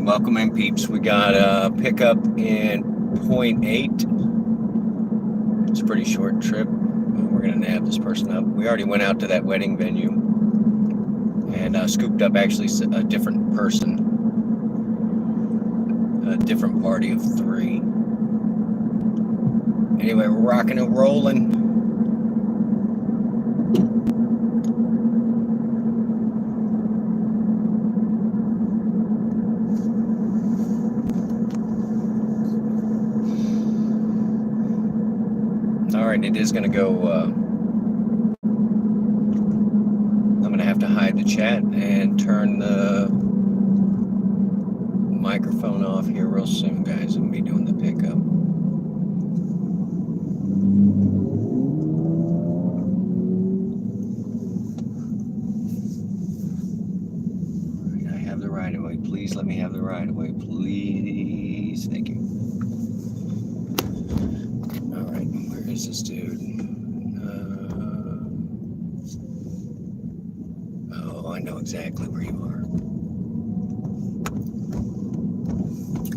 welcome in, peeps. We got a pickup in Point 8. It's a pretty short trip. We're going to nab this person up. We already went out to that wedding venue and scooped up actually a different person, a different party of 3. Anyway, we're rocking and rolling. Alright, it is going to go, I'm going to have to hide the chat and turn the microphone off here real soon, guys. I'm going to be doing the pickup. Alright, I have the right of way. Please let me have the right of way. Please. Thank you. Alright, where is this dude? Oh, I know exactly where you are.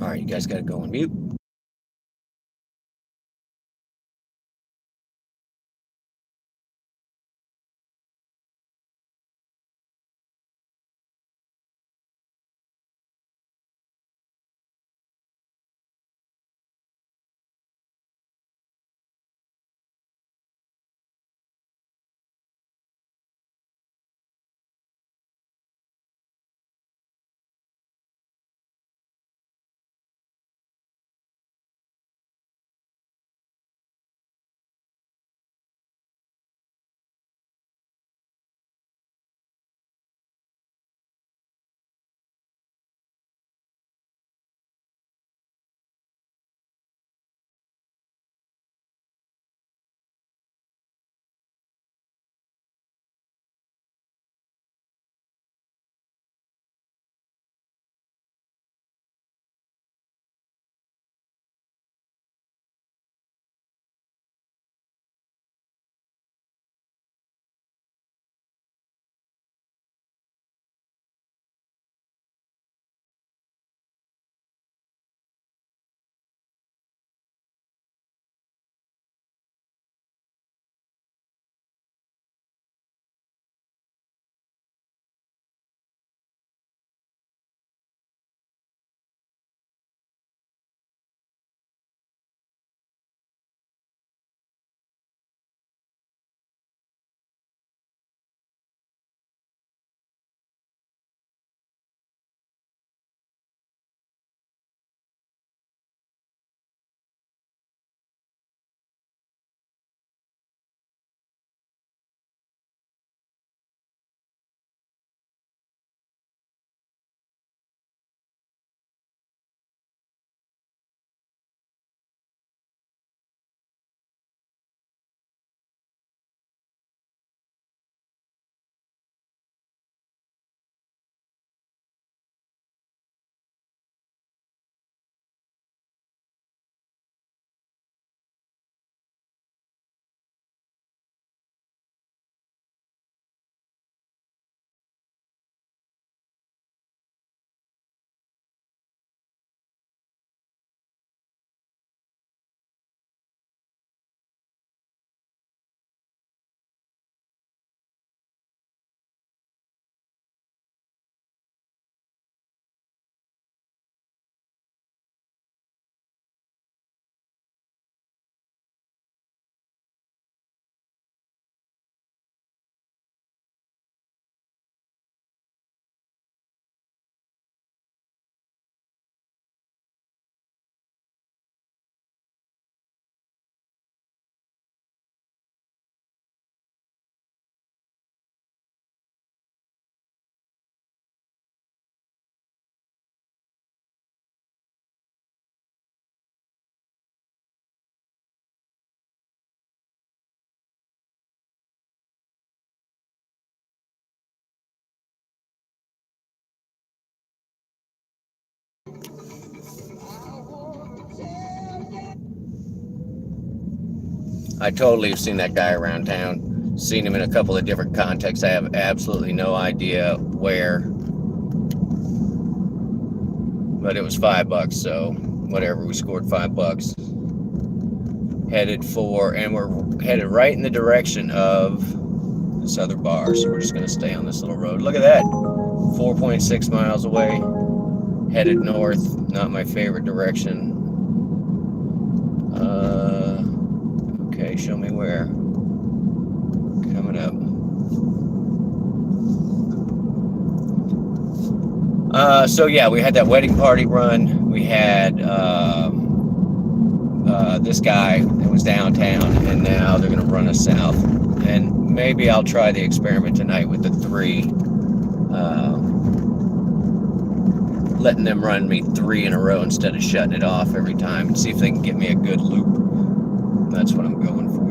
Alright, you guys gotta go on mute. I totally have seen that guy around town. Seen him in a couple of different contexts. I have absolutely no idea where. but it was $5, so whatever. We scored $5. Headed for, and we're headed right in the direction of this other bar, so we're just going to stay on this little road. Look at that, 4.6 miles away, headed north. Not my favorite direction. Okay, show me where. Coming up. So yeah, we had that wedding party run. We had this guy that was downtown, and now they're going to run us south. And maybe I'll try the experiment tonight with the 3, letting them run me 3 in a row instead of shutting it off every time, and see if they can get me a good loop. That's what I'm going for.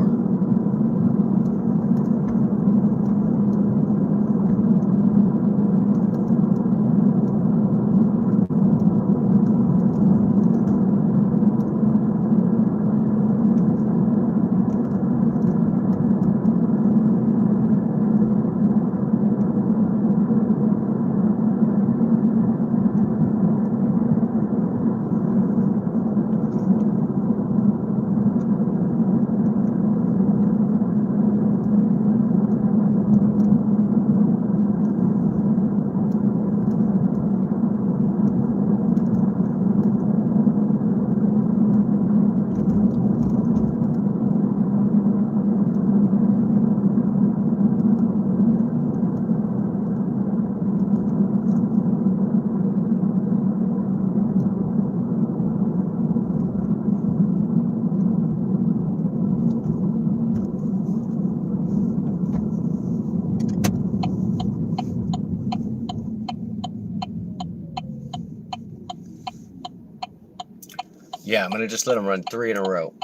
Yeah, I'm going to just let them run 3 in a row.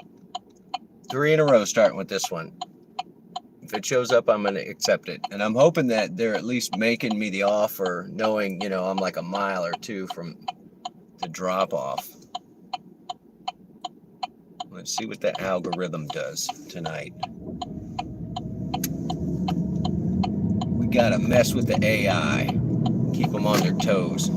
3 in a row starting with this one. If it shows up, I'm going to accept it. And I'm hoping that they're at least making me the offer, knowing, you know, I'm like a mile or 2 from the drop off. Let's see what the algorithm does tonight. We got to mess with the AI. Keep them on their toes.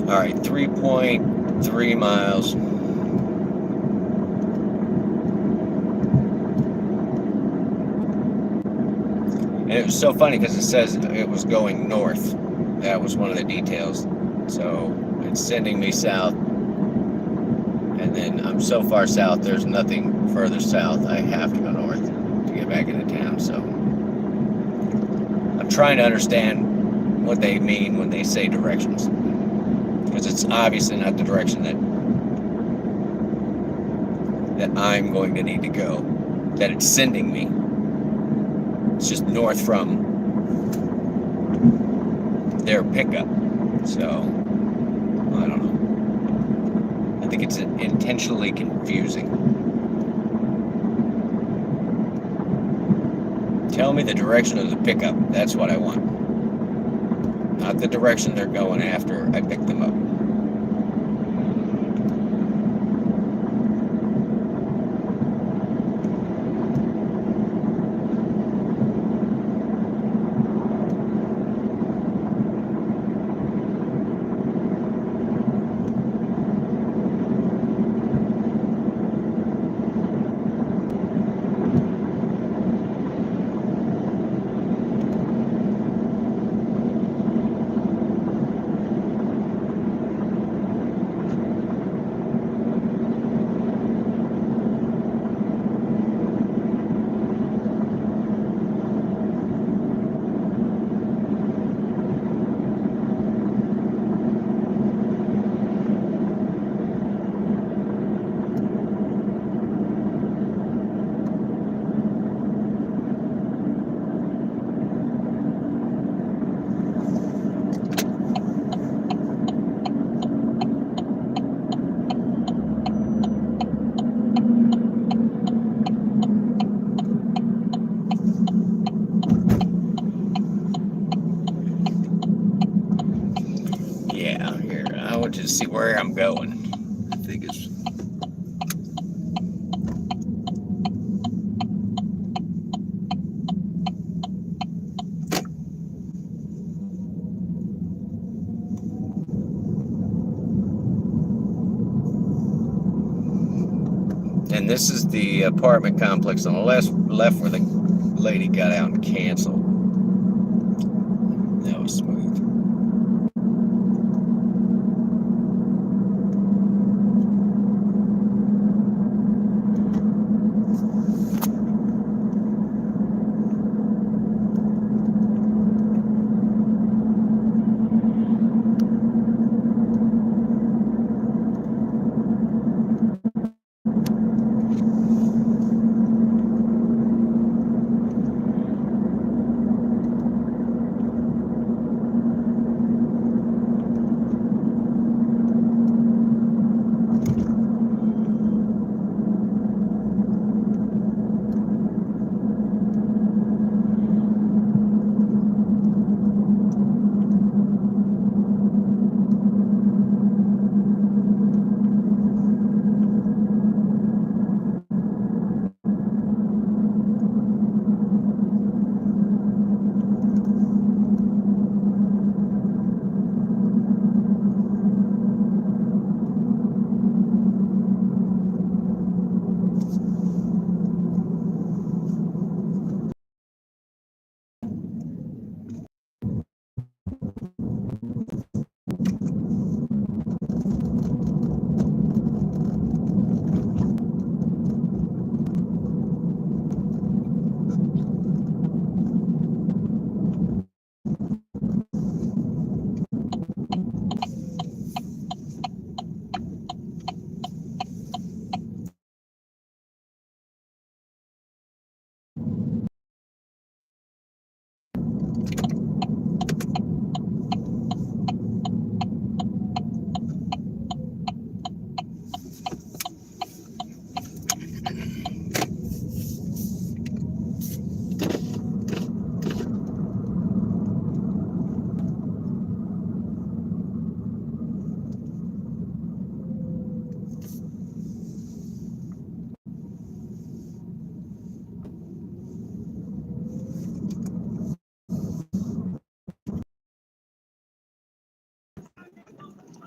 All right, 3.3 miles. And it was so funny because it says it was going north. That was one of the details. So it's sending me south. And then I'm so far south, there's nothing further south. I have to go north to get back into town. So I'm trying to understand what they mean when they say directions. Because it's obviously not the direction that I'm going to need to go, that it's sending me. It's just north from their pickup. So, I don't know. I think it's intentionally confusing. Tell me the direction of the pickup. That's what I want. Not the direction they're going after I pick them up. where I'm going. I think it's... And this is the apartment complex on the left where the lady got out and canceled. That was smooth.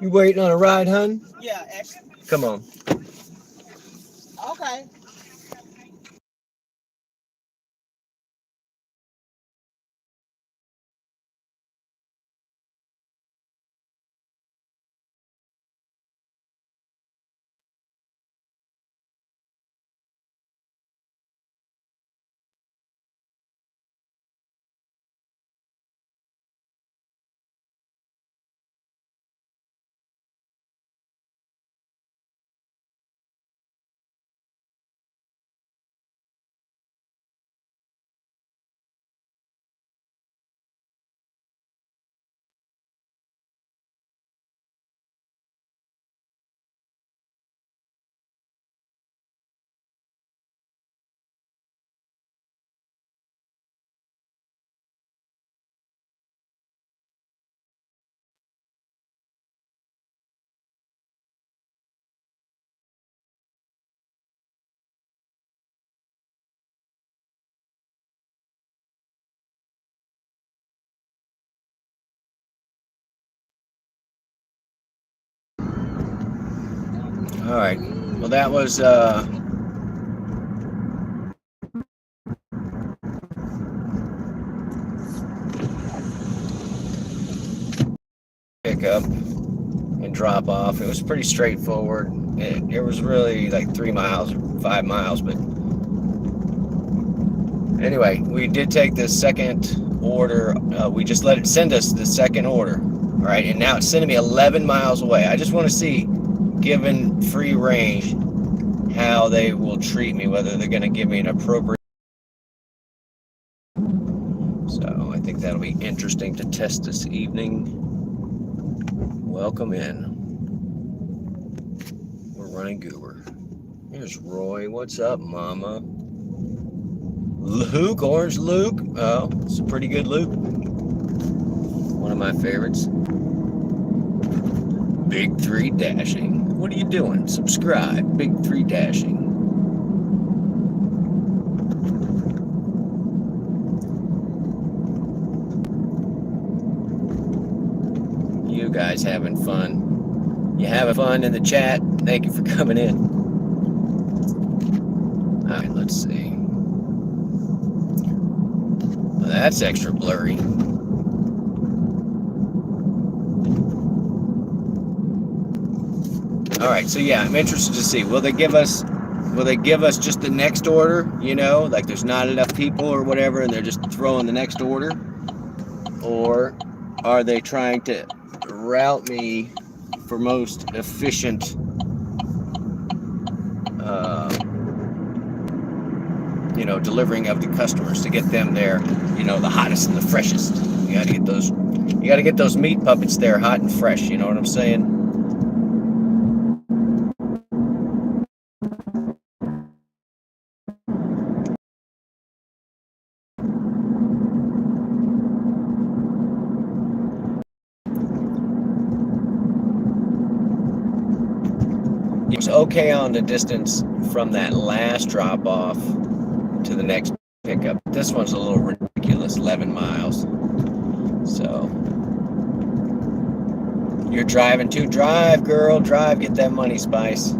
You waiting on a ride, hun? Yeah, actually. Come on. Okay. All right. Well, that was pick up and drop off. It was pretty straightforward. It was really like 3 miles or 5 miles, but anyway, we did take the second order. We just let it send us the second order. All right, and now it's sending me 11 miles away. I just want to see, given free range, how they will treat me, whether they're going to give me an appropriate. So I think that'll be interesting to test this evening. Welcome in. We're running Goober. Here's Roy. What's up, Mama? Luke, Orange Luke. Oh, it's a pretty good Luke. One of my favorites. Big Three Dashing. What are you doing? Subscribe. Big Three Dashing. You guys having fun? You having fun in the chat? Thank you for coming in. All right, let's see. Well, that's extra blurry. All right, so yeah, I'm interested to see. Will they give us just the next order? You know, like there's not enough people or whatever, and they're just throwing the next order, or are they trying to route me for most efficient, delivering of the customers to get them there, the hottest and the freshest. You got to get those meat puppets there hot and fresh. You know what I'm saying? It was okay on the distance from that last drop off to the next pickup. This one's a little ridiculous, 11 miles. So you're driving too. Drive, girl, drive. Get that money, Spice.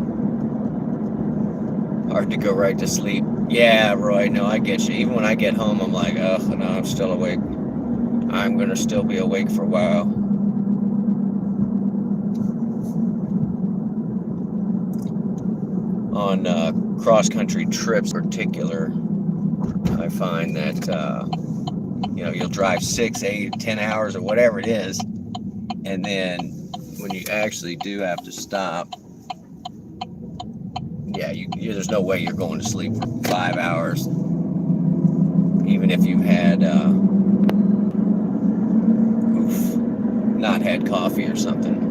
Hard to go right to sleep. Yeah, Roy, no, I get you. Even when I get home, I'm like, oh, no, I'm still awake. I'm going to still be awake for a while. On cross-country trips in particular, I find that, you'll drive 6, 8, 10 hours or whatever it is, and then when you actually do have to stop, yeah, there's no way you're going to sleep for 5 hours, even if you've had, not had coffee or something.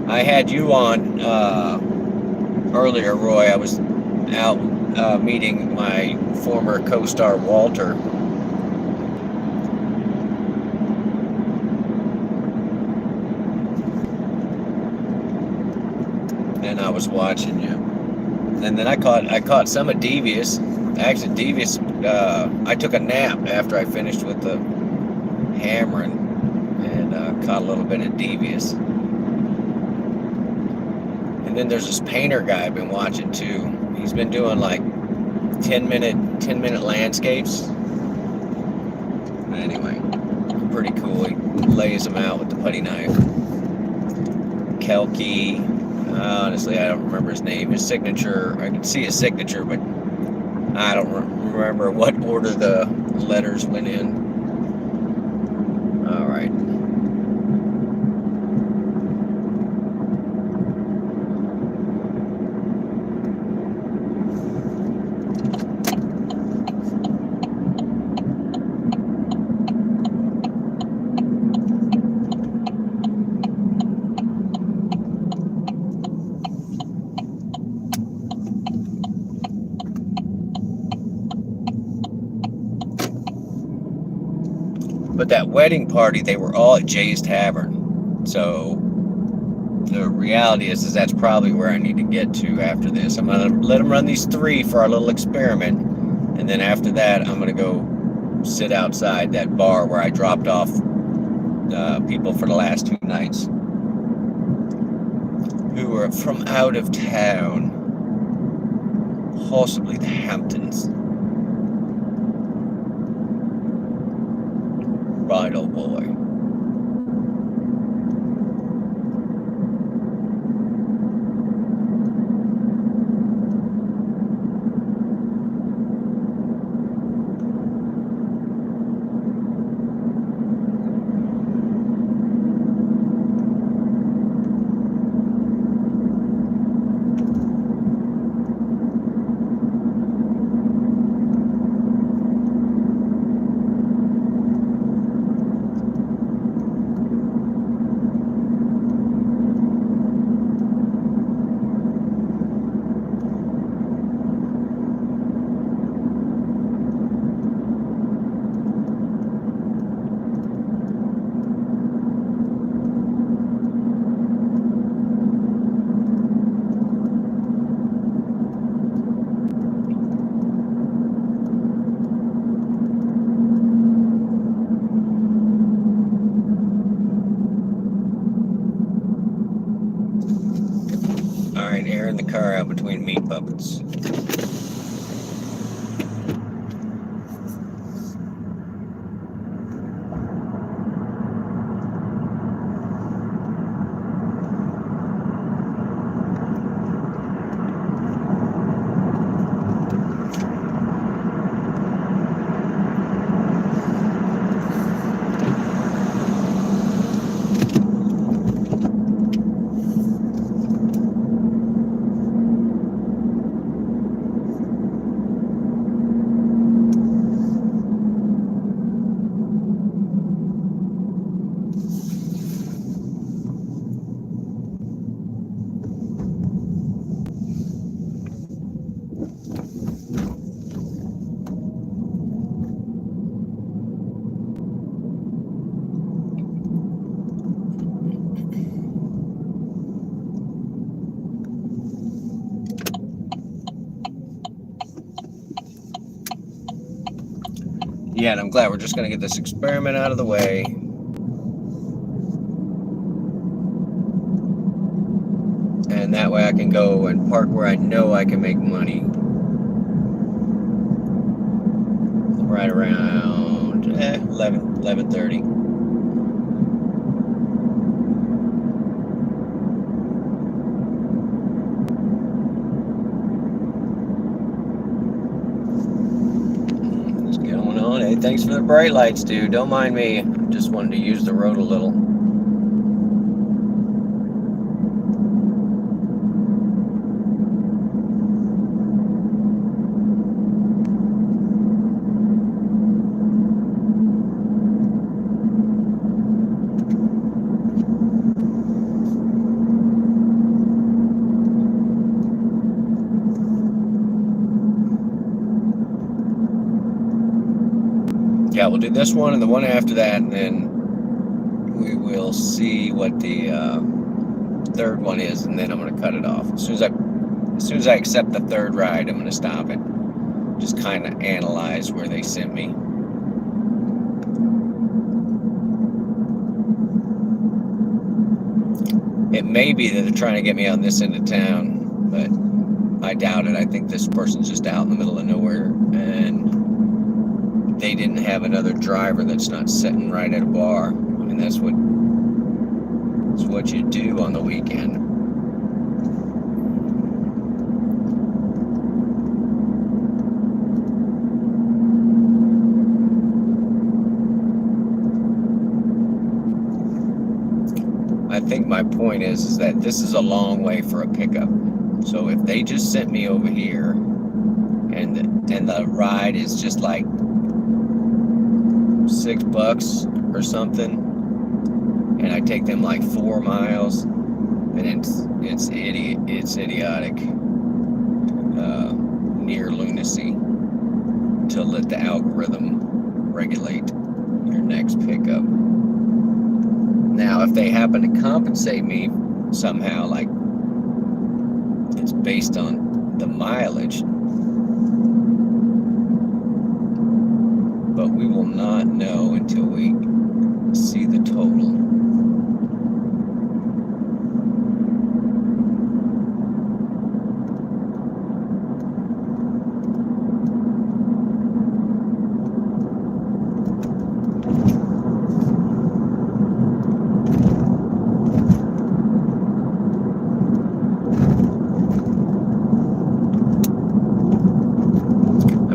I had you on earlier, Roy. I was out meeting my former co-star Walter. And I was watching you. And then I caught some of Devious. Actually, Devious, I took a nap after I finished with the hammering, and caught a little bit of Devious. And then there's this painter guy I've been watching too. He's been doing like 10-minute landscapes. Anyway, pretty cool. He lays them out with the putty knife. Kelky. Honestly, I don't remember his name. His signature, I can see his signature, but I don't remember what order the letters went in. All right. But that wedding party, they were all at Jay's Tavern. So the reality is that's probably where I need to get to after this. I'm going to let them run these 3 for our little experiment. And then after that, I'm going to go sit outside that bar where I dropped off people for the last 2 nights who were from out of town, possibly the Hamptons. Right, old boy. car out between meat puppets. Yeah, and I'm glad we're just going to get this experiment out of the way. And that way I can go and park where I know I can make money. Right around 11:30. What's going on? Hey, thanks for the bright lights, dude. Don't mind me. Just wanted to use the road a little. Yeah, we'll do this one and the one after that, and then we will see what the third one is, and then I'm going to cut it off. As soon as I accept the third ride, I'm going to stop it. Just kind of analyze where they sent me. It may be that they're trying to get me on this end of town, but I doubt it. I think this person's just out in the middle of nowhere, and they didn't have another driver that's not sitting right at a bar. I mean, that's what you do on the weekend. I think my point is that this is a long way for a pickup. So if they just sent me over here and the ride is just like $6 or something, and I take them like 4 miles, and it's idiotic, near lunacy to let the algorithm regulate your next pickup. Now, if they happen to compensate me somehow, like it's based on the mileage, but we will not know until we see the total.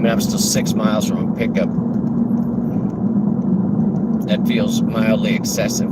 I'm still 6 miles from a pickup. That feels mildly excessive.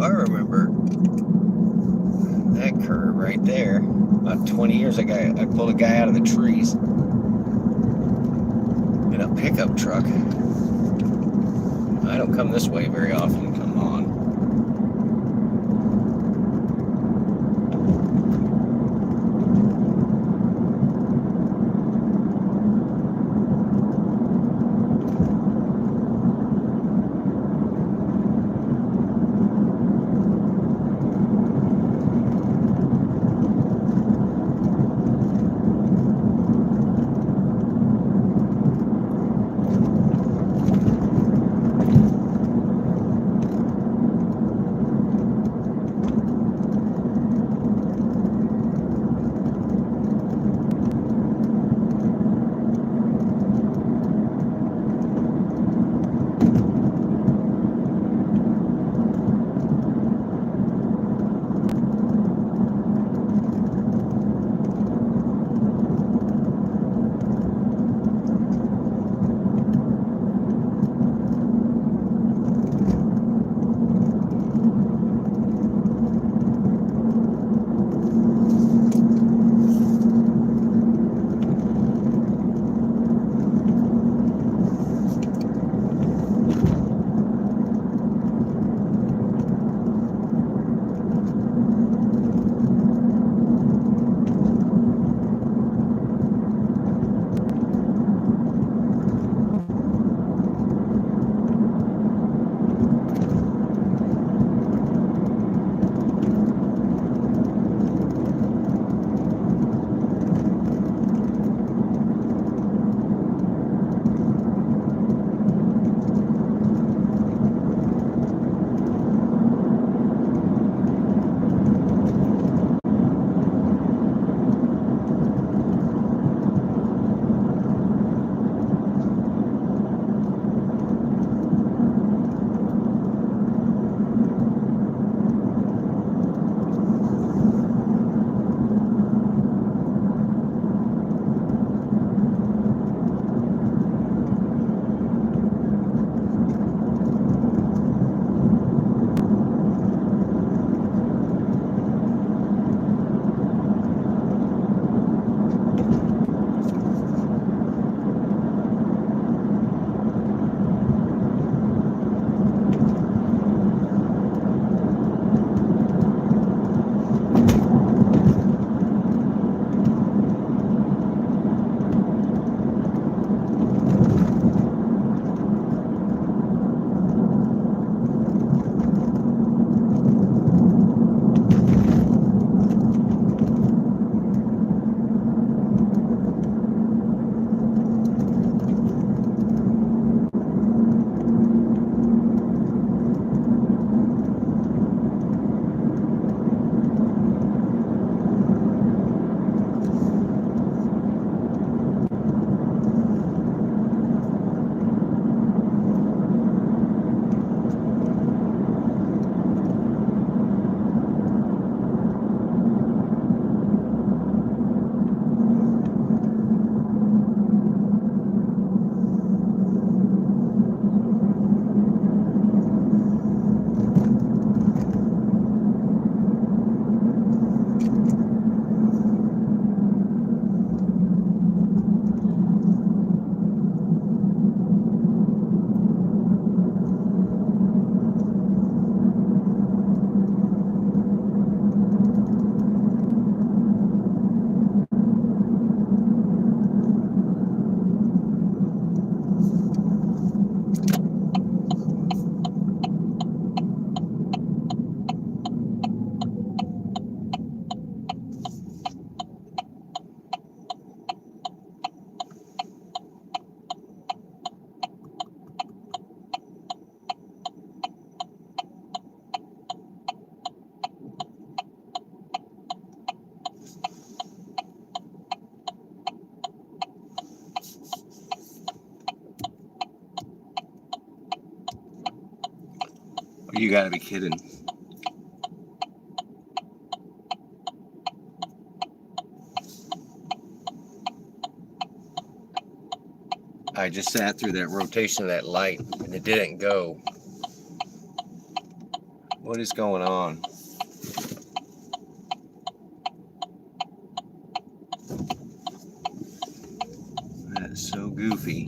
I remember that curve right there. About 20 years ago, I pulled a guy out of the trees in a pickup truck. I don't come this way very often. Come on. You gotta be kidding. I just sat through that rotation of that light and it didn't go. What is going on? That is so goofy.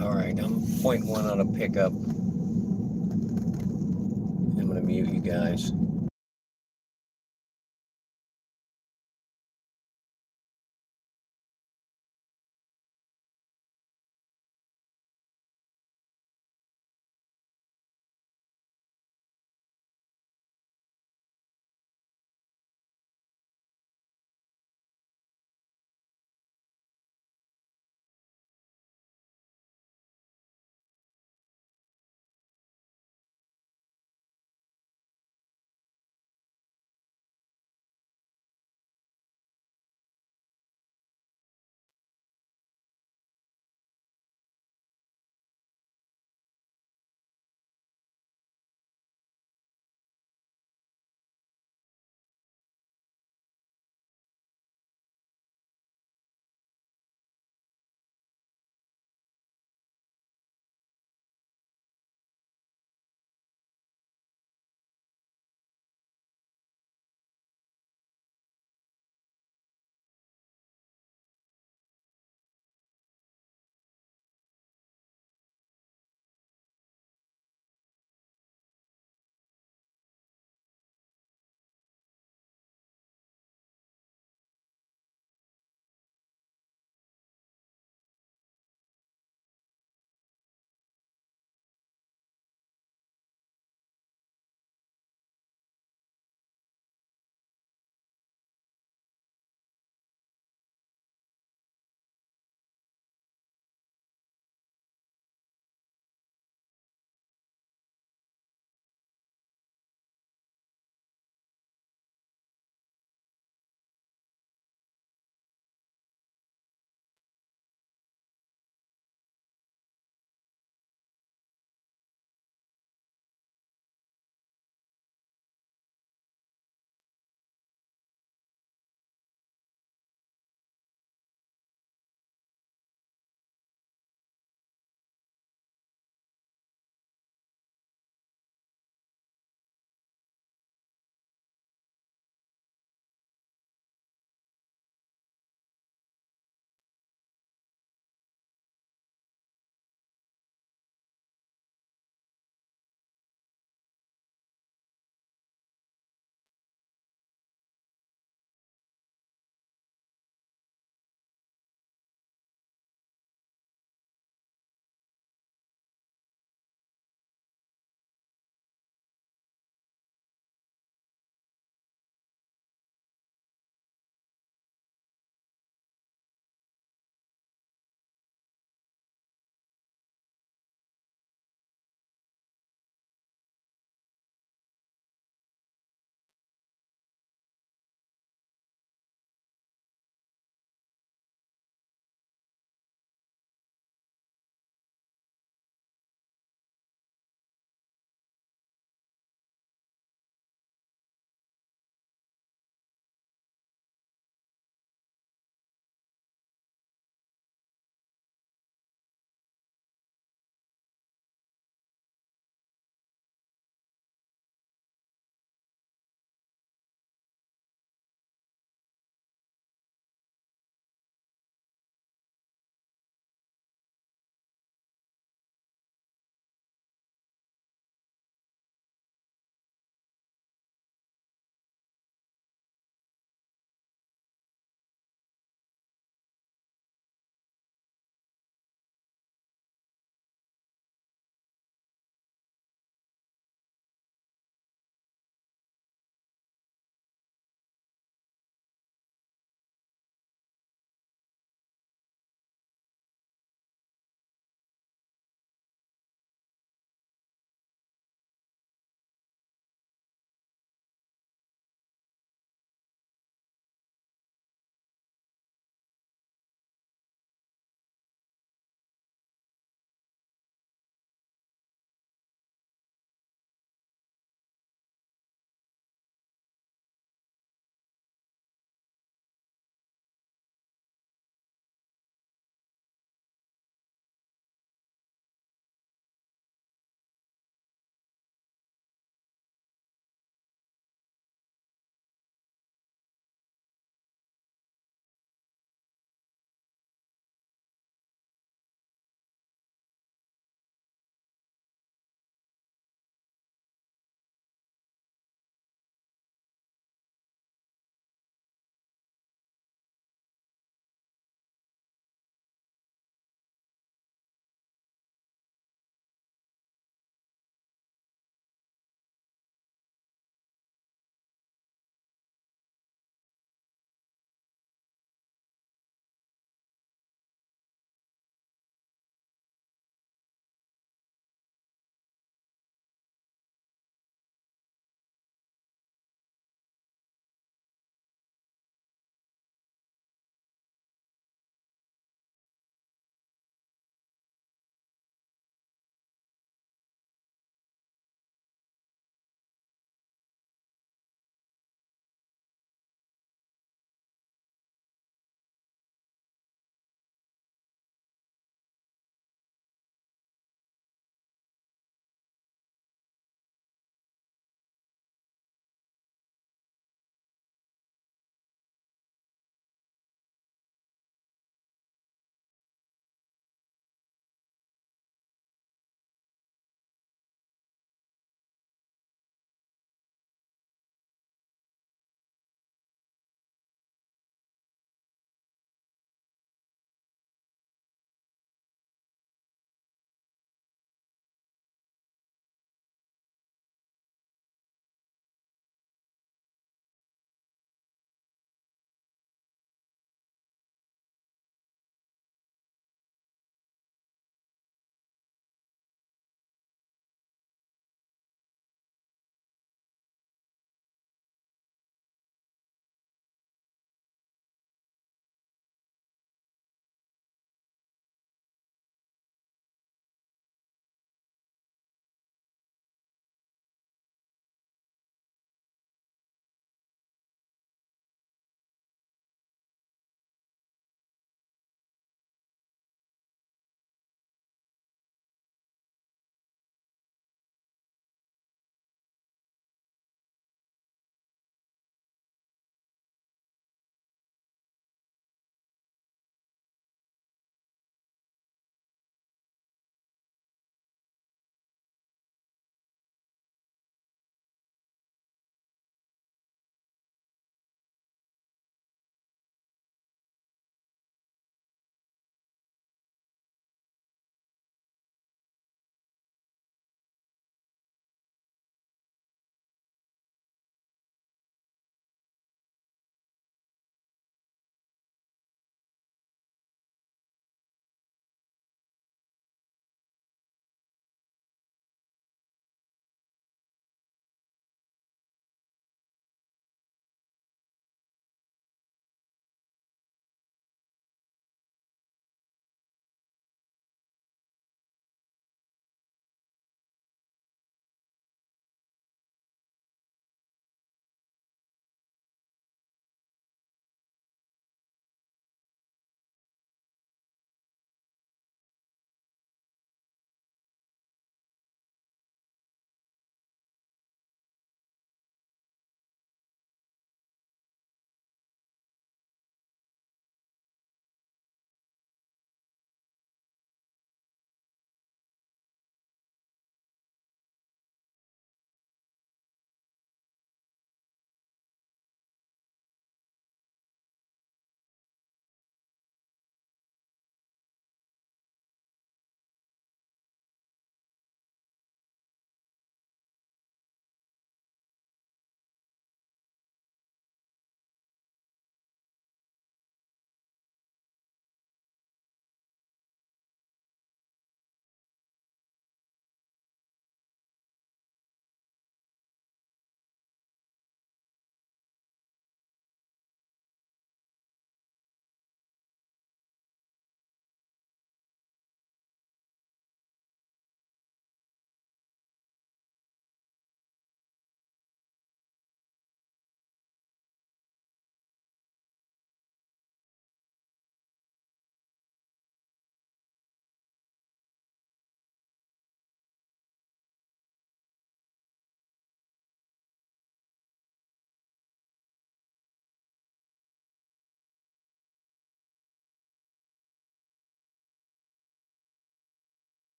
Alright, I'm 0.1 on a pickup. I'm going to mute you guys.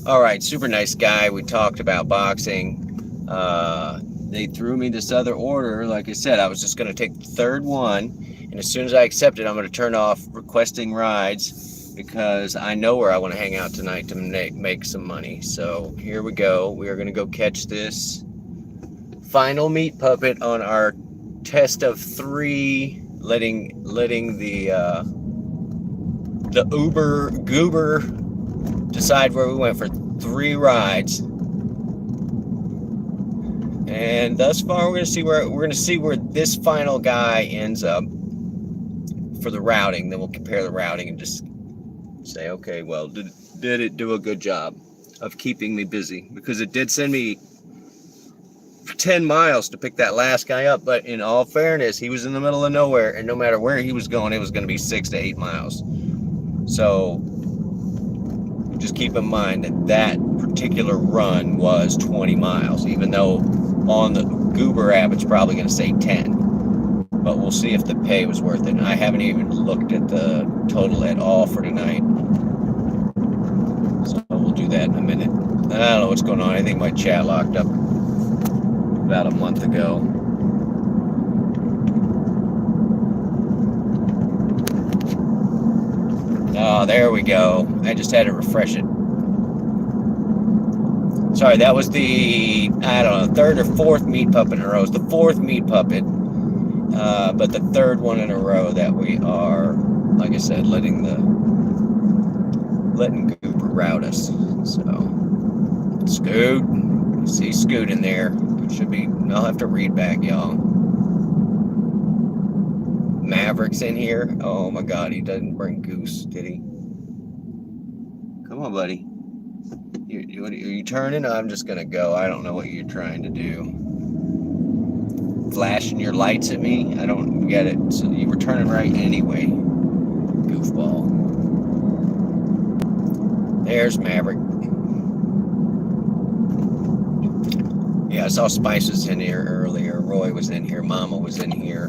All right, super nice guy. We talked about boxing. They threw me this other order. Like I said, I was just going to take the third one, and as soon as I accept it, I'm going to turn off requesting rides because I know where I want to hang out tonight to make some money. So here we go. We are going to go catch this final meat puppet on our test of 3, letting the Uber Goober decide where we went for 3 rides. And thus far, we're gonna see where this final guy ends up for the routing. Then we'll compare the routing and just say, okay, well, did it do a good job of keeping me busy? Because it did send me 10 miles to pick that last guy up. But in all fairness, he was in the middle of nowhere, and no matter where he was going, it was going to be 6 to 8 miles. So just keep in mind that particular run was 20 miles, even though on the Goober app it's probably going to say 10. But we'll see if the pay was worth it. And I haven't even looked at the total at all for tonight. So we'll do that in a minute. I don't know what's going on. I think my chat locked up about a month ago. Oh, there we go. I just had to refresh it. Sorry, that was the, I don't know, 3rd or 4th meat puppet in a row. It's the 4th meat puppet, but the 3rd one in a row that we are, like I said, letting Goober route us. So, Scoot. See Scoot in there. It should be, I'll have to read back, y'all. Maverick's in here. Oh my God, he doesn't bring Goose, did he? Come on, buddy. Are you turning? I'm just gonna go. I don't know what you're trying to do. Flashing your lights at me? I don't get it. So you were turning right anyway. Goofball. There's Maverick. Yeah, I saw Spice was in here earlier. Roy was in here. Mama was in here.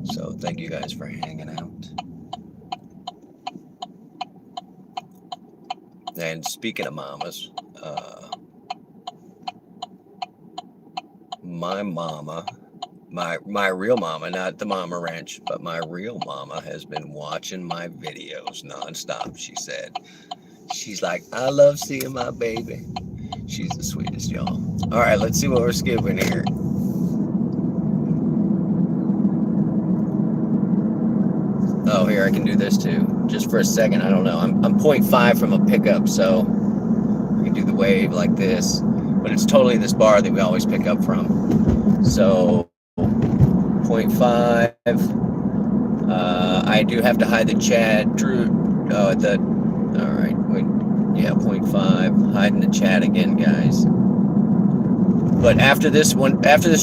So thank you guys for hanging out. And speaking of mamas, my mama, my real mama, not the mama ranch, but my real mama has been watching my videos nonstop, she said. She's like, I love seeing my baby. She's the sweetest, y'all. All right, let's see what we're skipping here. Oh, here, I can do this too. Just for a second, I don't know. I'm 0.5 from a pickup, so I can do the wave like this. But it's totally this bar that we always pick up from. So 0.5. I do have to hide the chat. Drew, all right, wait. Yeah, 0.5. Hiding the chat again, guys. But after this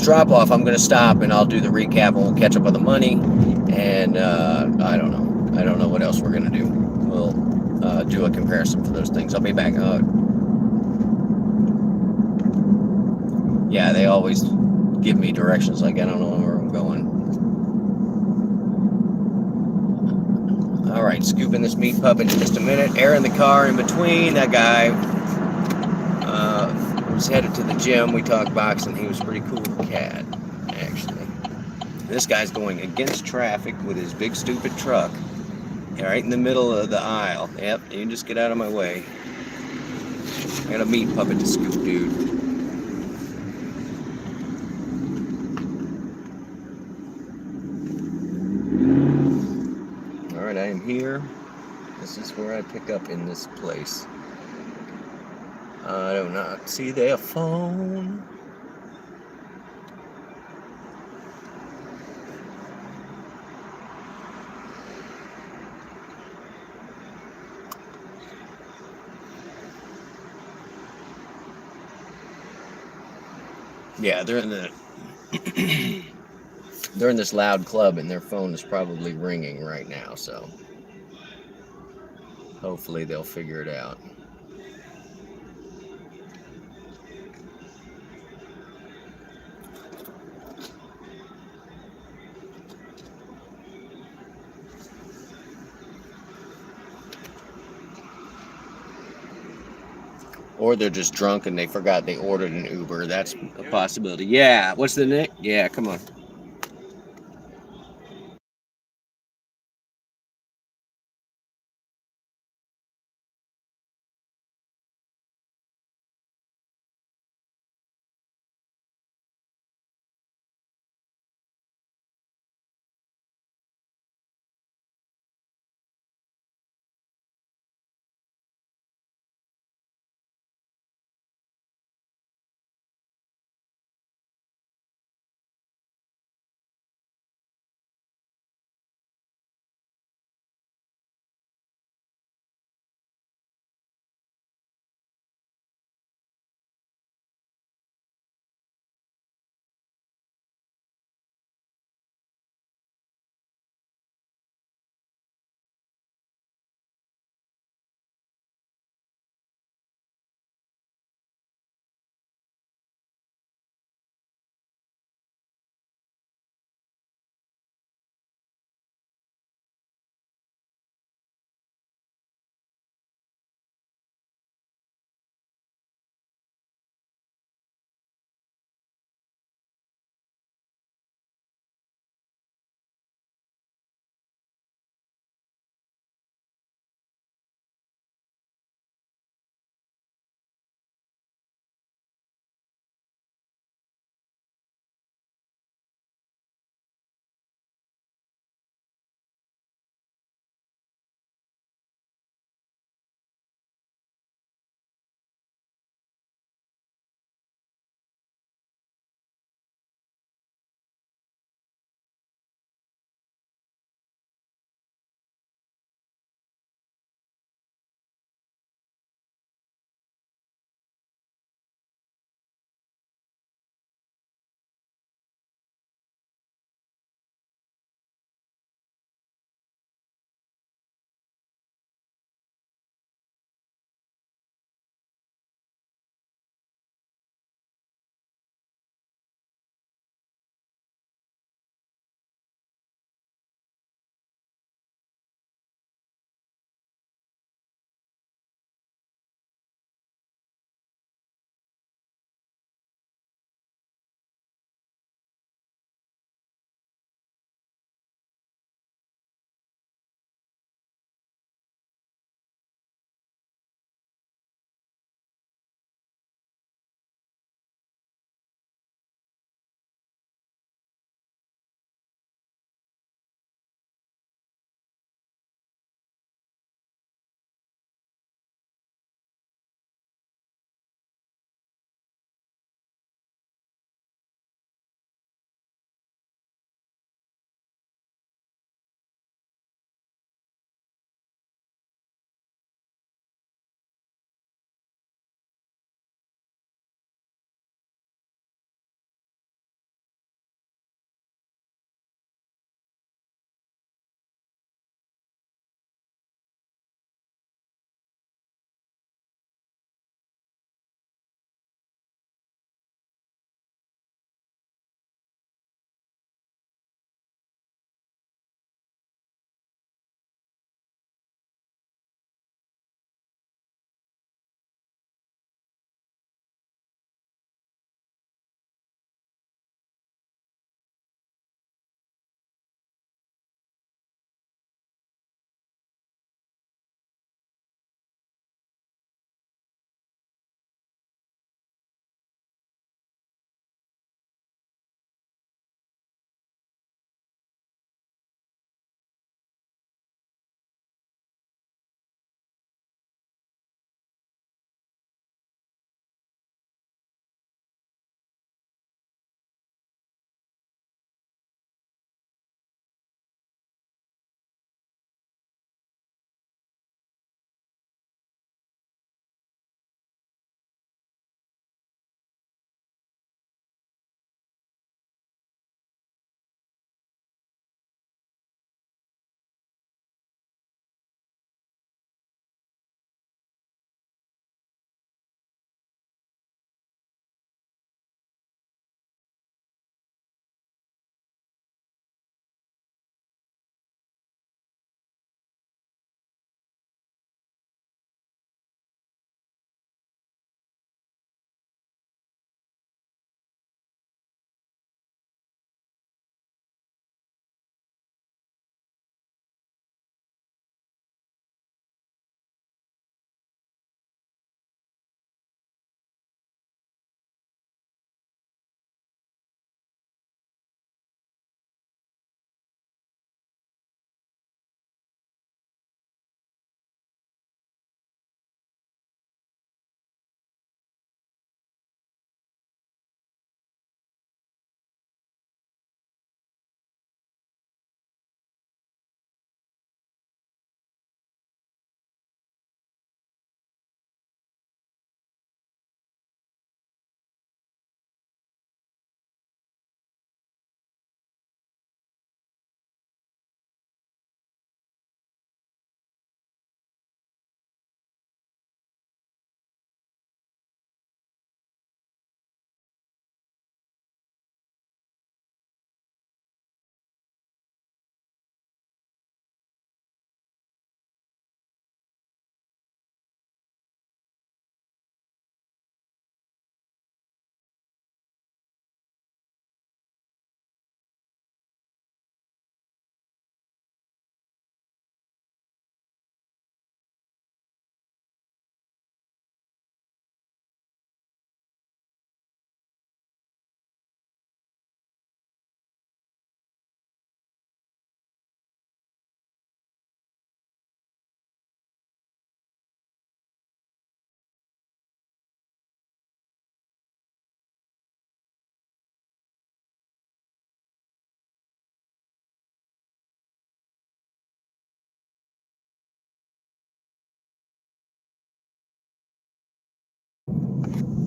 drop off, I'm going to stop and I'll do the recap and we'll catch up on the money. And I don't know. I don't know what else we're going to do. We'll do a comparison for those things. I'll be back. Yeah, they always give me directions like I don't know where I'm going. All right, scooping this meat puppet in just a minute. Air in the car in between. That guy was headed to the gym. We talked boxing. He was a pretty cool cat, actually. This guy's going against traffic with his big stupid truck. Right in the middle of the aisle. Yep, you can just get out of my way. I got a meat puppet to scoop, dude. Alright, I am here. This is where I pick up in this place. I do not see their phone. Yeah, they're in this loud club and their phone is probably ringing right now, so hopefully they'll figure it out. Or they're just drunk and they forgot they ordered an Uber. That's a possibility. Yeah. What's the Nick? Yeah, come on.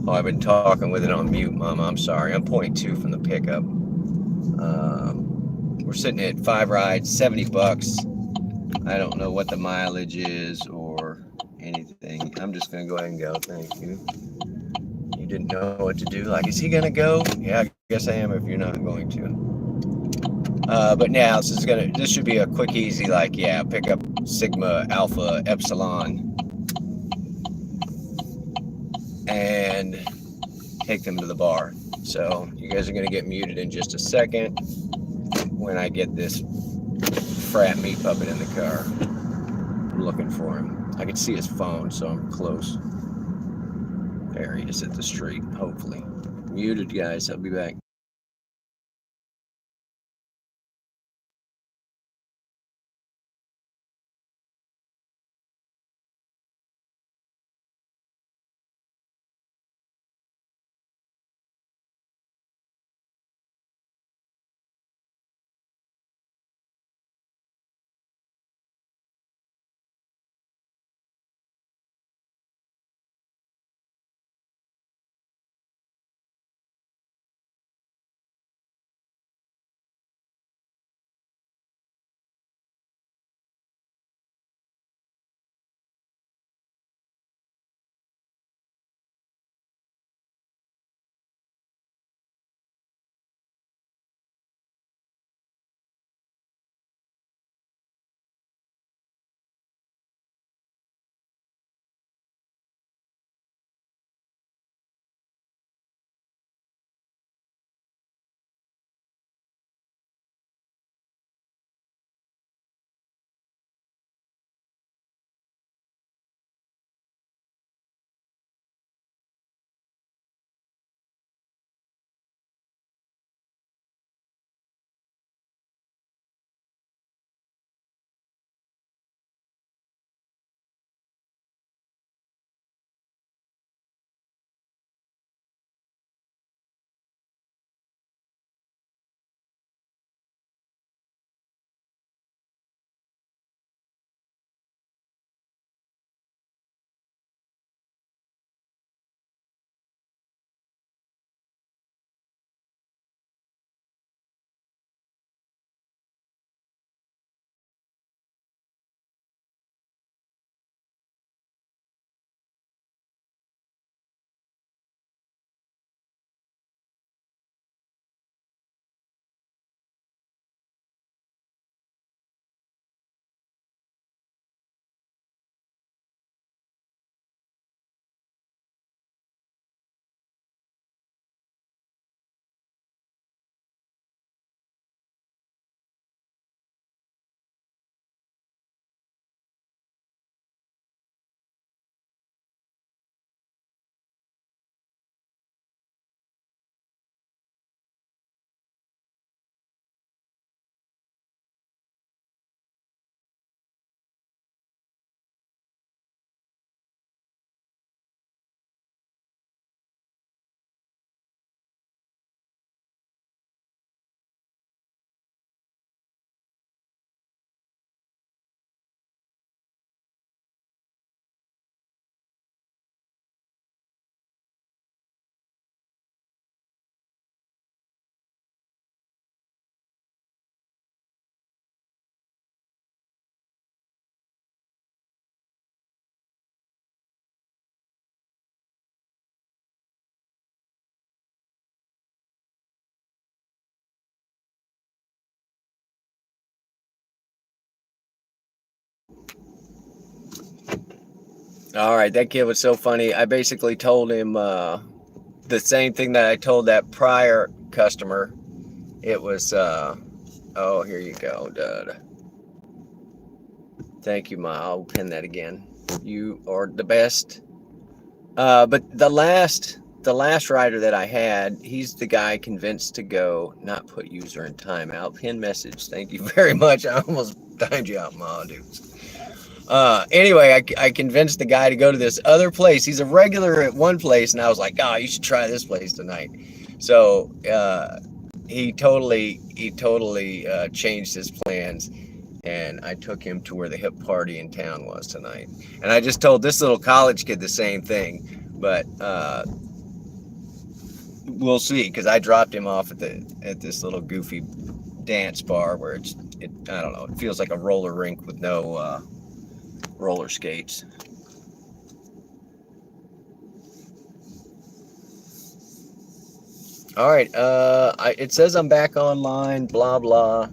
Oh, I've been talking with it on mute, Mama. I'm sorry. I'm 0.2 from the pickup. We're sitting at 5 rides, $70. I don't know what the mileage is or anything. I'm just gonna go ahead and go. Thank you. You didn't know what to do. Like, is he gonna go? Yeah, I guess I am if you're not going to. But now this should be a quick, easy, like, yeah, pick up Sigma, Alpha, Epsilon, and take them to the bar. So you guys are gonna get muted in just a second when I get this frat meat puppet in the car. I'm looking for him. I can see his phone, so I'm close. There he is at the street, hopefully. Muted, guys. I'll be back. All right, that kid was so funny. I basically told him the same thing that I told that prior customer. It was, oh, here you go, Dud. Thank you, Ma. I'll pin that again. You are the best. But the last rider that I had, he's the guy convinced to go, not put user in timeout. Pin message. Thank you very much. I almost timed you out, Ma, dudes. Anyway, I convinced the guy to go to this other place. He's a regular at one place, and I was like, oh, you should try this place tonight. So he totally changed his plans, and I took him to where the hip party in town was tonight. And I just told this little college kid the same thing, but we'll see, because I dropped him off at this little goofy dance bar where I don't know, it feels like a roller rink with no roller skates. All right, it says I'm back online, blah blah.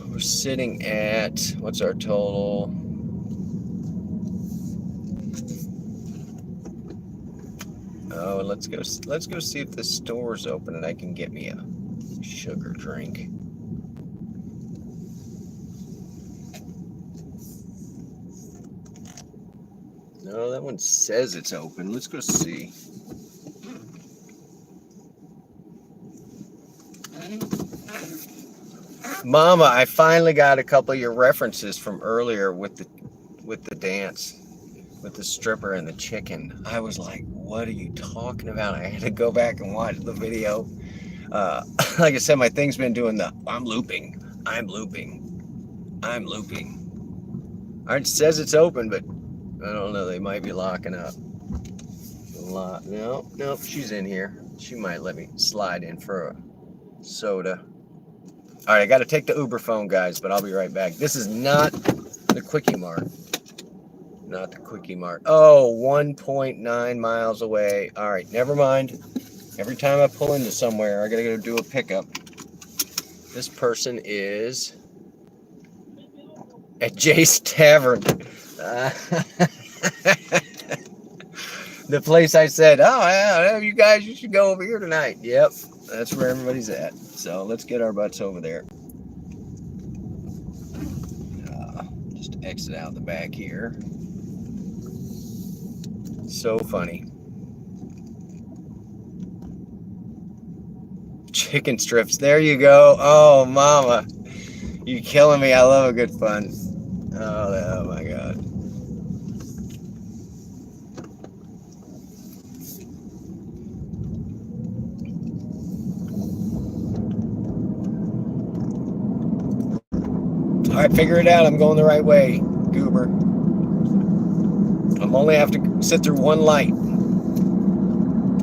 We're sitting at, what's our total? Oh, let's go see if the store's open and I can get me a sugar drink. No, that one says it's open. Let's go see. Mama, I finally got a couple of your references from earlier with the dance, with the stripper and the chicken. I was like, what are you talking about? I had to go back and watch the video. Like I said, my thing's been doing I'm looping. All right, it says it's open, but I don't know. They might be locking up. Nope, she's in here. She might let me slide in for a soda. All right, I got to take the Uber phone, guys, but I'll be right back. This is not the Quickie Mart. Not the Quickie Mart. Oh, 1.9 miles away. All right, never mind. Every time I pull into somewhere, I got to go do a pickup. This person is at Jay's Tavern. The place I said, oh, yeah, you guys, you should go over here tonight. Yep, that's where everybody's at. So let's get our butts over there. Just exit out the back here. So funny. Chicken strips. There you go. Oh, mama. You're killing me. I love a good fun. Oh my God. All right, figure it out. I'm going the right way, goober. I'm only have to sit through one light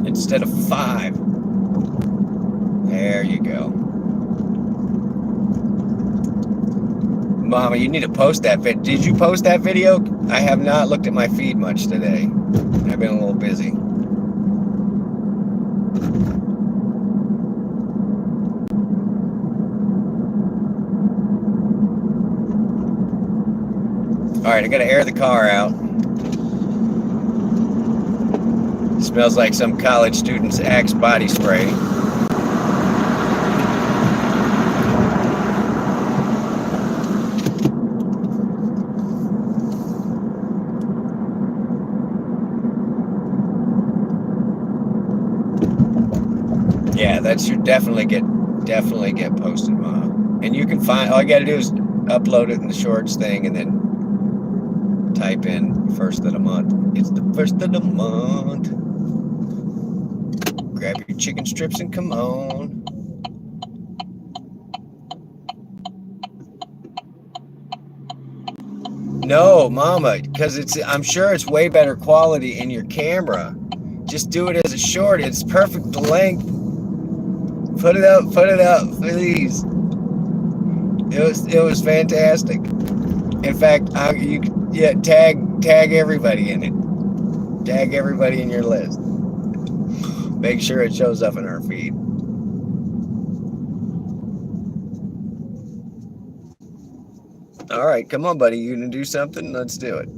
instead of 5. There you go. Mama, you need to post that video. Did you post that video? I have not looked at my feed much today. I've been a little busy. All right, I gotta air the car out. It smells like some college student's Axe body spray. Yeah, that should definitely get posted, Mom. And you can find, all you gotta do is upload it in the shorts thing and then type in first of the month. It's the first of the month. Grab your chicken strips and come on. No, Mama, because I'm sure it's way better quality in your camera. Just do it as a short. It's perfect length. Put it up, please. It was fantastic. In fact, tag everybody in it. Tag everybody in your list. Make sure it shows up in our feed. All right, come on, buddy. You gonna do something? Let's do it.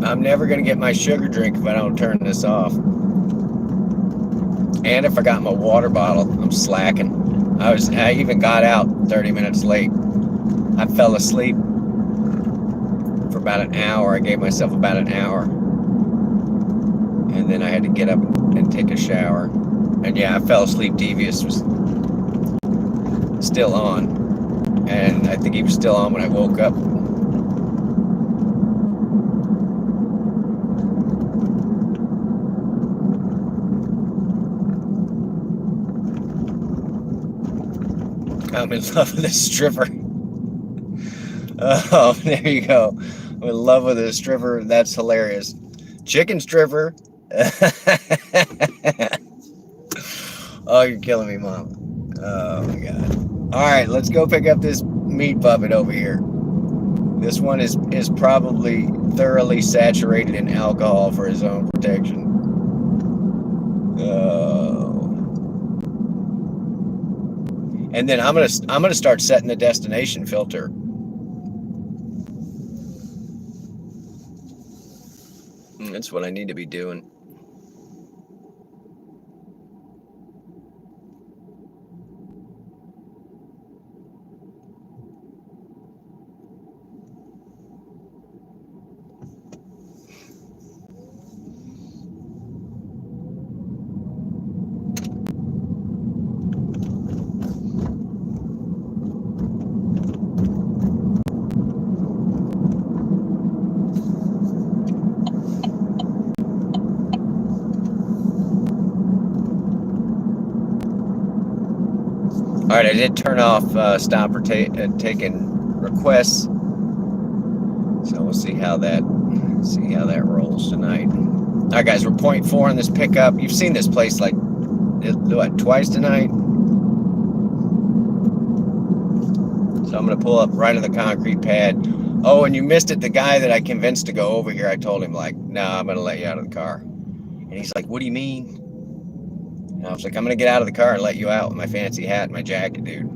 I'm never going to get my sugar drink if I don't turn this off. And if I got my water bottle, I'm slacking. I even got out 30 minutes late. I fell asleep for about an hour. I gave myself about an hour. And then I had to get up and take a shower. And yeah, I fell asleep. Devious was still on. And I think he was still on when I woke up. I'm in love with this stripper. Oh, there you go. I'm in love with a stripper. That's hilarious. Chicken stripper. Oh, you're killing me, Mom. Oh my God. All right, let's go pick up this meat puppet over here. This one is probably thoroughly saturated in alcohol for his own protection. Oh. And then I'm gonna start setting the destination filter. That's what I need to be doing. All right, I did turn off stop for taking requests, so we'll see how that rolls tonight. All right, guys, we're 0.4 on this pickup. You've seen this place like what, twice tonight. So I'm gonna pull up right on the concrete pad. Oh, and you missed it. The guy that I convinced to go over here, I told him like, no, I'm gonna let you out of the car. And he's like, what do you mean? And I was like, I'm gonna get out of the car and let you out with my fancy hat and my jacket, dude.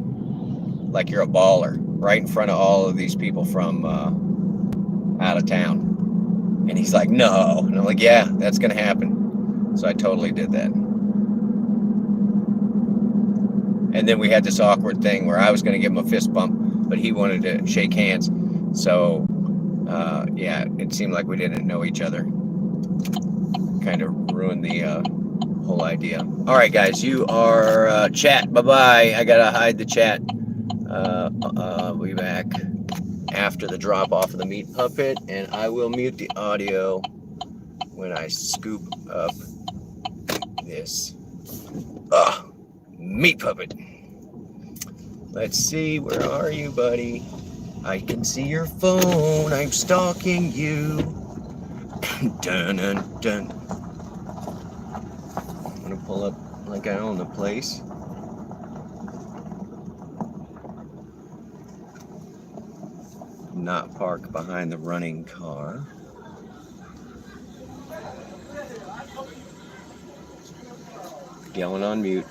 Like you're a baller, right in front of all of these people from out of town. And he's like, no. And I'm like, yeah, that's gonna happen. So I totally did that. And then we had this awkward thing where I was gonna give him a fist bump, but he wanted to shake hands. So yeah, it seemed like we didn't know each other. Kind of ruined the whole idea. All right, guys, you are chat. Bye-bye. I gotta hide the chat. I'll be back after the drop off of the meat puppet, and I will mute the audio when I scoop up this meat puppet. Let's see, where are you, buddy? I can see your phone. I'm stalking you. Dun, dun, dun. I'm gonna pull up like I own the place. Not park behind the running car. Yelling on mute.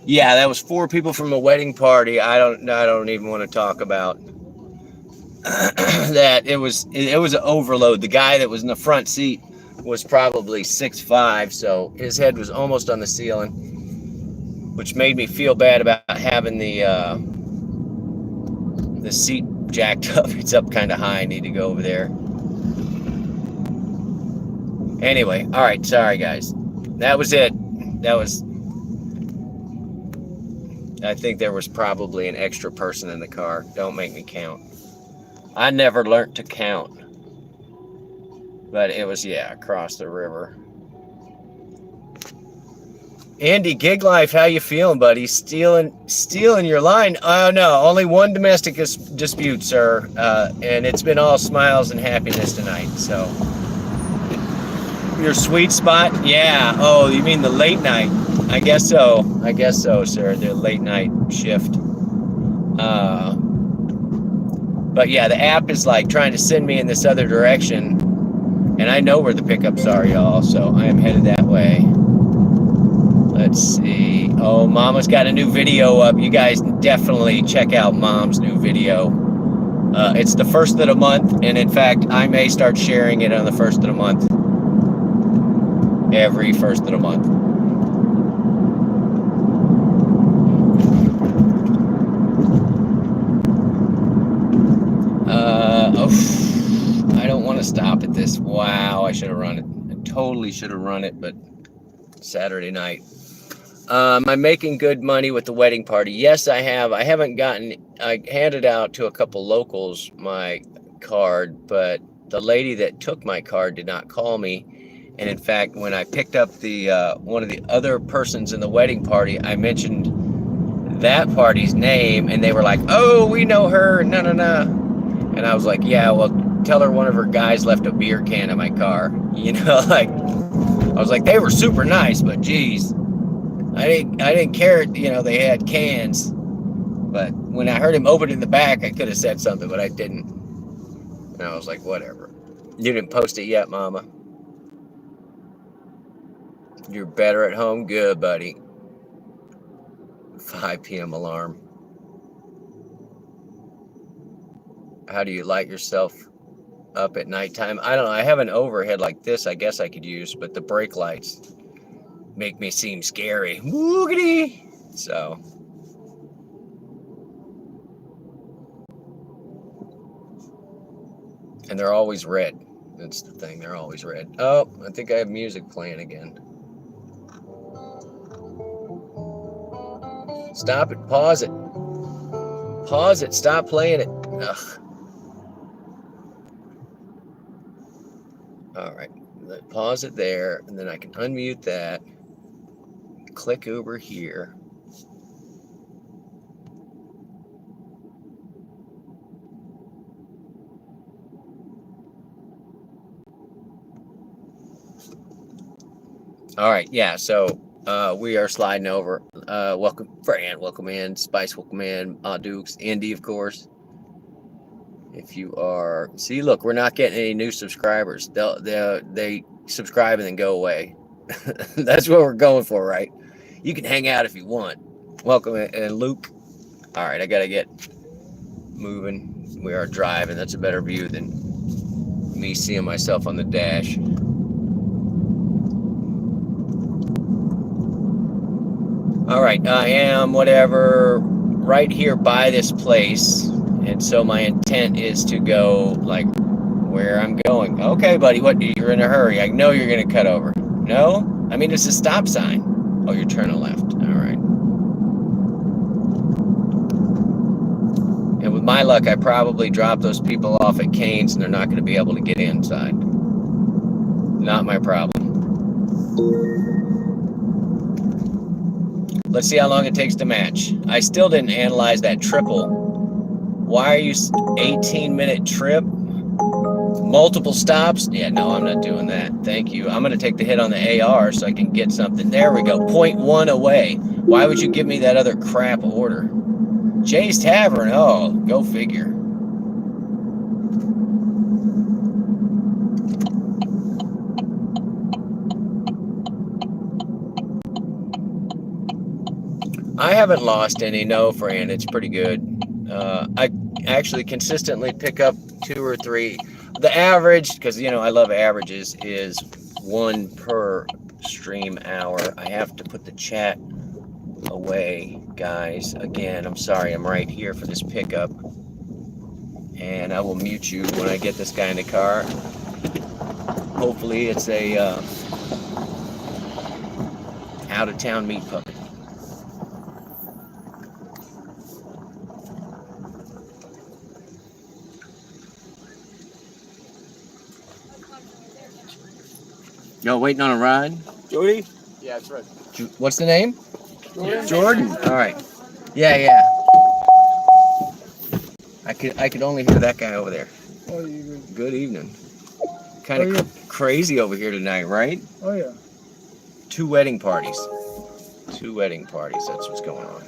Yeah, that was 4 people from a wedding party. I don't even want to talk about that. It was an overload. The guy that was in the front seat was probably 6'5", so his head was almost on the ceiling, which made me feel bad about having the seat jacked up. It's up kind of high. I need to go over there. Anyway, all right, sorry guys. That was it. I think there was probably an extra person in the car. Don't make me count. I never learned to count. But it was, yeah, across the river. Andy, Gig Life, how you feeling, buddy? Stealing your line? Oh, no, only one domestic dispute, sir. And it's been all smiles and happiness tonight, so. Your sweet spot? Yeah. Oh, you mean the late night? I guess so, sir. The late night shift. But yeah, the app is like trying to send me in this other direction. And I know where the pickups are, y'all, so I am headed that way. Let's see. Oh, Mama's got a new video up. You guys definitely check out Mom's new video. It's the first of the month, and in fact, I may start sharing it on the first of the month. Every first of the month. I don't want to stop at this. Wow, I should have run it. I totally should have run it, but Saturday night. I'm making good money with the wedding party. Yes, I have. I handed out to a couple locals my card, but the lady that took my card did not call me. And in fact, when I picked up the one of the other persons in the wedding party, I mentioned that party's name, and they were like, "Oh, we know her." No. And I was like, "Yeah, well, tell her one of her guys left a beer can in my car." You know, like I was like, they were super nice, but geez, I didn't care. You know, they had cans. But when I heard him open in the back, I could have said something, but I didn't. And I was like, whatever. You didn't post it yet, Mama. You're better at home? Good, buddy. 5 p.m. alarm. How do you light yourself up at nighttime? I don't know. I have an overhead like this I guess I could use, but the brake lights make me seem scary. Woogity! So. And they're always red. That's the thing. They're always red. Oh, I think I have music playing again. Stop it. Pause it. Pause it. Stop playing it. Ugh. All right. Pause it there, and then I can unmute that. Click over here. All right. Yeah. So we are sliding over. Welcome, Fran. Welcome in. Spice. Welcome in. Dukes. Indy, of course. If you are, see, look, we're not getting any new subscribers. They subscribe and then go away. That's what we're going for, right? You can hang out if you want. Welcome, and Luke. All right, I gotta get moving. We are driving. That's a better view than me seeing myself on the dash. All right, I am right here by this place. And so my intent is to go like where I'm going. Okay, buddy, what? You're in a hurry. I know you're going to cut over. No? I mean, it's a stop sign. Oh, you're turning left. All right. And with my luck, I probably dropped those people off at Cane's and they're not going to be able to get inside. Not my problem. Let's see how long it takes to match. I still didn't analyze that triple. Why are you 18-minute trip? Multiple stops? Yeah, no, I'm not doing that. Thank you. I'm going to take the hit on the AR so I can get something. There we go. 0.1 away. Why would you give me that other crap order? Jay's Tavern. Oh, go figure. I haven't lost any, no, Fran. It's pretty good. I actually consistently pick up 2 or 3. The average, because I love averages, is 1 per stream hour. I have to put the chat away, guys. Again, I'm sorry. I'm right here for this pickup, and I will mute you when I get this guy in the car. Hopefully, it's a out-of-town meat puppy. Y'all waiting on a ride? Jody? Yeah, that's right. What's the name? Jordan. Jordan. All right. Yeah. I could only hear that guy over there. Oh, you Good evening. Kind of crazy over here tonight, right? Oh, yeah. 2 wedding parties. 2 wedding parties. That's what's going on.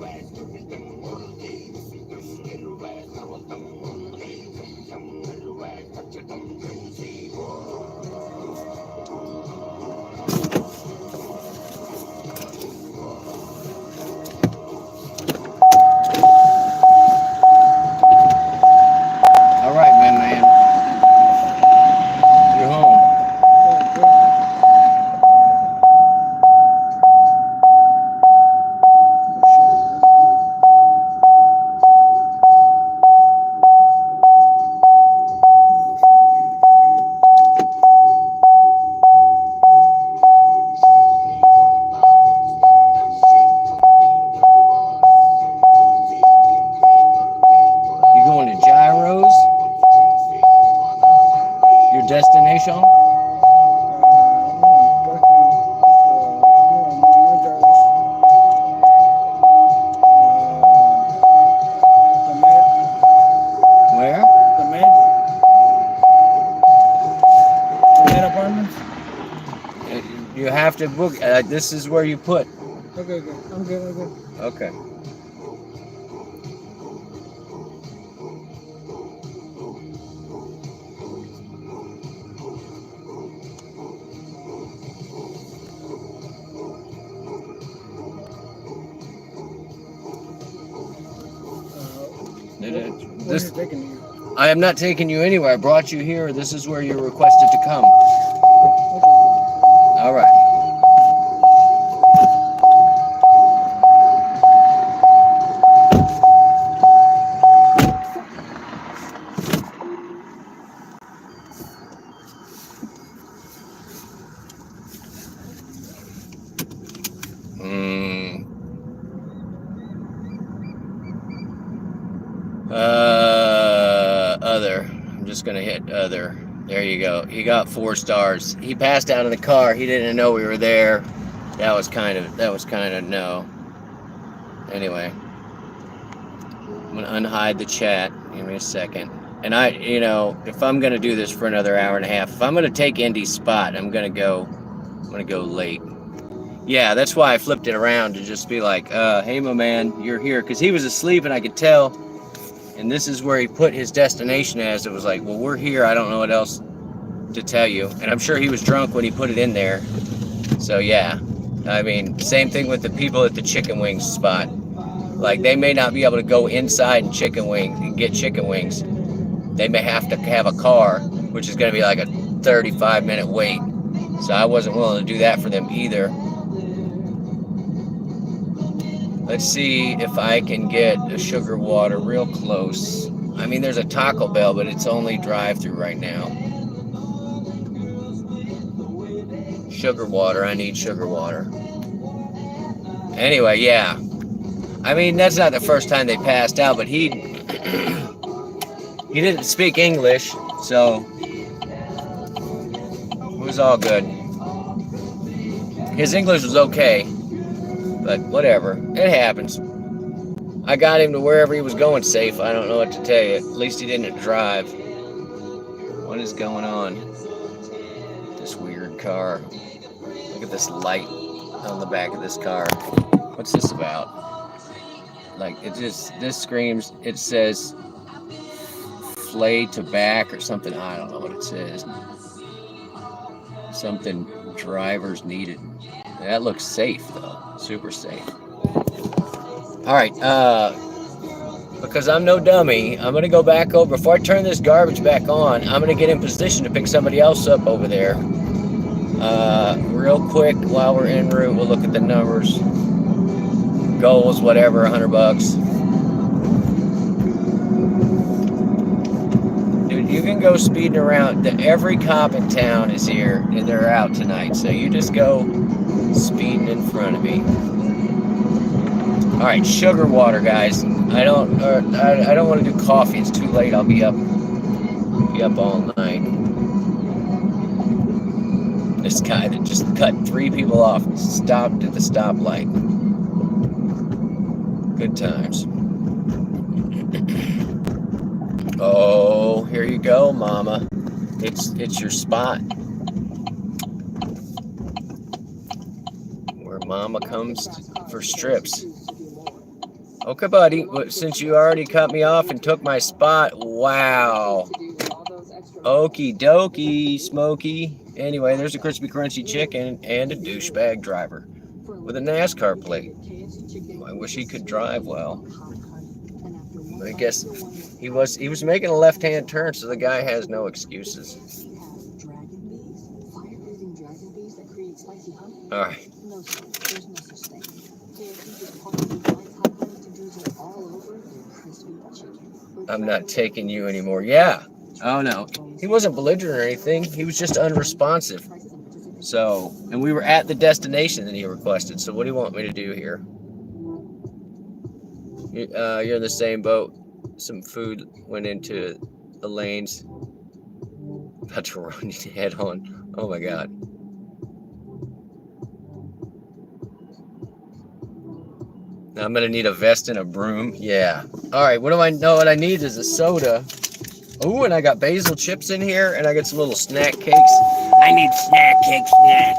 All right, man. You're home. You going to Gyros? Your destination? Where? The Med Apartments? You have to book. This is where you put. Okay, good. I'm good. Okay. Where's it taking you? I am not taking you anywhere. I brought you here. This is where you're requested to come. Okay. All right. Other. I'm just gonna hit other. There you go. He got 4 stars. He passed out of the car. He didn't know we were there. That was kind of no. Anyway, I'm gonna unhide the chat. Give me a second. And if I'm gonna do this for another hour and a half, if I'm gonna take Indy's spot, I'm gonna go late. Yeah, that's why I flipped it around to just be like, hey, my man, you're here. Because he was asleep and I could tell. And this is where he put his destination as. It was like, well, we're here. I don't know what else to tell you. And I'm sure he was drunk when he put it in there. So, yeah. I mean, same thing with the people at the chicken wings spot. Like, they may not be able to go inside and get chicken wings. They may have to have a car, which is going to be like a 35-minute wait. So I wasn't willing to do that for them either. Let's see if I can get a Sugar Water real close. I mean, there's a Taco Bell, but it's only drive-through right now. Sugar Water, I need Sugar Water. Anyway, yeah. I mean, that's not the first time they passed out, but he didn't speak English, so it was all good. His English was okay. But whatever, it happens. I got him to wherever he was going safe. I don't know what to tell you. At least he didn't drive. What is going on? This weird car. Look at this light on the back of this car. What's this about? Like, this screams, it says flay to back or something. I don't know what it says. Something drivers needed. That looks safe, though. Super safe. All right. Because I'm no dummy, I'm going to go back over. Before I turn this garbage back on, I'm going to get in position to pick somebody else up over there. Real quick, while we're en route, we'll look at the numbers. Goals, whatever, $100. Dude, you can go speeding around. Every cop in town is here, and they're out tonight. So you just go speeding in front of me. All right, Sugar Water, guys. I don't want to do coffee. It's too late. I'll be up all night. This guy that just cut 3 people off stopped at the stoplight. Good times. Oh, here you go, Mama. It's your spot. Where Mama comes for strips. Okay, buddy. Since you already cut me off and took my spot, wow. Okie dokie, Smokey. Anyway, there's a crispy crunchy chicken and a douchebag driver with a NASCAR plate. I wish he could drive well. I guess he was making a left-hand turn, so the guy has no excuses. All right. I'm not taking you anymore. Yeah. Oh no. He wasn't belligerent or anything. He was just unresponsive. So, and we were at the destination that he requested. So what do you want me to do here? You're in the same boat. Some food went into the lanes. About to run your head on. Oh my God. Now I'm gonna need a vest and a broom. Yeah. All right. What do I know? What I need is a soda. Oh, and I got basil chips in here, and I got some little snack cakes. I need snack cake snack.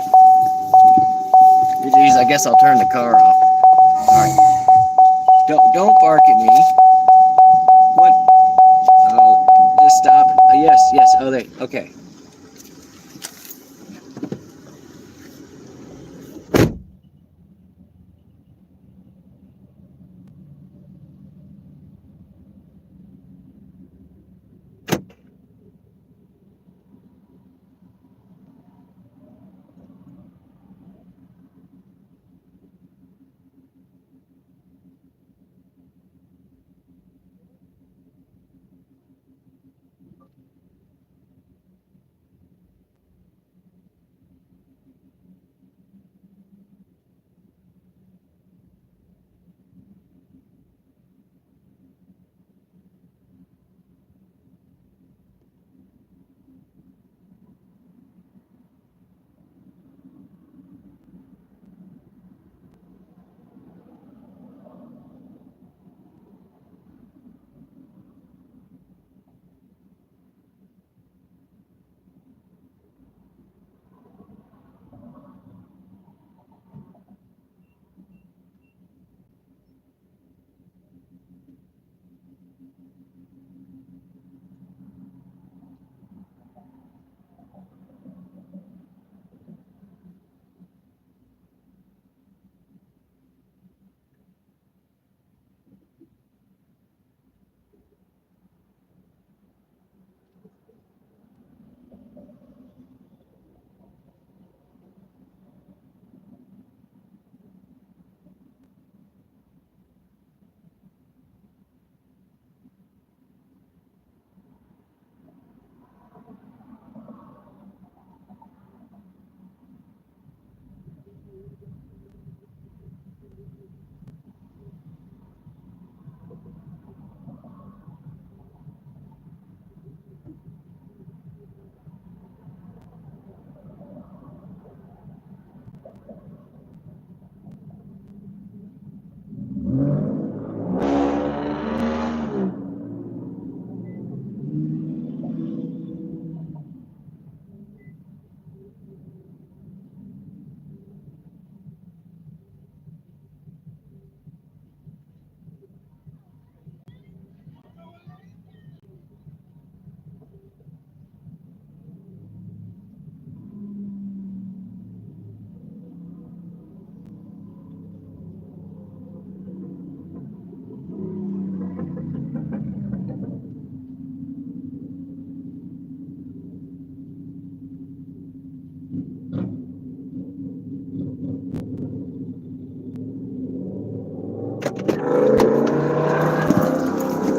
Geez, I guess I'll turn the car off. All right. Don't bark at me. What? Oh, just stop. Yes. Oh, they. Okay.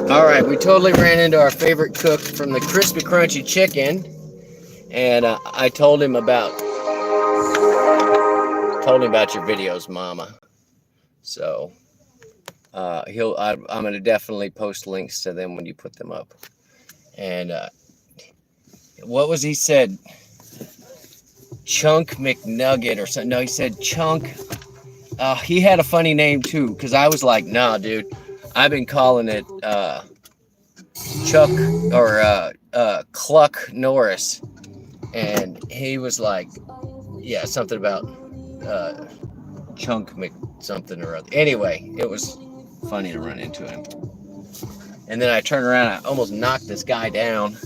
All right, we totally ran into our favorite cook from the Crispy Crunchy Chicken, and I told him about your videos, Mama. So I'm gonna definitely post links to them when you put them up. And what was he said? Chunk McNugget or something? No, he said Chunk. He had a funny name too, because I was like, nah, dude. I've been calling it Chuck or Cluck Norris, and he was like, yeah, something about Chunk Mc something or other. Anyway, it was funny to run into him. And then I turned around, I almost knocked this guy down.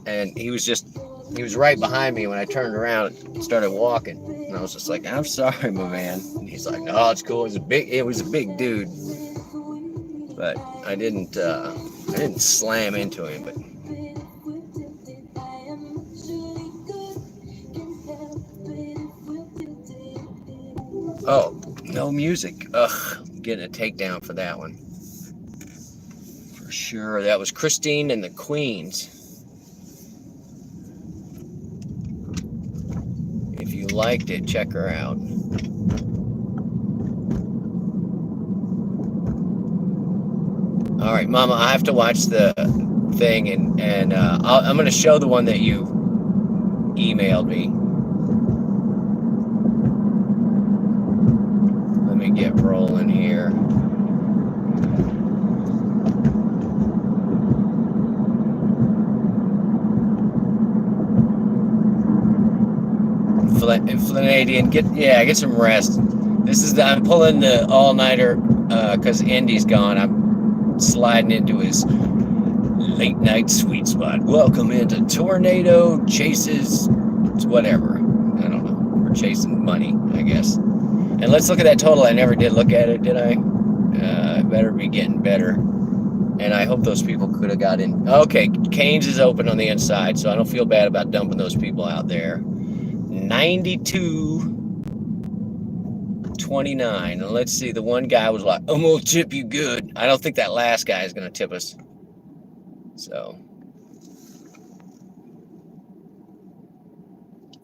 And he was right behind me when I turned around and started walking. And I was just like, I'm sorry, my man. And he's like, no, it's cool. It was a big dude. But I didn't slam into him, but oh, no music. Ugh, getting a takedown for that one. For sure. That was Christine and the Queens. If you liked it, check her out. All right, Mama, I have to watch the thing, and I'm going to show the one that you emailed me. Let me get rolling here. Flanadian, get some rest. I'm pulling the all-nighter because Indy's gone. I'm sliding into his late night sweet spot. Welcome into Tornado Chases, whatever. I don't know. We're chasing money, I guess. And let's look at that total. I never did look at it, did I? Better be getting better. And I hope those people could have got in. Okay, Canes is open on the inside, so I don't feel bad about dumping those people out there. 92.29. And let's see, the one guy was like, I'm gonna tip you good. I don't think that last guy is gonna tip us. So,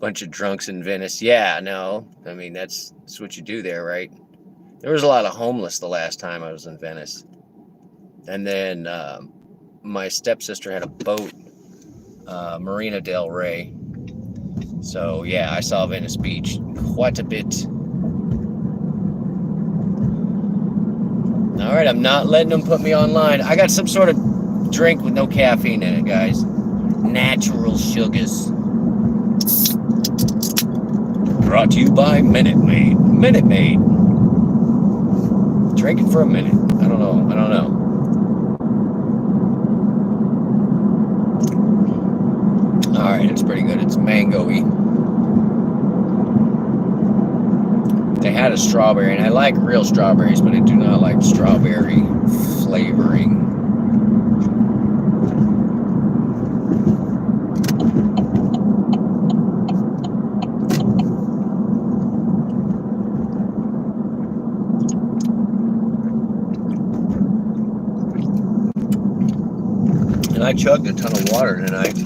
bunch of drunks in Venice. Yeah, no, I mean that's what you do there, right? There was a lot of homeless the last time I was in Venice. And then my stepsister had a boat, Marina del Rey. So yeah, I saw Venice Beach quite a bit. All right, I'm not letting them put me online. I got some sort of drink with no caffeine in it, guys. Natural sugars. Brought to you by Minute Maid. Minute Maid. Drink it for a minute. I don't know. All right, it's pretty good. It's mango-y. They had a strawberry, and I like real strawberries, but I do not like strawberry flavoring. And I chugged a ton of water tonight.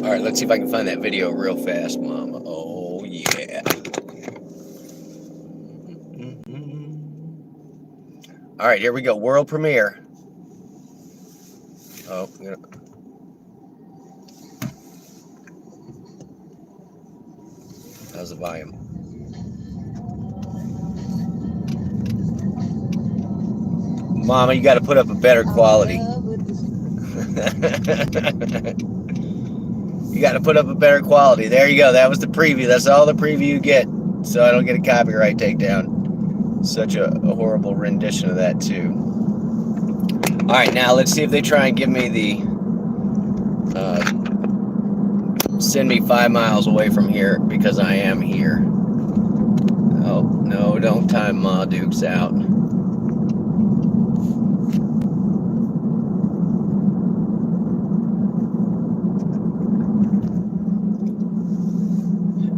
All right, let's see if I can find that video real fast, Mama. Oh, yeah. All right, here we go. World premiere. Oh, yeah. How's the volume? Mama, you got to put up a better quality. You got to put up a better quality. There you go. That was the preview. That's all the preview you get. So I don't get a copyright takedown. Such a horrible rendition of that, too. All right, now let's see if they try and give me the... send me 5 miles away from here because I am here. Oh, no, don't time Ma Dukes out.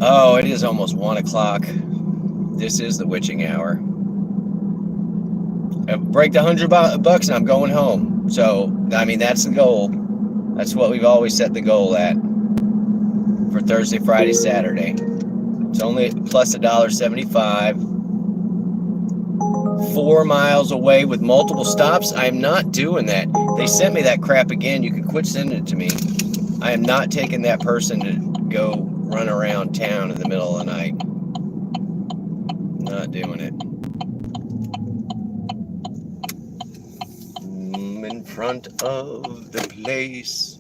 Oh, it is almost 1 o'clock. This is the witching hour. I break the $100 and I'm going home. So, I mean, that's the goal. That's what we've always set the goal at for Thursday, Friday, Saturday. It's only plus $1.75. 4 miles away with multiple stops. I am not doing that. They sent me that crap again. You can quit sending it to me. I am not taking that person to go run around town in the middle of the night. Not doing it. front of the place.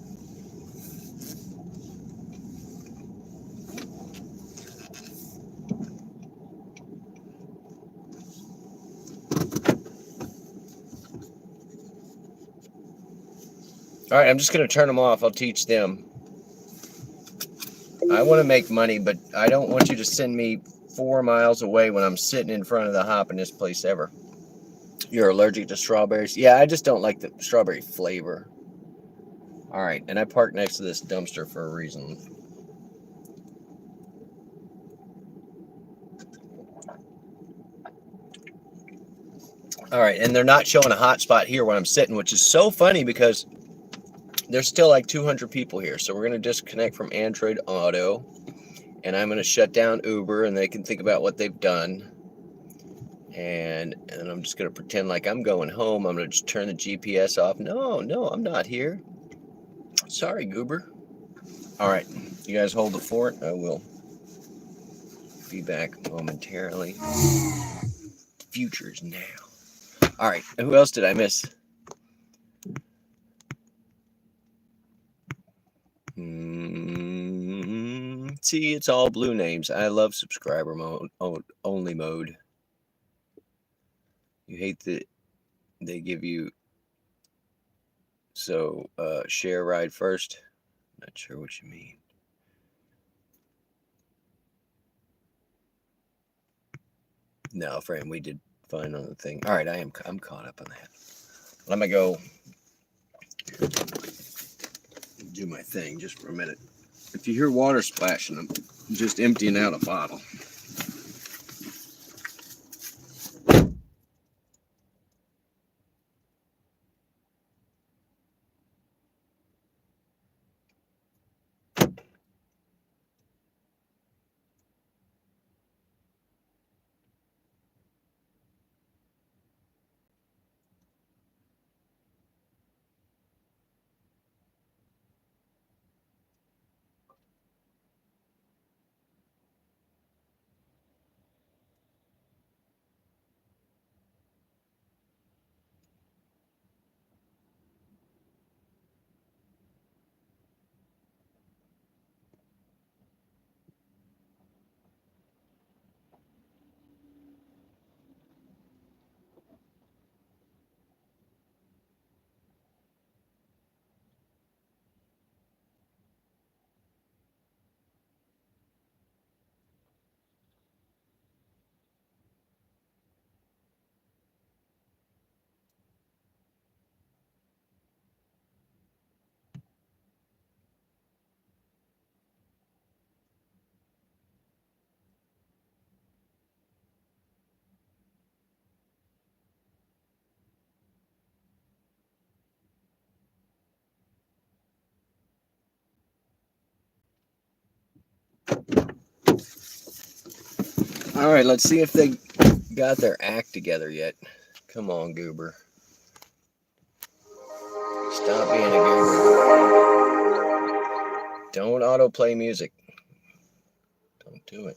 All right, I'm just going to turn them off. I'll teach them. I want to make money, but I don't want you to send me 4 miles away when I'm sitting in front of the hoppingest place ever. You're allergic to strawberries? Yeah, I just don't like the strawberry flavor. All right, and I parked next to this dumpster for a reason. All right, and they're not showing a hot spot here where I'm sitting, which is so funny because there's still like 200 people here. So we're going to disconnect from Android Auto, and I'm going to shut down Uber, and they can think about what they've done. And I'm just going to pretend like I'm going home. I'm going to just turn the GPS off. No, I'm not here. Sorry, Goober. All right, you guys hold the fort. I will be back momentarily. Future's now. All right, who else did I miss? See, it's all blue names. I love subscriber mode, only mode. You hate that they give you so share ride first. Not sure what you mean. No, friend, we did fine on the thing. All right, I'm caught up on that. Let me go do my thing just for a minute. If you hear water splashing, I'm just emptying out a bottle. All right, let's see if they got their act together yet. Come on, Goober. Stop being a goober. Don't autoplay music. Don't do it.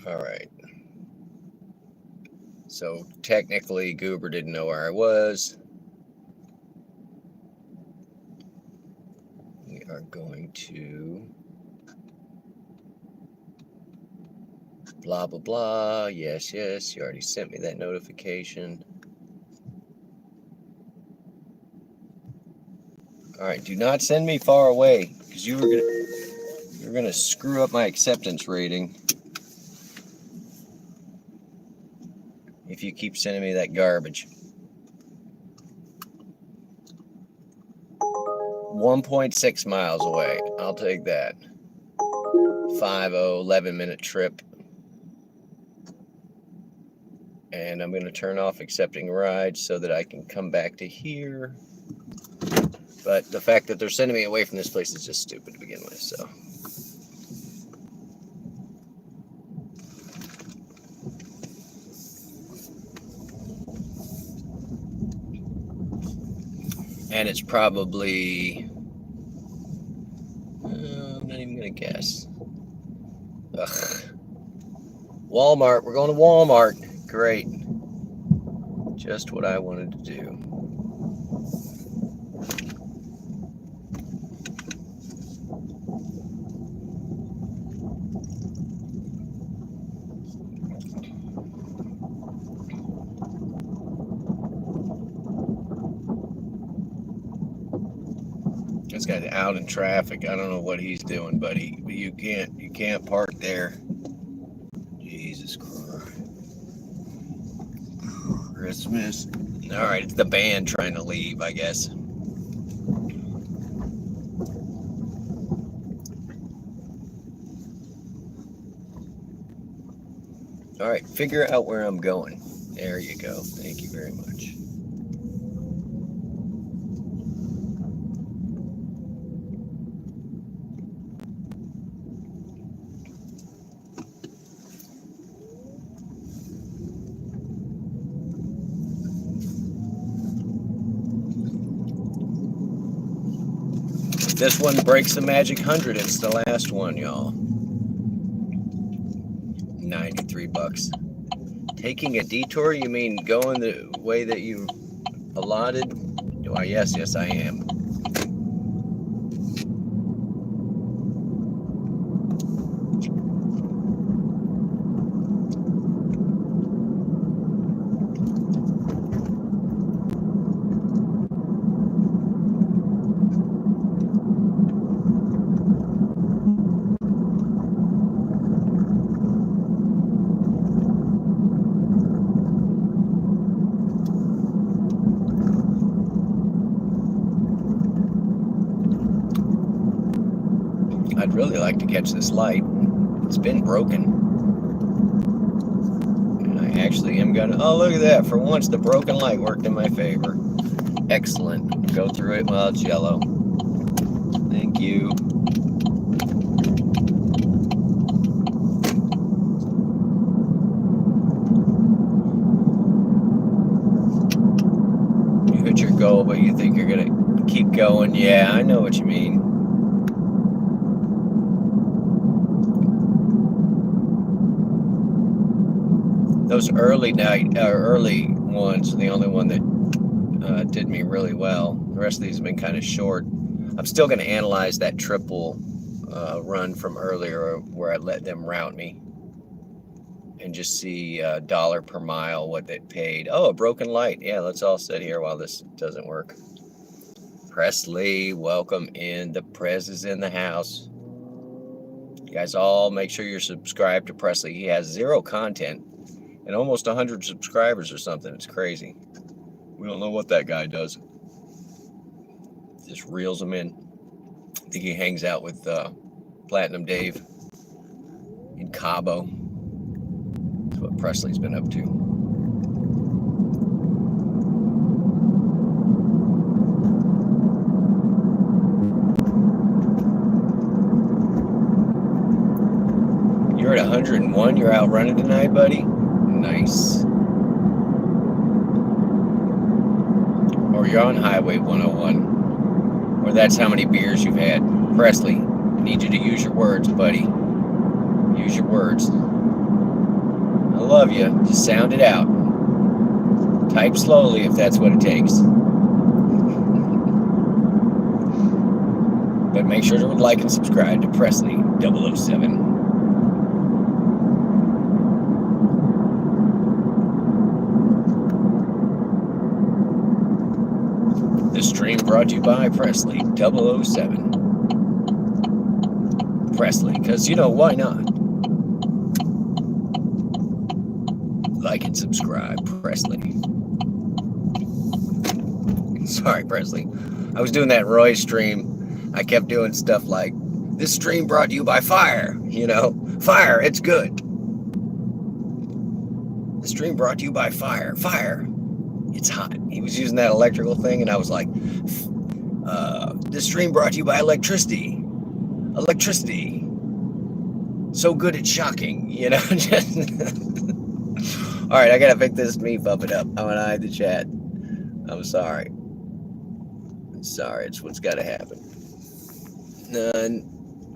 All right. So technically, Goober didn't know where I was. We are going to blah, blah, blah. Yes, you already sent me that notification. All right, do not send me far away because you're gonna screw up my acceptance rating if you keep sending me that garbage. 1.6 miles away. I'll take that. 11-minute trip. And I'm going to turn off accepting rides so that I can come back to here. But the fact that they're sending me away from this place is just stupid to begin with, so. And it's probably, I'm not even going to guess. Ugh. Walmart. We're going to Walmart. Great. Just what I wanted to do. This guy's out in traffic. I don't know what he's doing, but you can't park there. Jesus Christmas. All right, it's the band trying to leave, I guess. All right, figure out where I'm going. There you go. Thank you very much. This one breaks the magic 100. It's the last one, y'all. 93 bucks. Taking a detour? You mean going the way that you allotted? Why, yes, I am. I'd really like to catch this light. It's been broken. And I actually am gonna, oh, look at that. For once, the broken light worked in my favor. Excellent. Go through it while it's yellow. Thank you. You hit your goal, but you think you're gonna keep going. Yeah, I know what you mean. Those early ones are the only one that did me really well. The rest of these have been kind of short. I'm still going to analyze that triple run from earlier where I let them route me and just see dollar per mile what they paid. Oh, a broken light. Yeah, let's all sit here while this doesn't work. Presley, welcome in. The Prez is in the house. You guys all make sure you're subscribed to Presley. He has 0 content and almost 100 subscribers or something. It's crazy. We don't know what that guy does. Just reels them in. I think he hangs out with Platinum Dave in Cabo. That's what Presley's been up to. You're at 101. You're out running tonight, buddy? Nice. Or you're on Highway 101. Or that's how many beers you've had. Presley, I need you to use your words, buddy. Use your words. I love you. Just sound it out. Type slowly if that's what it takes. But make sure to like and subscribe to Presley 007. This stream brought to you by Presley 007. Presley, because you know, why not? Like and subscribe, Presley. Sorry, Presley. I was doing that Roy stream. I kept doing stuff like, this stream brought to you by fire. You know, fire, it's good. The stream brought to you by fire. Fire, it's hot. He was using that electrical thing, and I was like, this stream brought to you by electricity. Electricity. So good it's shocking, you know? All right, I gotta pick this me puppet up. I'm gonna hide the chat. I'm sorry. Sorry, it's what's got to happen.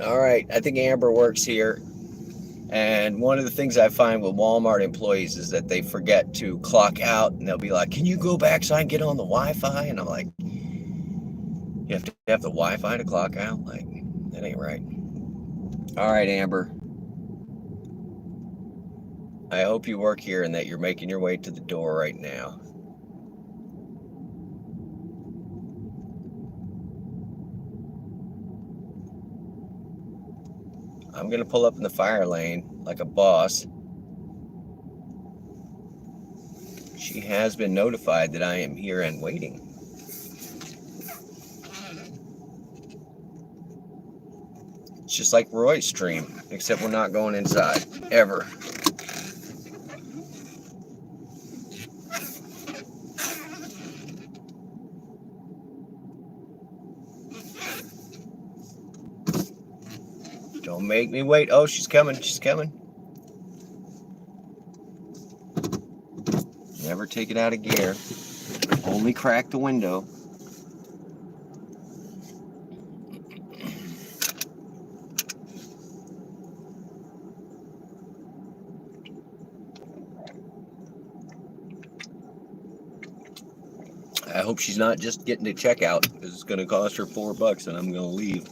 All right, I think Amber works here. And one of the things I find with Walmart employees is that they forget to clock out, and they'll be like, "Can you go back so I can get on the Wi-Fi?" And I'm like, "You have to have the Wi-Fi to clock out? Like, that ain't right." All right, Amber. I hope you work here and that you're making your way to the door right now. I'm gonna pull up in the fire lane like a boss. She has been notified that I am here and waiting. It's just like Roy's stream, except we're not going inside, ever. Don't make me wait. Oh, she's coming. She's coming. Never take it out of gear. Only crack the window. I hope she's not just getting to checkout, because it's going to cost her $4 and I'm going to leave.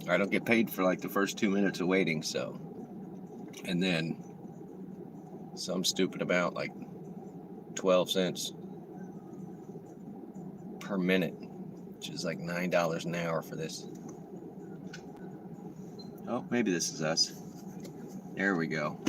I don't get paid for like the first 2 minutes of waiting, so. And then some stupid amount, like 12 cents per minute, which is like $9 an hour for this. Oh, maybe this is us. There we go.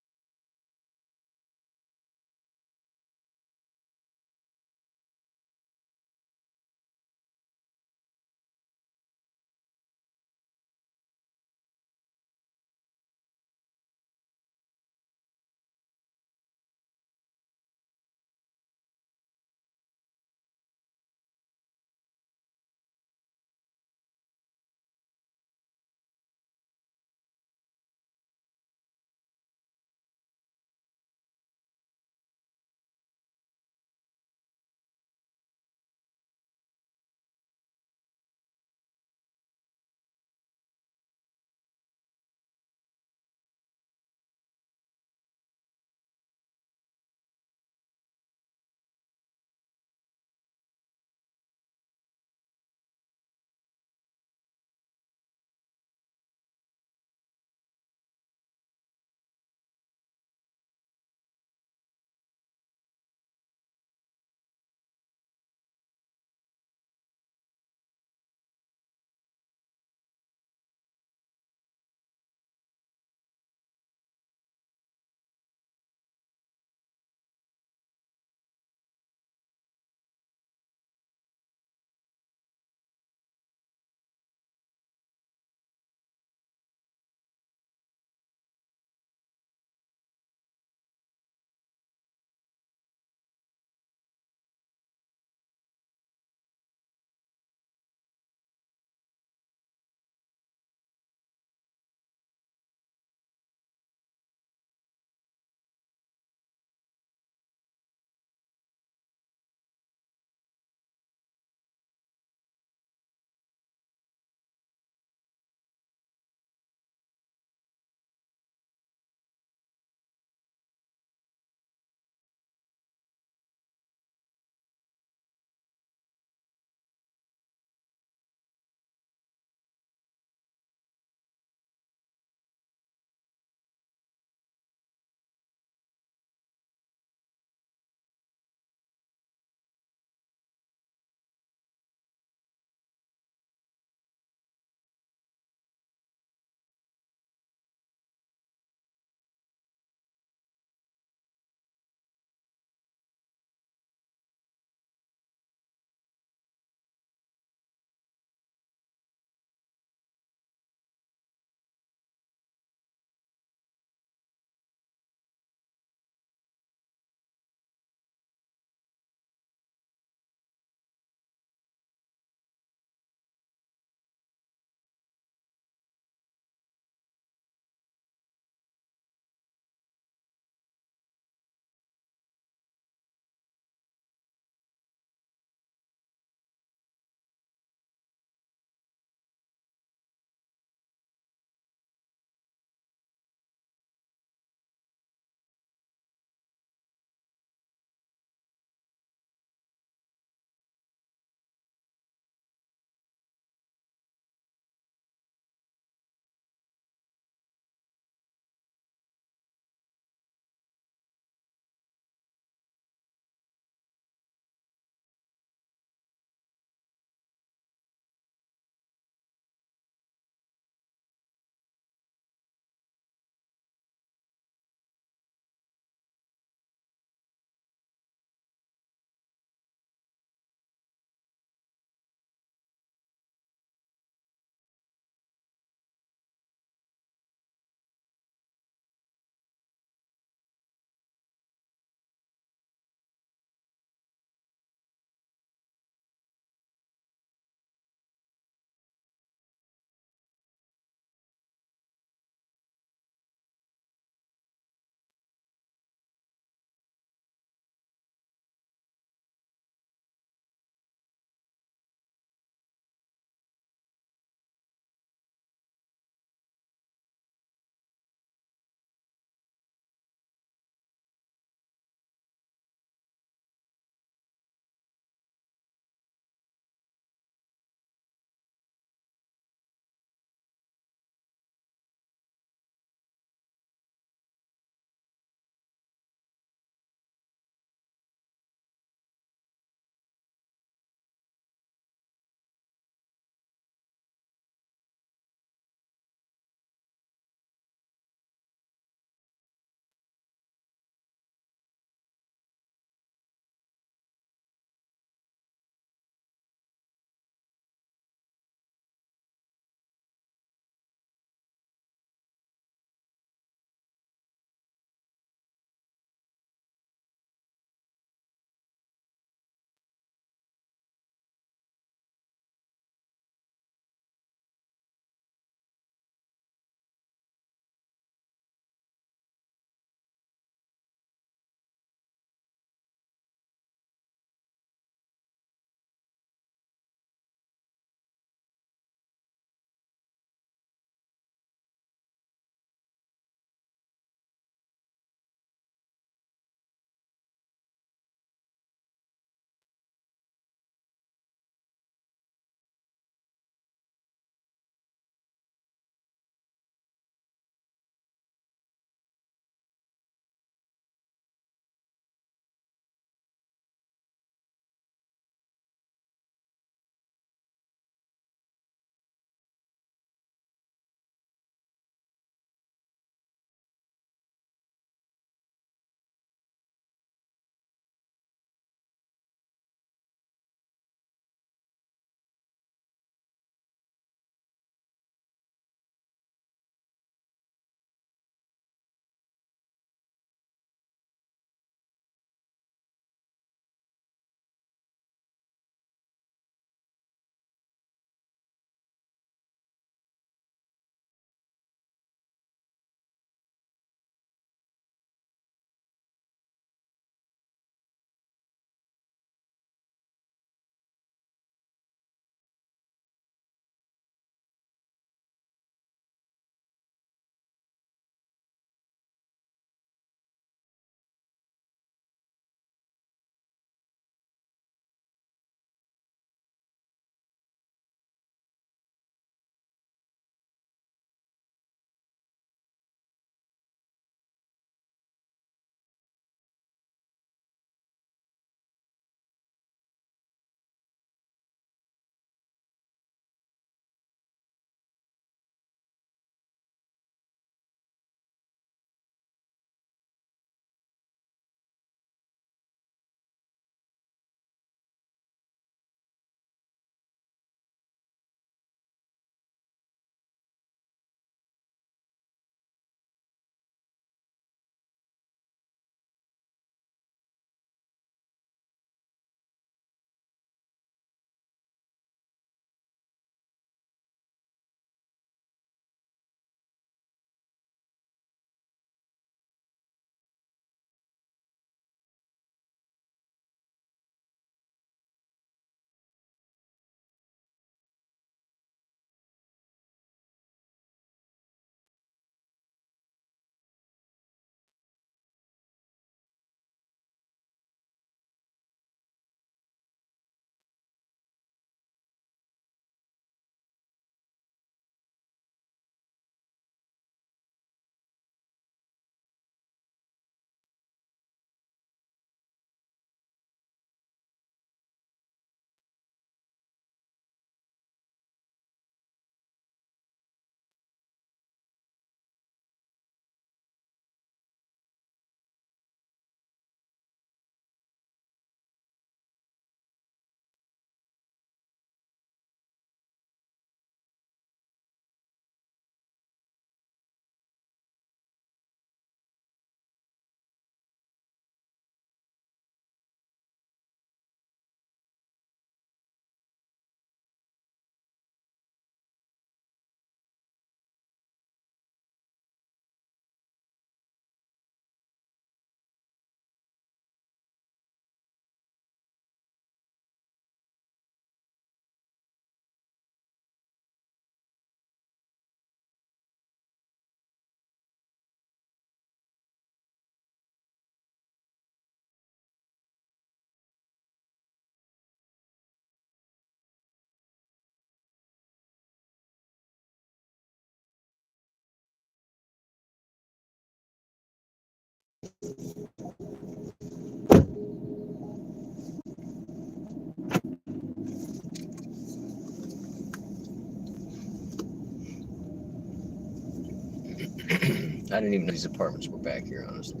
I didn't even know these apartments were back here, honestly.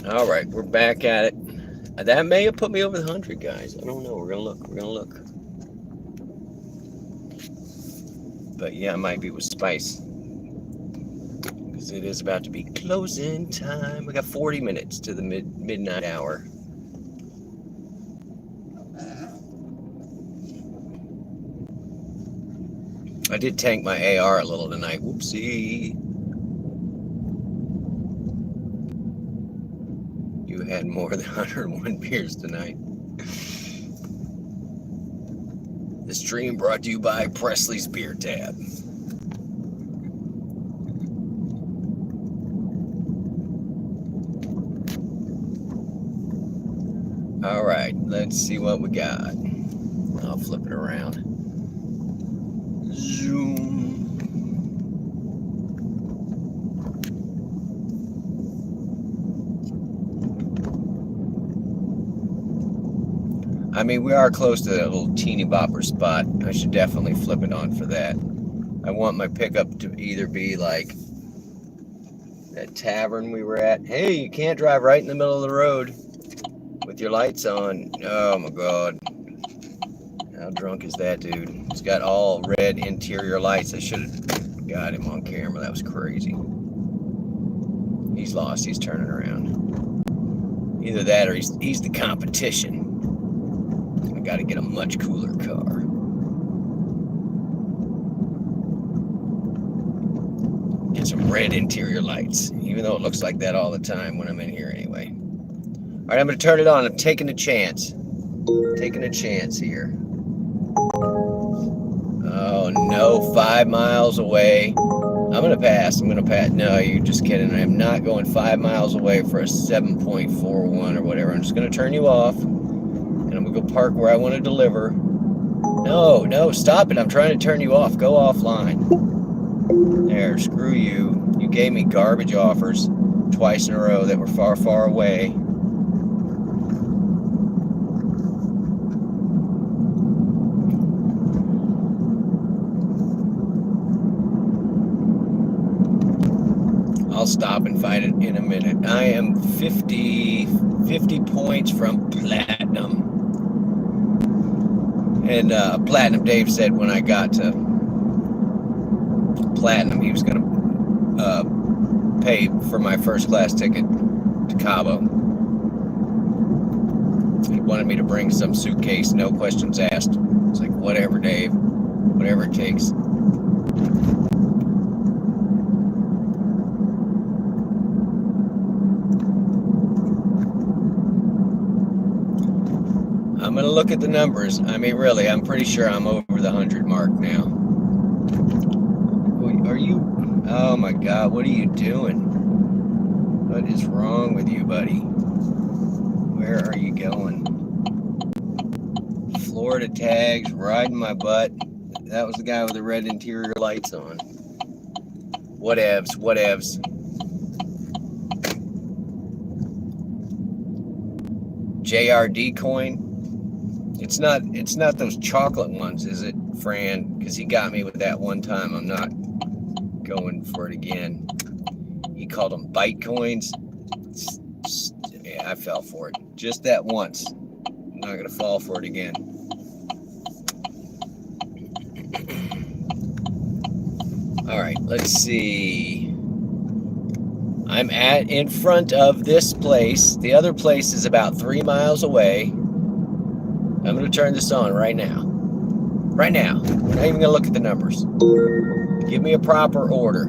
All right, we're back at it. That may have put me over the 100, guys. I don't know. We're gonna look. We're gonna look. But yeah, it might be with spice because it is about to be closing time. We got 40 minutes to the midnight hour. I did tank my AR a little tonight. Whoopsie. You had more than 101 beers tonight. The stream brought to you by Presley's Beer Tab. All right, let's see what we got. I'll flip it around. Zoom. I mean, we are close to that little teeny bopper spot. I should definitely flip it on for that. I want my pickup to either be like that tavern we were at. Hey, you can't drive right in the middle of the road with your lights on. Oh my God. How drunk is that dude? He's got all red interior lights. I should have got him on camera. That was crazy. He's lost. He's turning around. Either that or he's the competition. I gotta get a much cooler car. Get some red interior lights, even though it looks like that all the time when I'm in here anyway. All right, I'm gonna turn it on. I'm taking a chance. Taking a chance here. Oh no, 5 miles away. I'm gonna pass. No, you're just kidding. I am not going 5 miles away for a 7.41 or whatever. I'm just gonna turn you off. And I'm gonna go park where I want to deliver. No, stop it. I'm trying to turn you off. Go offline. There, screw you. You gave me garbage offers twice in a row that were far, far away. I'll stop and find it in a minute. I am 50 points from platinum. And Platinum Dave said when I got to Platinum, he was going to pay for my first class ticket to Cabo. He wanted me to bring some suitcase, no questions asked. It's like, whatever, Dave, whatever it takes. I'm going to look at the numbers. I mean, really, I'm pretty sure I'm over the 100 mark now. Are you? Oh my God, what are you doing? What is wrong with you, buddy? Where are you going? Florida tags, riding my butt. That was the guy with the red interior lights on. Whatevs. JRD coin. It's not those chocolate ones, is it, Fran? Because he got me with that one time. I'm not going for it again. He called them bite coins. Yeah, I fell for it. Just that once. I'm not going to fall for it again. All right, let's see. I'm in front of this place. The other place is about 3 miles away. I'm going to turn this on right now. Right now. We're not even going to look at the numbers. Give me a proper order.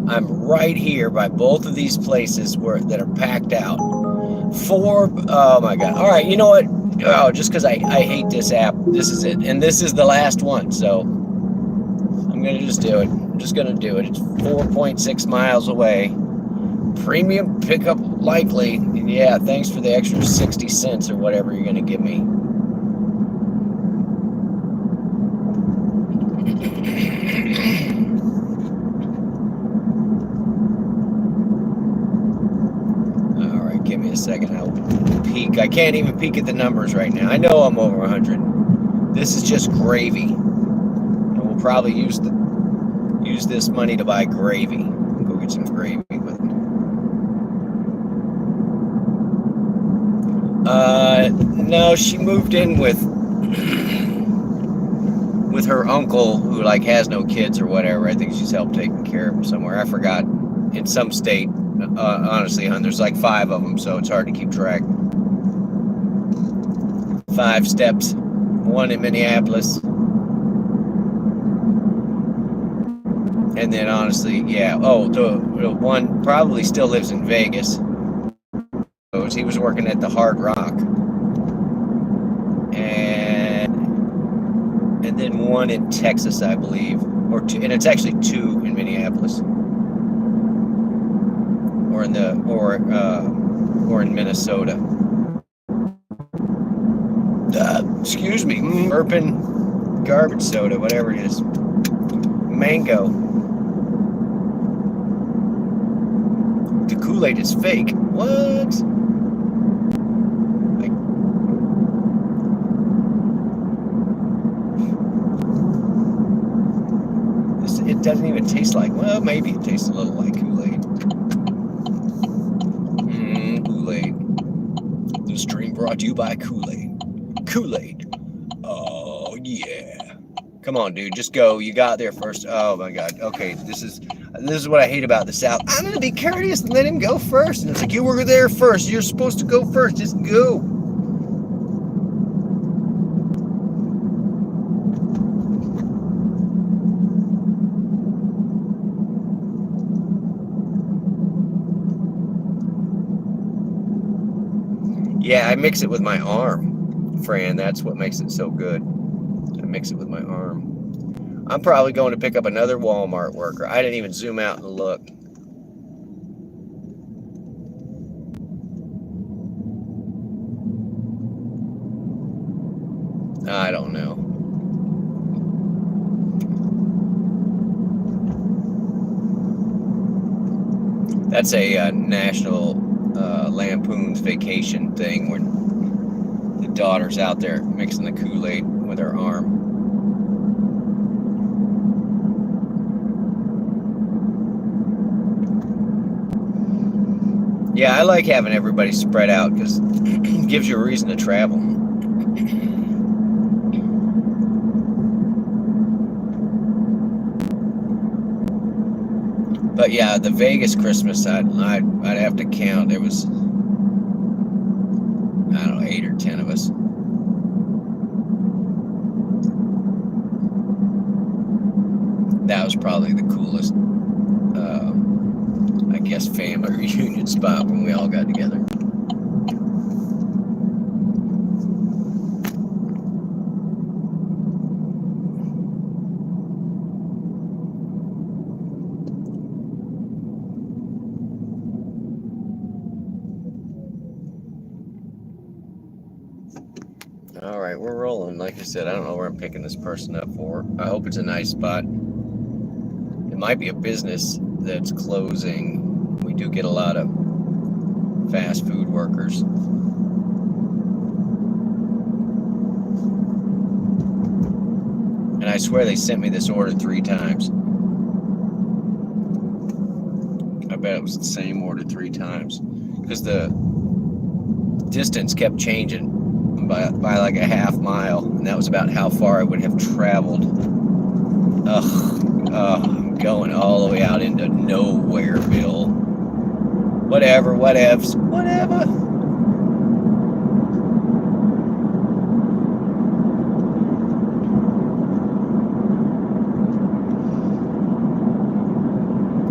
I'm right here by both of these places that are packed out. Oh my God. All right, you know what? Oh, just because I hate this app, this is it. And this is the last one, so I'm going to just do it. I'm just going to do it. It's 4.6 miles away. Premium pickup likely. Yeah, thanks for the extra 60 cents or whatever you're going to give me. me a second. I'll peek. I can't even peek at the numbers right now. I know I'm over 100. This is just gravy. And we'll probably use this money to buy gravy. Go get some gravy with it. No, she moved in with her uncle, who like has no kids or whatever. I think she's helped taking care of him somewhere. I forgot. In some state. Honestly, hon, there's like 5 of them, so it's hard to keep track. 5 steps. 1 in Minneapolis. And then honestly, yeah. Oh, the one probably still lives in Vegas. He was working at the Hard Rock. And then 1 in Texas, I believe. Or 2, and it's actually 2 in Minneapolis. Or in Minnesota. Excuse me, burping garbage soda, whatever it is. Mango. The Kool-Aid is fake. What? It doesn't even taste like. Well, maybe it tastes a little like Kool-Aid. Kool-Aid. The stream brought to you by Kool-Aid. Kool-Aid. Oh, yeah. Come on, dude. Just go. You got there first. Oh, my God. Okay, this is what I hate about the South. I'm going to be courteous and let him go first. And it's like, you were there first. You're supposed to go first. Just go. Yeah, I mix it with my arm, Fran. That's what makes it so good. I mix it with my arm. I'm probably going to pick up another Walmart worker. I didn't even zoom out and look. I don't know. That's a National Lampoon's Vacation thing where the daughter's out there mixing the Kool-Aid with her arm. Yeah, I like having everybody spread out because it gives you a reason to travel. But yeah, the Vegas Christmas, I'd have to count. There was, I don't know, 8 or 10 of us. That was probably the coolest, I guess, family reunion spot when we all got together. All right, we're rolling. Like I said, I don't know where I'm picking this person up for. I hope it's a nice spot. It might be a business that's closing. We do get a lot of fast food workers. And I swear they sent me this order 3 times. I bet it was the same order 3 times. Because the distance kept changing by like a half mile. And that was about how far I would have traveled. I'm going all the way out into Nowhereville. Whatever, whatevs, whatever.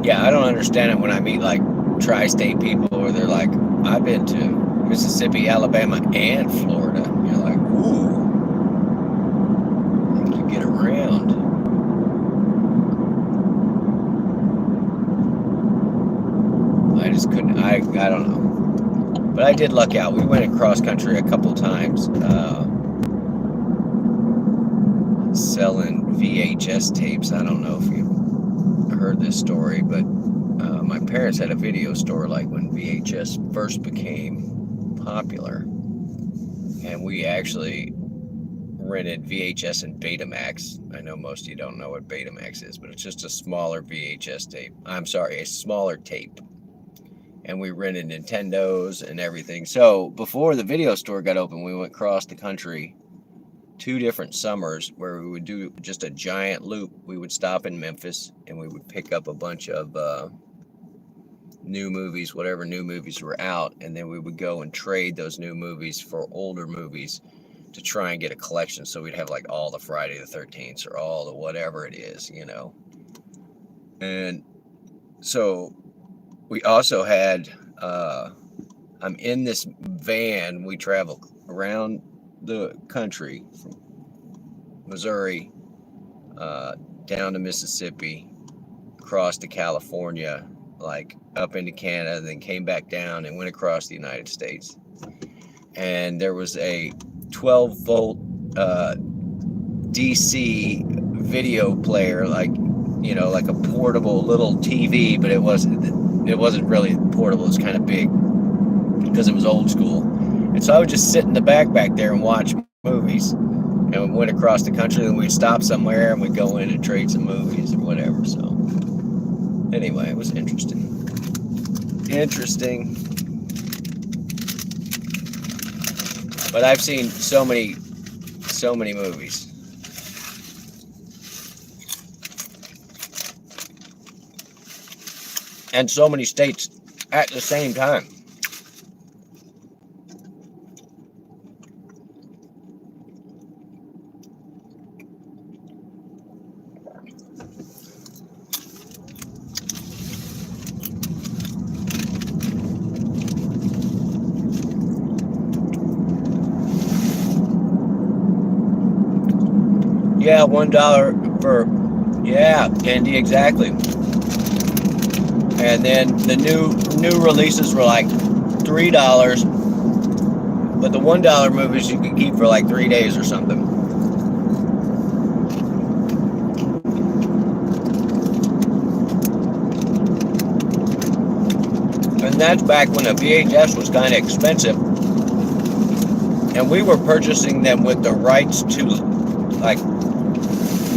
Yeah, I don't understand it when I meet like tri-state people where they're like, I've been to Mississippi, Alabama, and Florida. You're like, ooh, I think you get around. I just couldn't, I don't know. But I did luck out. We went across country a couple times, selling VHS tapes. I don't know if you heard this story, but my parents had a video store like when VHS first became popular, and we actually rented VHS and Betamax. I know most of you don't know what Betamax is, but it's just a smaller VHS tape. I'm sorry, a smaller tape. And we rented Nintendos and everything. So before the video store got open, we went across the country 2 different summers where we would do just a giant loop. We would stop in Memphis and we would pick up a bunch of new movies, whatever new movies were out, and then we would go and trade those new movies for older movies to try and get a collection. So we'd have like all the Friday the 13th or all the whatever it is, you know. And so we also had, I'm in this van. We travel around the country from Missouri down to Mississippi, across to California, like up into Canada, then came back down and went across the United States. And there was a 12-volt DC video player, like, you know, like a portable little TV, but it wasn't really portable. It was kind of big because it was old school. And so I would just sit in the back there and watch movies. And we went across the country, and we'd stop somewhere and we'd go in and trade some movies or whatever. So anyway, it was interesting. But I've seen so many movies. And so many states at the same time. Yeah, $1 for, yeah, Andy, exactly. And then the new releases were like $3, but the $1 movies you could keep for like 3 days or something. And that's back when a VHS was kind of expensive, and we were purchasing them with the rights to like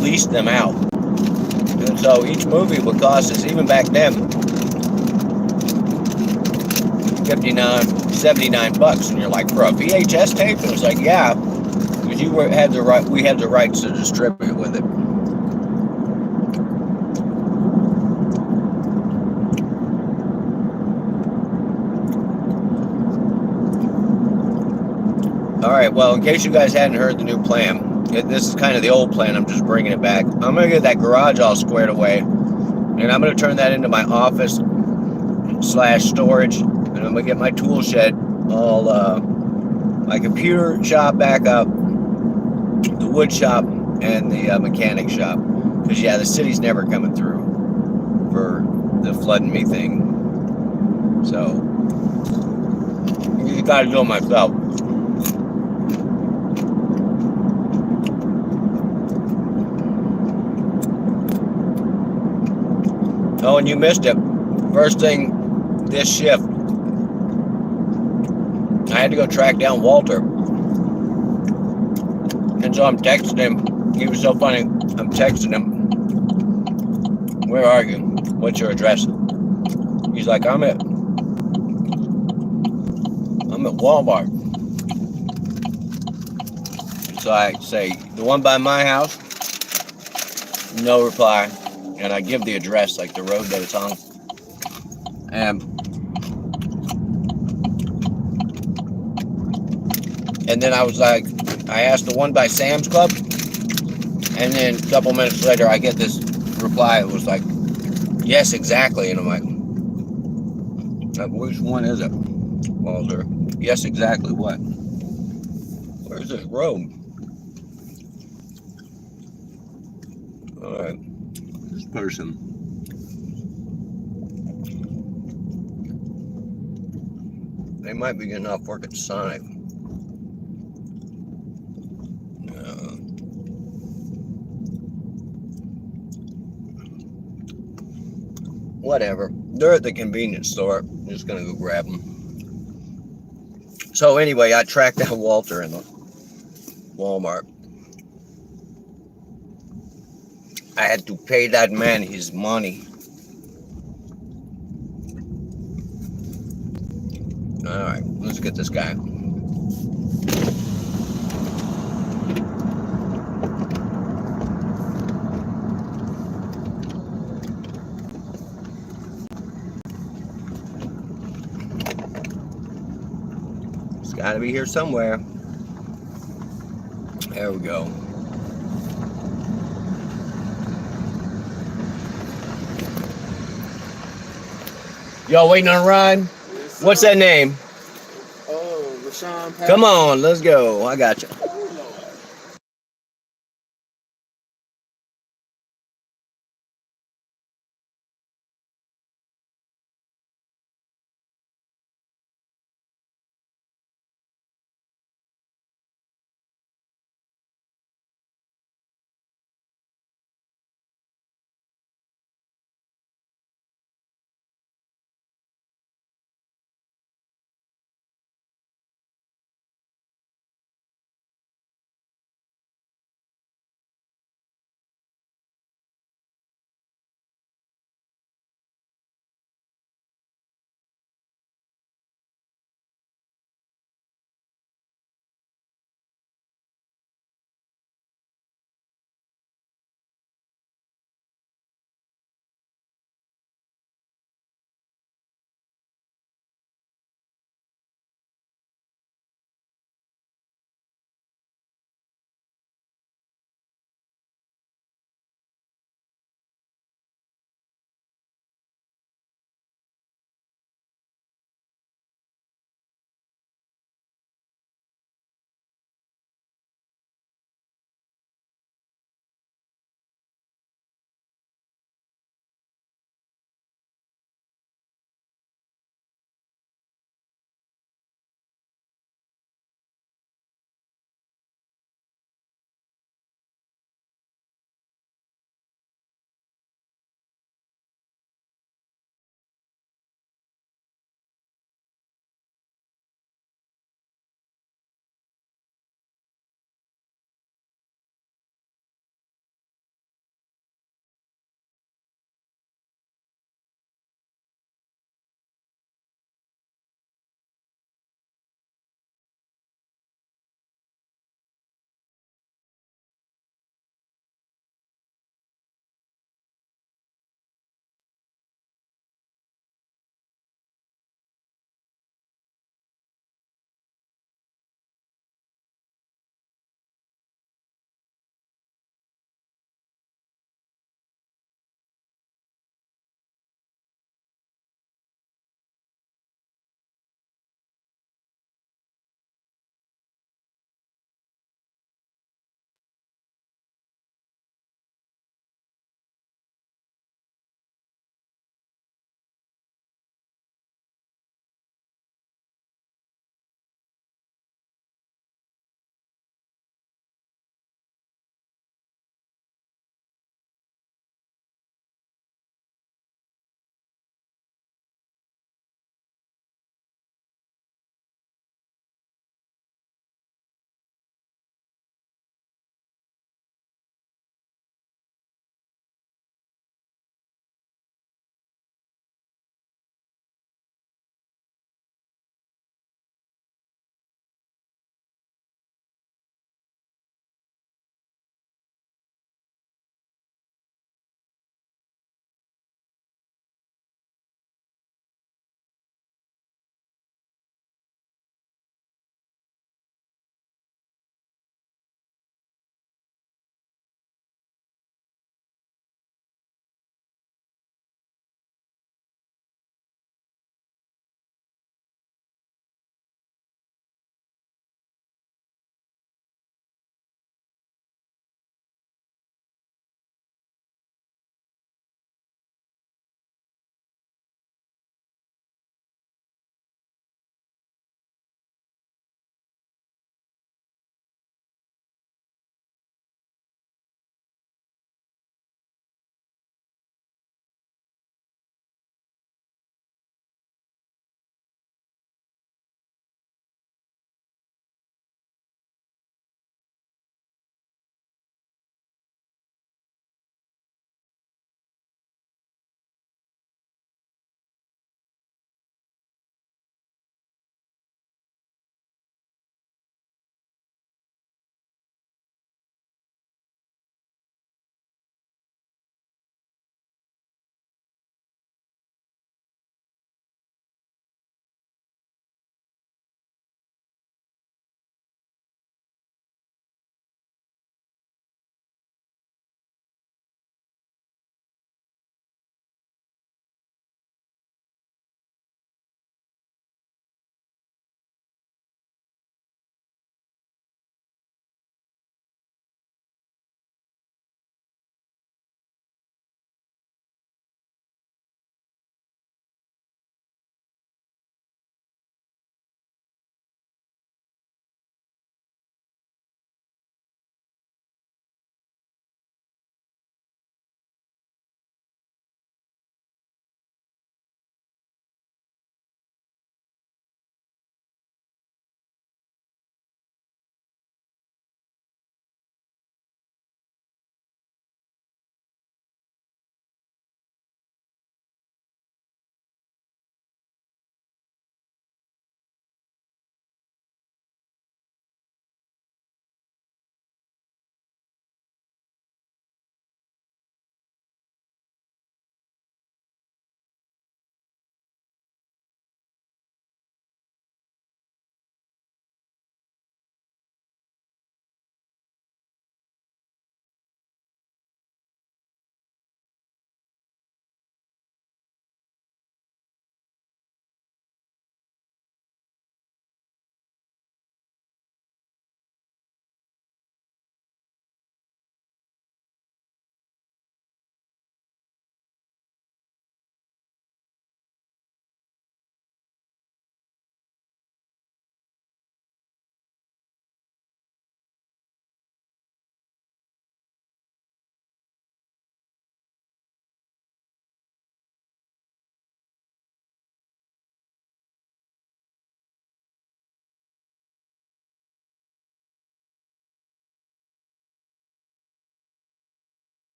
lease them out. And so each movie would cost us, even back then, $59, $79. And you're like, for a VHS tape? And it was like, yeah, because we had the rights to distribute with it. All right, well, in case you guys hadn't heard the new plan, this is kind of the old plan. I'm just bringing it back. I'm going to get that garage all squared away, and I'm going to turn that into my office / storage, and I'm going to get my tool shed all, my computer shop back up, the wood shop, and the mechanic shop. Because, yeah, the city's never coming through for the flooding me thing. So, you got to do it myself. Oh, and you missed it. First thing this shift, I had to go track down Walter. And so I'm texting him. He was so funny. I'm texting him. Where are you? What's your address? He's like, I'm at Walmart. So I say, the one by my house? No reply. And I give the address, like the road that it's on. And then I was like, I asked the one by Sam's Club. And then a couple minutes later, I get this reply. It was like, yes, exactly. And I'm like, which one is it, Walter? Yes, exactly what? Where's this road? All right. This person. They might be getting off work at Sonic. whatever. They're at the convenience store. I'm just gonna go grab them. So anyway, I tracked down Walter in the Walmart. I had to pay that man his money. All right, let's get this guy. It's got to be here somewhere. There we go. Y'all waiting on a ride? Yes, What's that name? Oh, Rashawn Pat. Come on, let's go. I got you.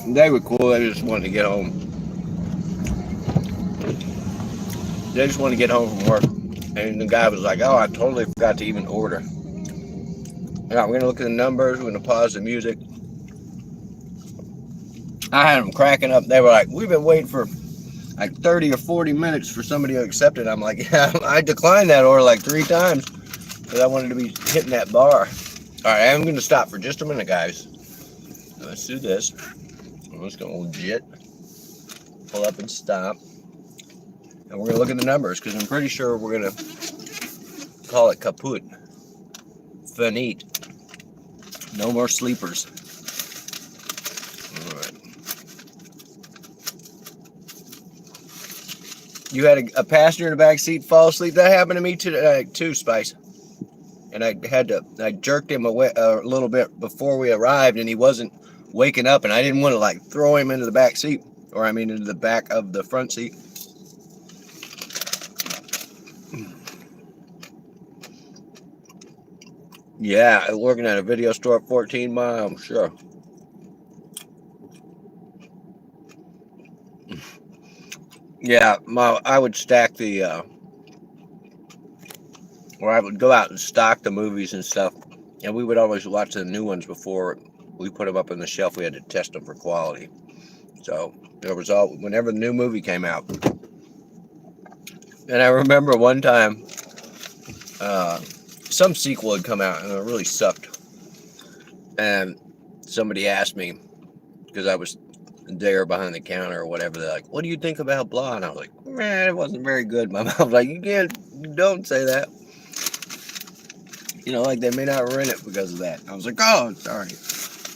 They were cool. They just wanted to get home. They just wanted to get home from work. And the guy was like, oh, I totally forgot to even order. Yeah, we're going to look at the numbers. We're going to pause the music. I had them cracking up. They were like, we've been waiting for like 30 or 40 minutes for somebody to accept it. I'm like, yeah, I declined that order like 3 times because I wanted to be hitting that bar. All right, I'm going to stop for just a minute, guys. Let's do this. I'm just going to legit pull up and stop. And we're going to look at the numbers because I'm pretty sure we're going to call it kaput. Finite. No more sleepers. All right. You had a passenger in the back seat fall asleep. That happened to me too, Spice. And I jerked him away a little bit before we arrived, and he wasn't waking up, and I didn't want to like throw him into the back seat, or I mean into the back of the front seat. Yeah, working at a video store at 14 Mile, I'm sure. Yeah, I would stack the, or I would go out and stock the movies and stuff, and we would always watch the new ones before we put them up on the shelf. We had to test them for quality. So there was whenever the new movie came out. And I remember one time, some sequel had come out and it really sucked. And somebody asked me, because I was there behind the counter or whatever, they're like, what do you think about blah? And I was like, man, it wasn't very good. My mom was like, you don't say that. You know, like they may not rent it because of that. I was like, oh, sorry.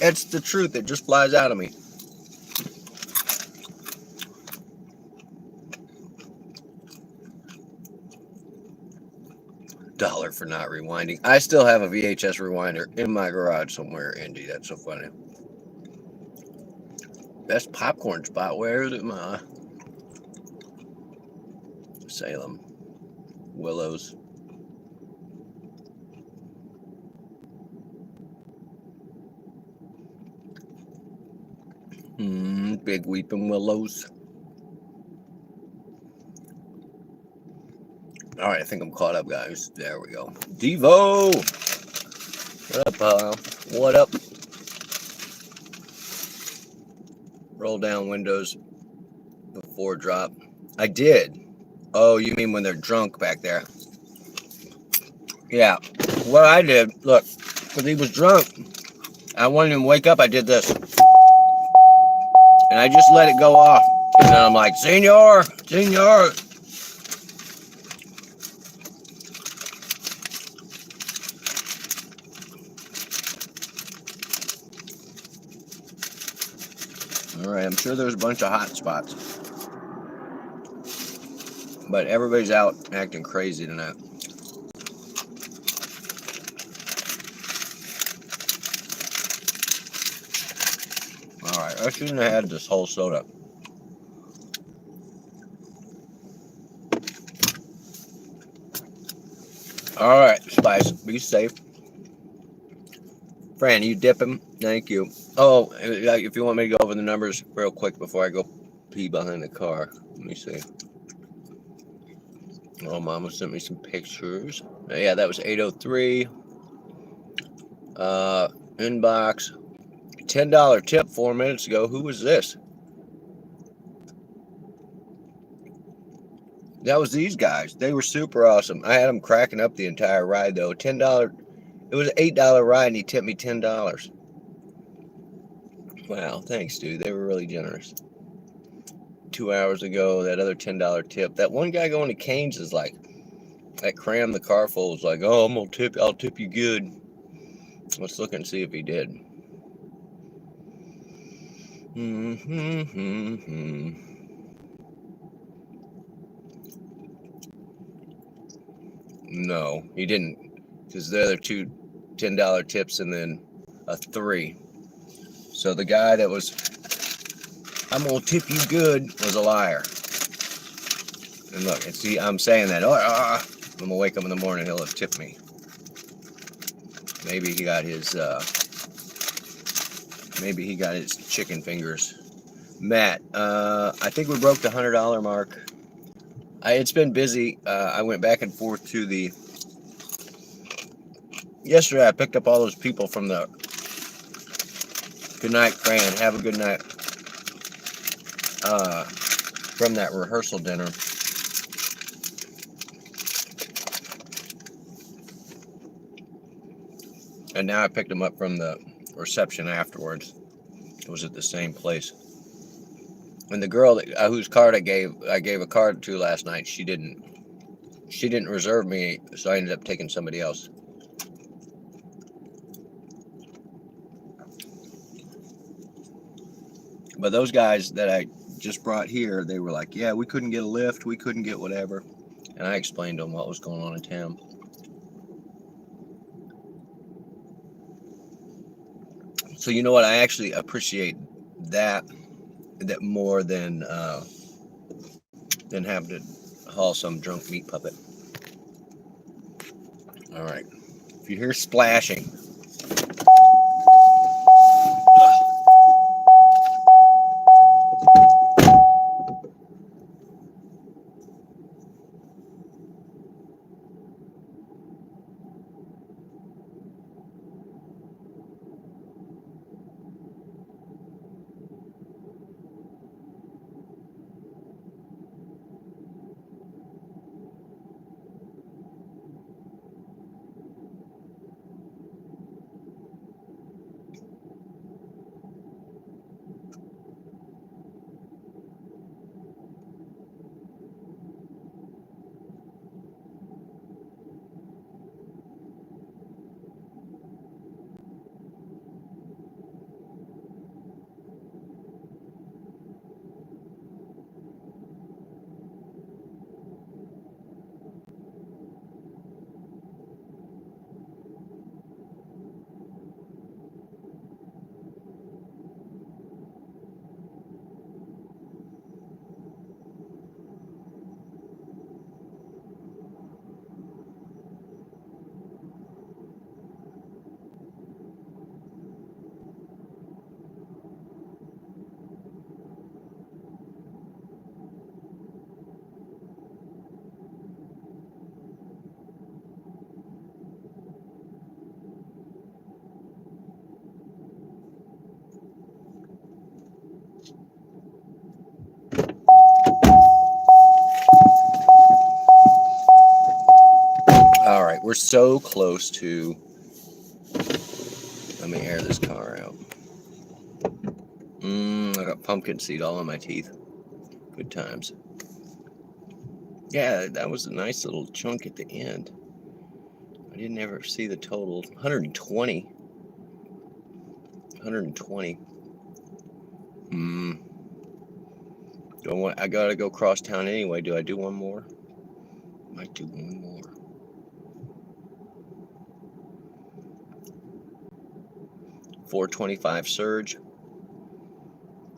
It's the truth. It just flies out of me. $1 for not rewinding. I still have a VHS rewinder in my garage somewhere, Indy. That's so funny. Best popcorn spot. Where is it? Salem. Willows. Big weeping willows. All right, I think I'm caught up, guys. There we go. Devo! What up, pal? What up? Roll down windows before drop. I did. Oh, you mean when they're drunk back there? Yeah. What I did, look, because he was drunk, I wanted him to wake up. I did this. And I just let it go off. And then I'm like, Senor! Senor! Alright, I'm sure there's a bunch of hot spots. But everybody's out acting crazy tonight. Alright, I shouldn't have had this whole soda. Alright, Spice, be safe. Fran, you dip him? Thank you. Oh, if you want me to go over the numbers real quick before I go pee behind the car. Let me see. Oh, Mama sent me some pictures. Yeah, that was 803. Inbox. $10 tip 4 minutes ago. Who was this? That was these guys. They were super awesome. I had them cracking up the entire ride, though. $10. It was an $8 ride, and he tipped me $10. Wow, thanks, dude. They were really generous. 2 hours ago, that other $10 tip. That one guy going to Cane's is like, that crammed the car full was like, oh, I'll tip you good. Let's look and see if he did. No, he didn't. Because the other two $10 tips and then a 3. So the guy that was, I'm going to tip you good, was a liar. And look, and see, I'm saying that. I'm going to wake up in the morning, he'll have tipped me. Maybe he got his Maybe he got his chicken fingers. Matt, I think we broke the $100 mark. It's been busy. I went back and forth to the... Yesterday, I picked up all those people from the... Good night, Fran. Have a good night. From that rehearsal dinner. And now I picked them up from the reception afterwards. It was at the same place. And the girl that, whose card I gave a card to last night, she didn't reserve me, so I ended up taking somebody else. But those guys that I just brought here, they were like, yeah, we couldn't get a lift, we couldn't get whatever. And I explained to them what was going on in town. So you know what, I actually appreciate that more than having to haul some drunk meat puppet. All right, if you hear splashing, all right, we're so close to, let me air this car out. I got pumpkin seed all on my teeth. Good times. Yeah, that was a nice little chunk at the end. I didn't ever see the total. 120. 120. I gotta go cross town anyway. Do I do one more? Might do one more. $4.25 surge.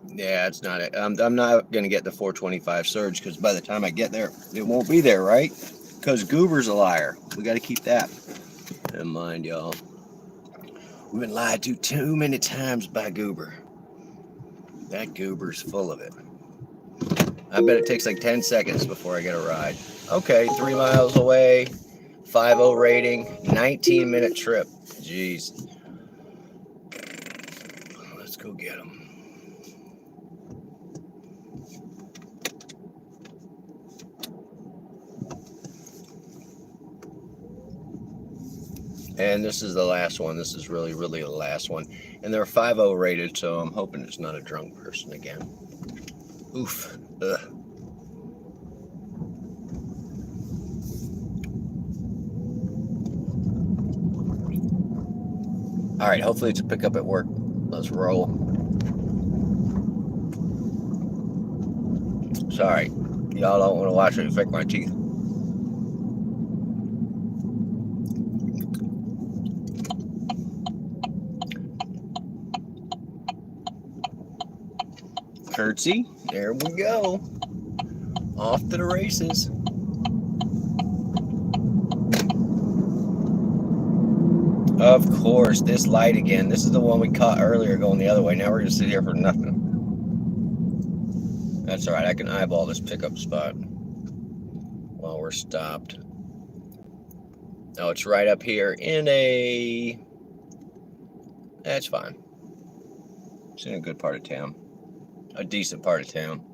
Yeah, it's not it. I'm not gonna get the $4.25 surge because by the time I get there, it won't be there, right? Because Goober's a liar. We got to keep that in mind, y'all. We've been lied to too many times by Goober. That Goober's full of it. I bet it takes like 10 seconds before I get a ride. Okay, 3 miles away, 5.0 rating, 19-minute trip. Jeez. Let's go get them. And this is the last one. This is really, really the last one. And they're 5.0 rated, so I'm hoping it's not a drunk person again. Oof. Ugh. All right, hopefully it's a pickup at work. Let's roll. Sorry, y'all don't want to watch it affect my teeth. Curtsy, there we go. Off to the races. Of course, this light again. This is the one we caught earlier going the other way. Now we're going to sit here for nothing. That's all right. I can eyeball this pickup spot while we're stopped. Oh, it's right up here in a... That's fine. It's in a good part of town. A decent part of town.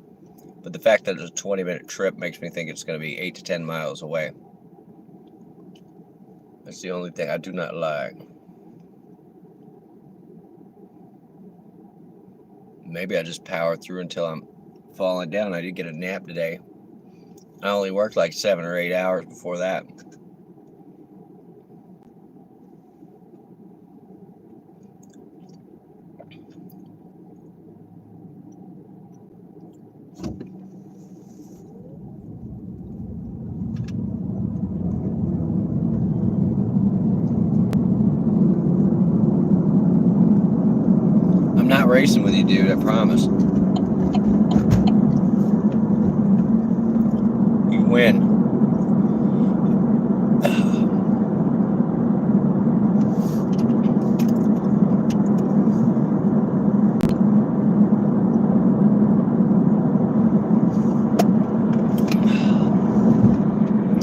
But the fact that it's a 20-minute trip makes me think it's going to be 8 to 10 miles away. That's the only thing I do not like. Maybe I just power through until I'm falling down. I did get a nap today. I only worked like 7 or 8 hours before that. I'm not racing with you, dude, I promise. You win.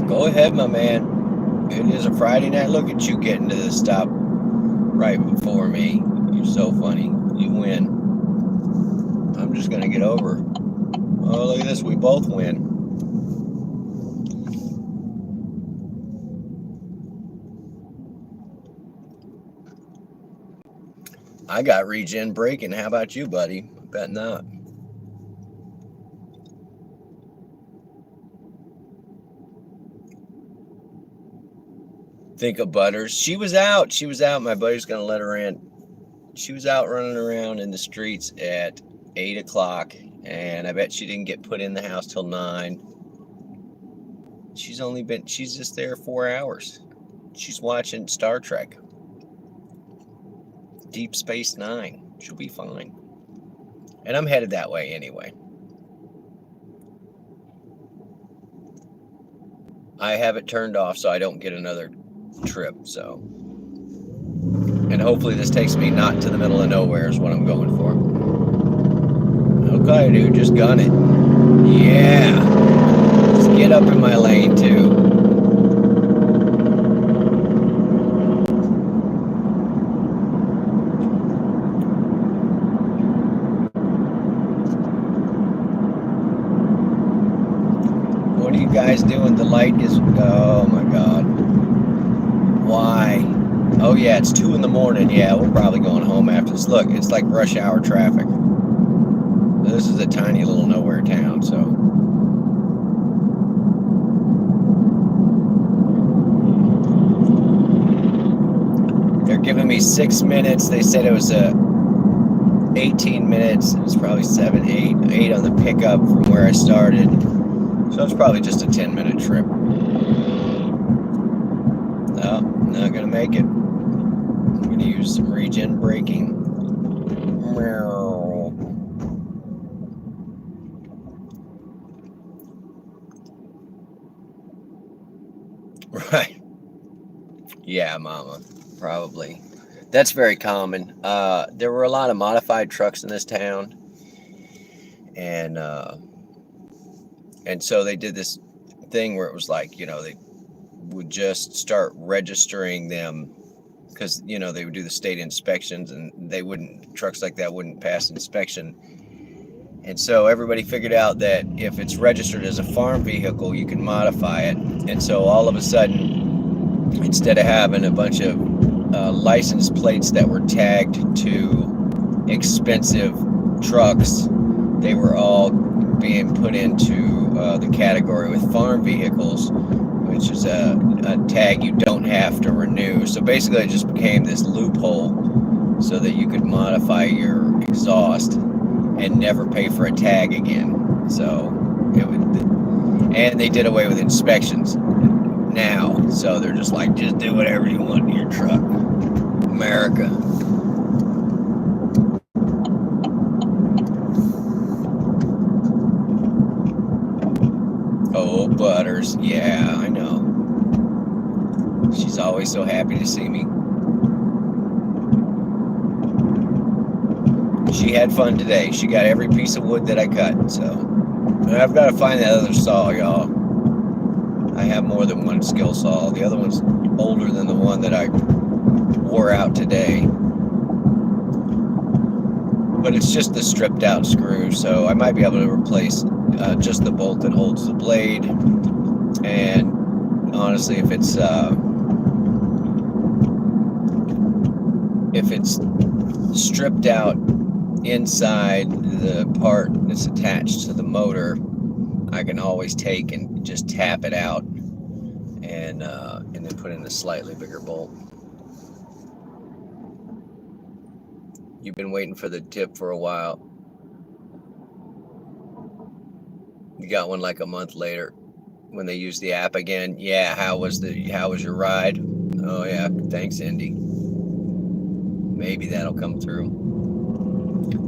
Go ahead, my man. It is a Friday night. Look at you getting to the stop right before me. You're so funny. You win. I'm just going to get over. Oh, look at this. We both win. I got regen braking. How about you, buddy? Bet not. Think of Butters. She was out. She was out. My buddy's going to let her in. She was out running around in the streets at 8 o'clock, and I bet she didn't get put in the house till 9. She's just there 4 hours. She's watching Star Trek. Deep Space Nine. She'll be fine. And I'm headed that way anyway. I have it turned off so I don't get another trip, so. And hopefully this takes me not to the middle of nowhere is what I'm going for. Okay, dude, just gun it. Yeah. Let's get up in my lane, too. What are you guys doing? The light is... Oh, my God. Why? Oh, yeah, it's 2 in the morning. Yeah, we're probably going home after this. Look, it's like rush hour traffic. This is a tiny little nowhere town, so. They're giving me 6 minutes. They said it was 18 minutes. It was probably 7, 8 on the pickup from where I started. So it's probably just a 10-minute trip. No, not gonna make it. I'm gonna use some regen braking. Right. Yeah, mama. Probably. That's very common. There were a lot of modified trucks in this town. And so they did this thing where it was like, you know, they would just start registering them because, you know, they would do the state inspections and trucks like that wouldn't pass inspection. And so everybody figured out that if it's registered as a farm vehicle, you can modify it. And so all of a sudden, instead of having a bunch of license plates that were tagged to expensive trucks, they were all being put into the category with farm vehicles, which is a tag you don't have to renew. So basically it just became this loophole so that you could modify your exhaust and never pay for a tag again. So and they did away with inspections now. So they're just like, just do whatever you want in your truck. America. Oh, Butters. Yeah, I know. She's always so happy to see me. she had fun today. She got every piece of wood that I cut. So and I've got to find that other saw, y'all. I have more than one skill saw. The other one's older than the one that I wore out today. But it's just the stripped out screw, so I might be able to replace just the bolt that holds the blade. And honestly, if it's stripped out inside the part that's attached to the motor, I can always take and just tap it out and then put in a slightly bigger bolt. You've been waiting for the tip for a while. You got one like a month later when they use the app again. Yeah, how was your ride? Oh yeah, thanks, Indy. Maybe that'll come through.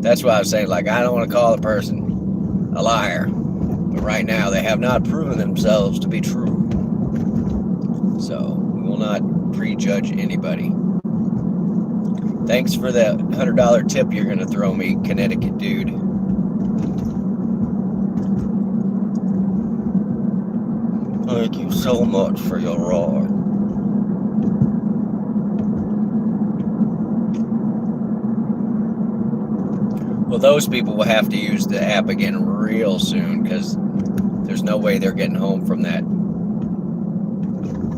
That's why I was saying, like, I don't want to call the person a liar, but right now they have not proven themselves to be true. So we will not prejudge anybody. Thanks for the $100 tip you're gonna throw me, Connecticut dude. Thank you so much for your ride. Well, those people will have to use the app again real soon because there's no way they're getting home from that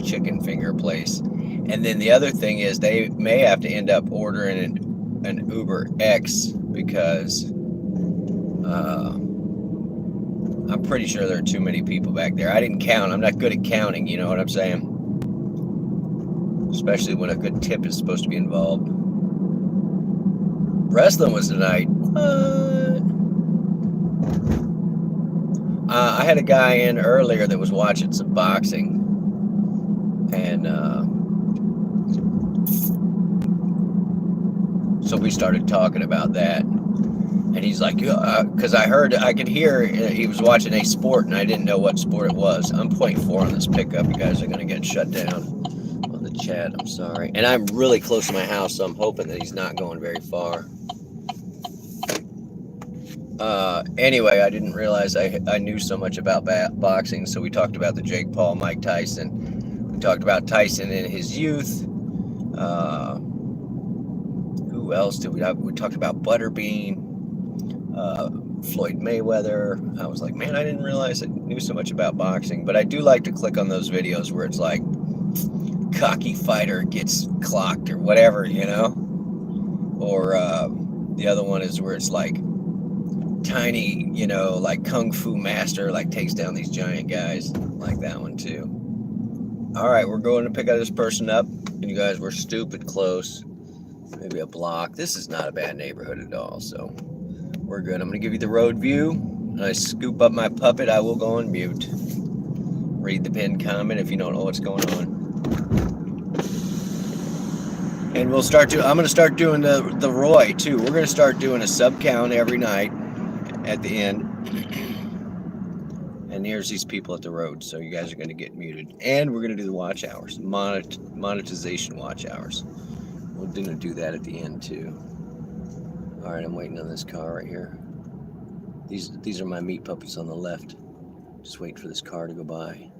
chicken finger place. And then the other thing is they may have to end up ordering an Uber X because I'm pretty sure there are too many people back there. I didn't count. I'm not good at counting, you know what I'm saying? Especially when a good tip is supposed to be involved. Wrestling was tonight. I had a guy in earlier that was watching some boxing. And so we started talking about that. And he's like, because I could hear he was watching a sport and I didn't know what sport it was. I'm 0.4 on this pickup. You guys are going to get shut down on the chat. I'm sorry. And I'm really close to my house, so I'm hoping that he's not going very far. Anyway, I didn't realize I knew so much about boxing, so we talked about the Jake Paul, Mike Tyson. We talked about Tyson in his youth. Who else did we talked about Butterbean. Floyd Mayweather. I was like, man, I didn't realize I knew so much about boxing, but I do like to click on those videos where it's like cocky fighter gets clocked or whatever, you know, or the other one is where it's like tiny, you know, like kung fu master like takes down these giant guys. Like that one too. All right, we're going to pick this person up, and you guys were stupid close. Maybe a block. This is not a bad neighborhood at all, so we're good. I'm going to give you the road view. When I scoop up my puppet, I will go on mute. Read the pinned comment if you don't know what's going on. And we'll start I'm going to start doing the Roy, too. We're going to start doing a sub count every night at the end. And here's these people at the road, so you guys are going to get muted. And we're going to do the watch hours, monetization watch hours. We're going to do that at the end, too. All right, I'm waiting on this car right here. These are my meat puppets on the left. Just waiting for this car to go by.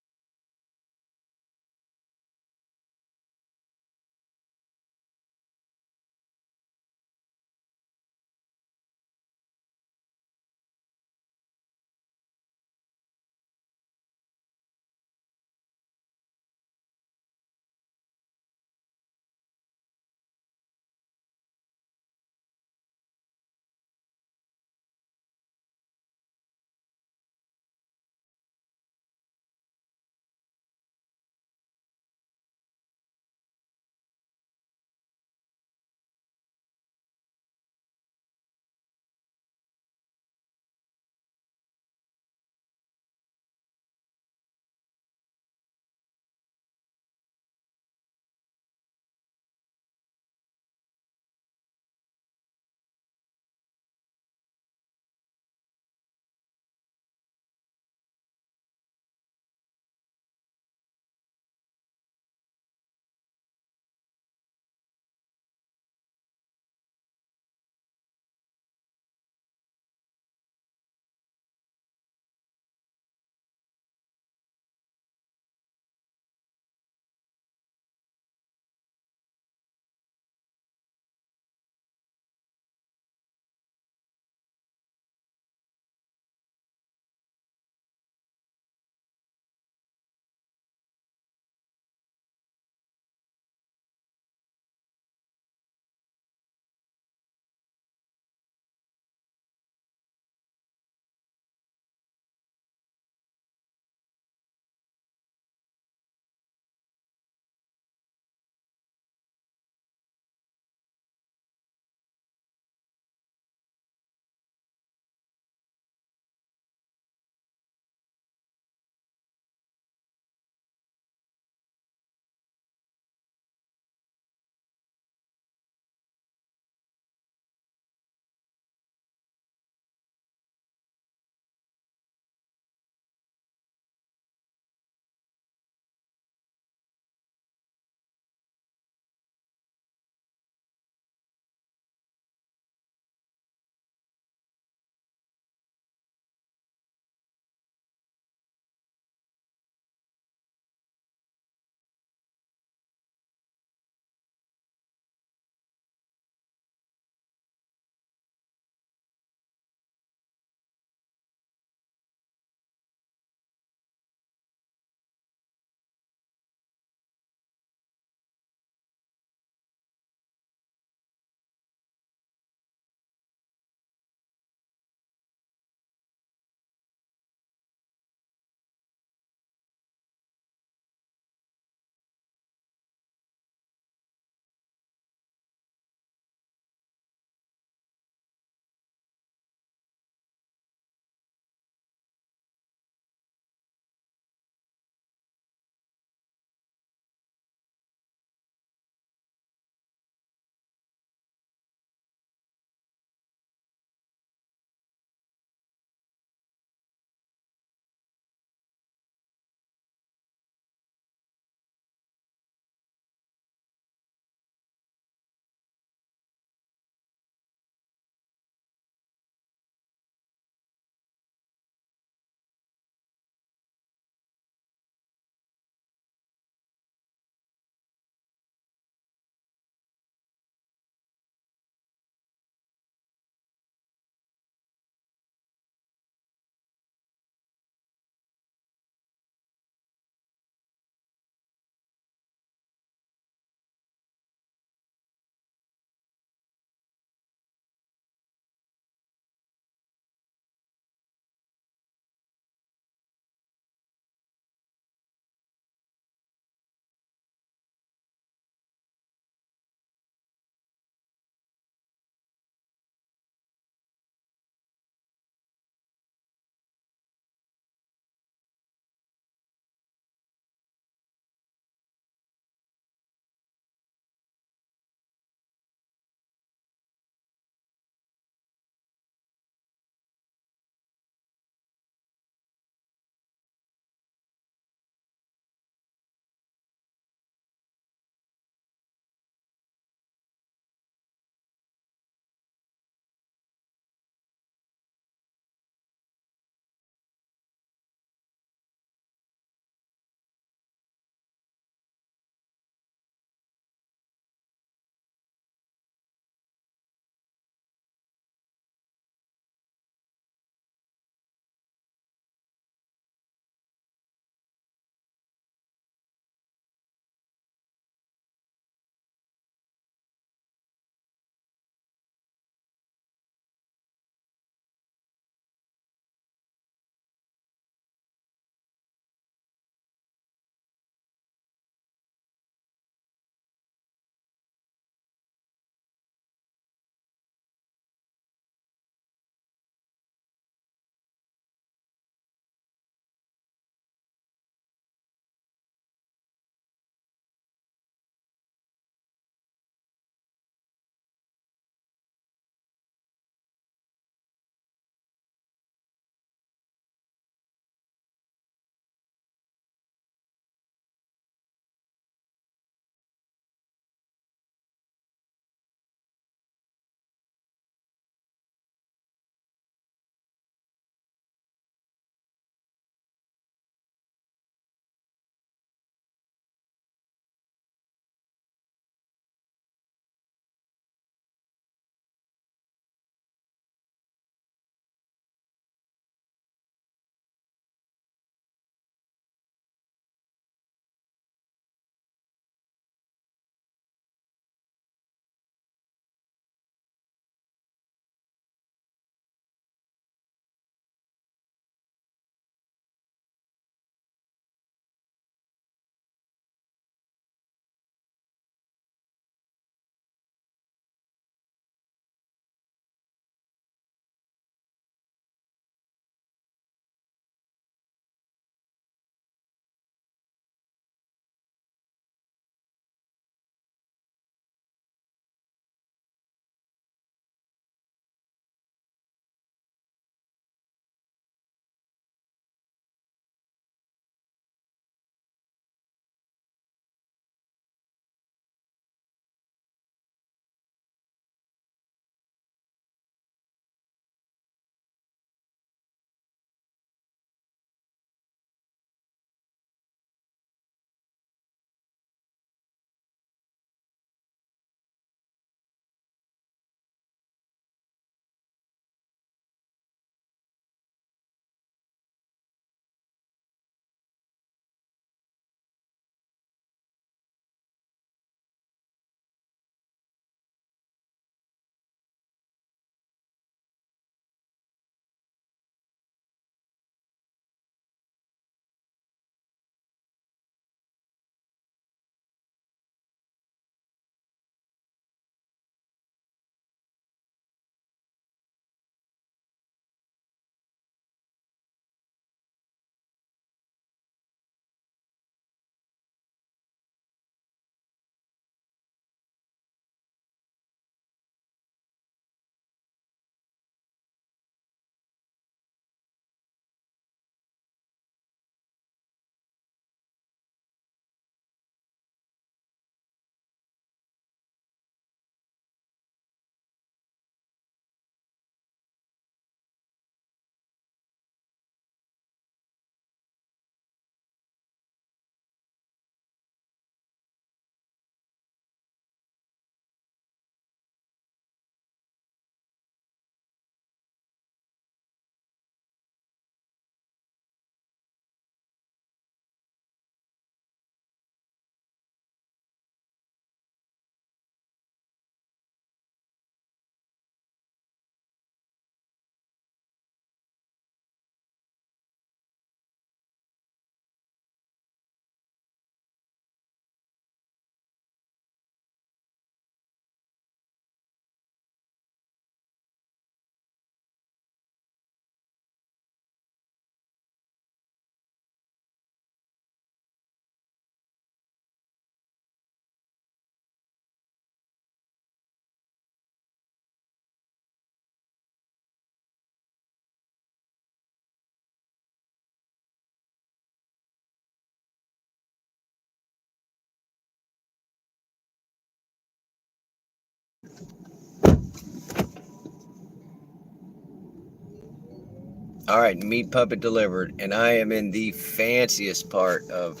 All right, meat puppet delivered, and I am in the fanciest part of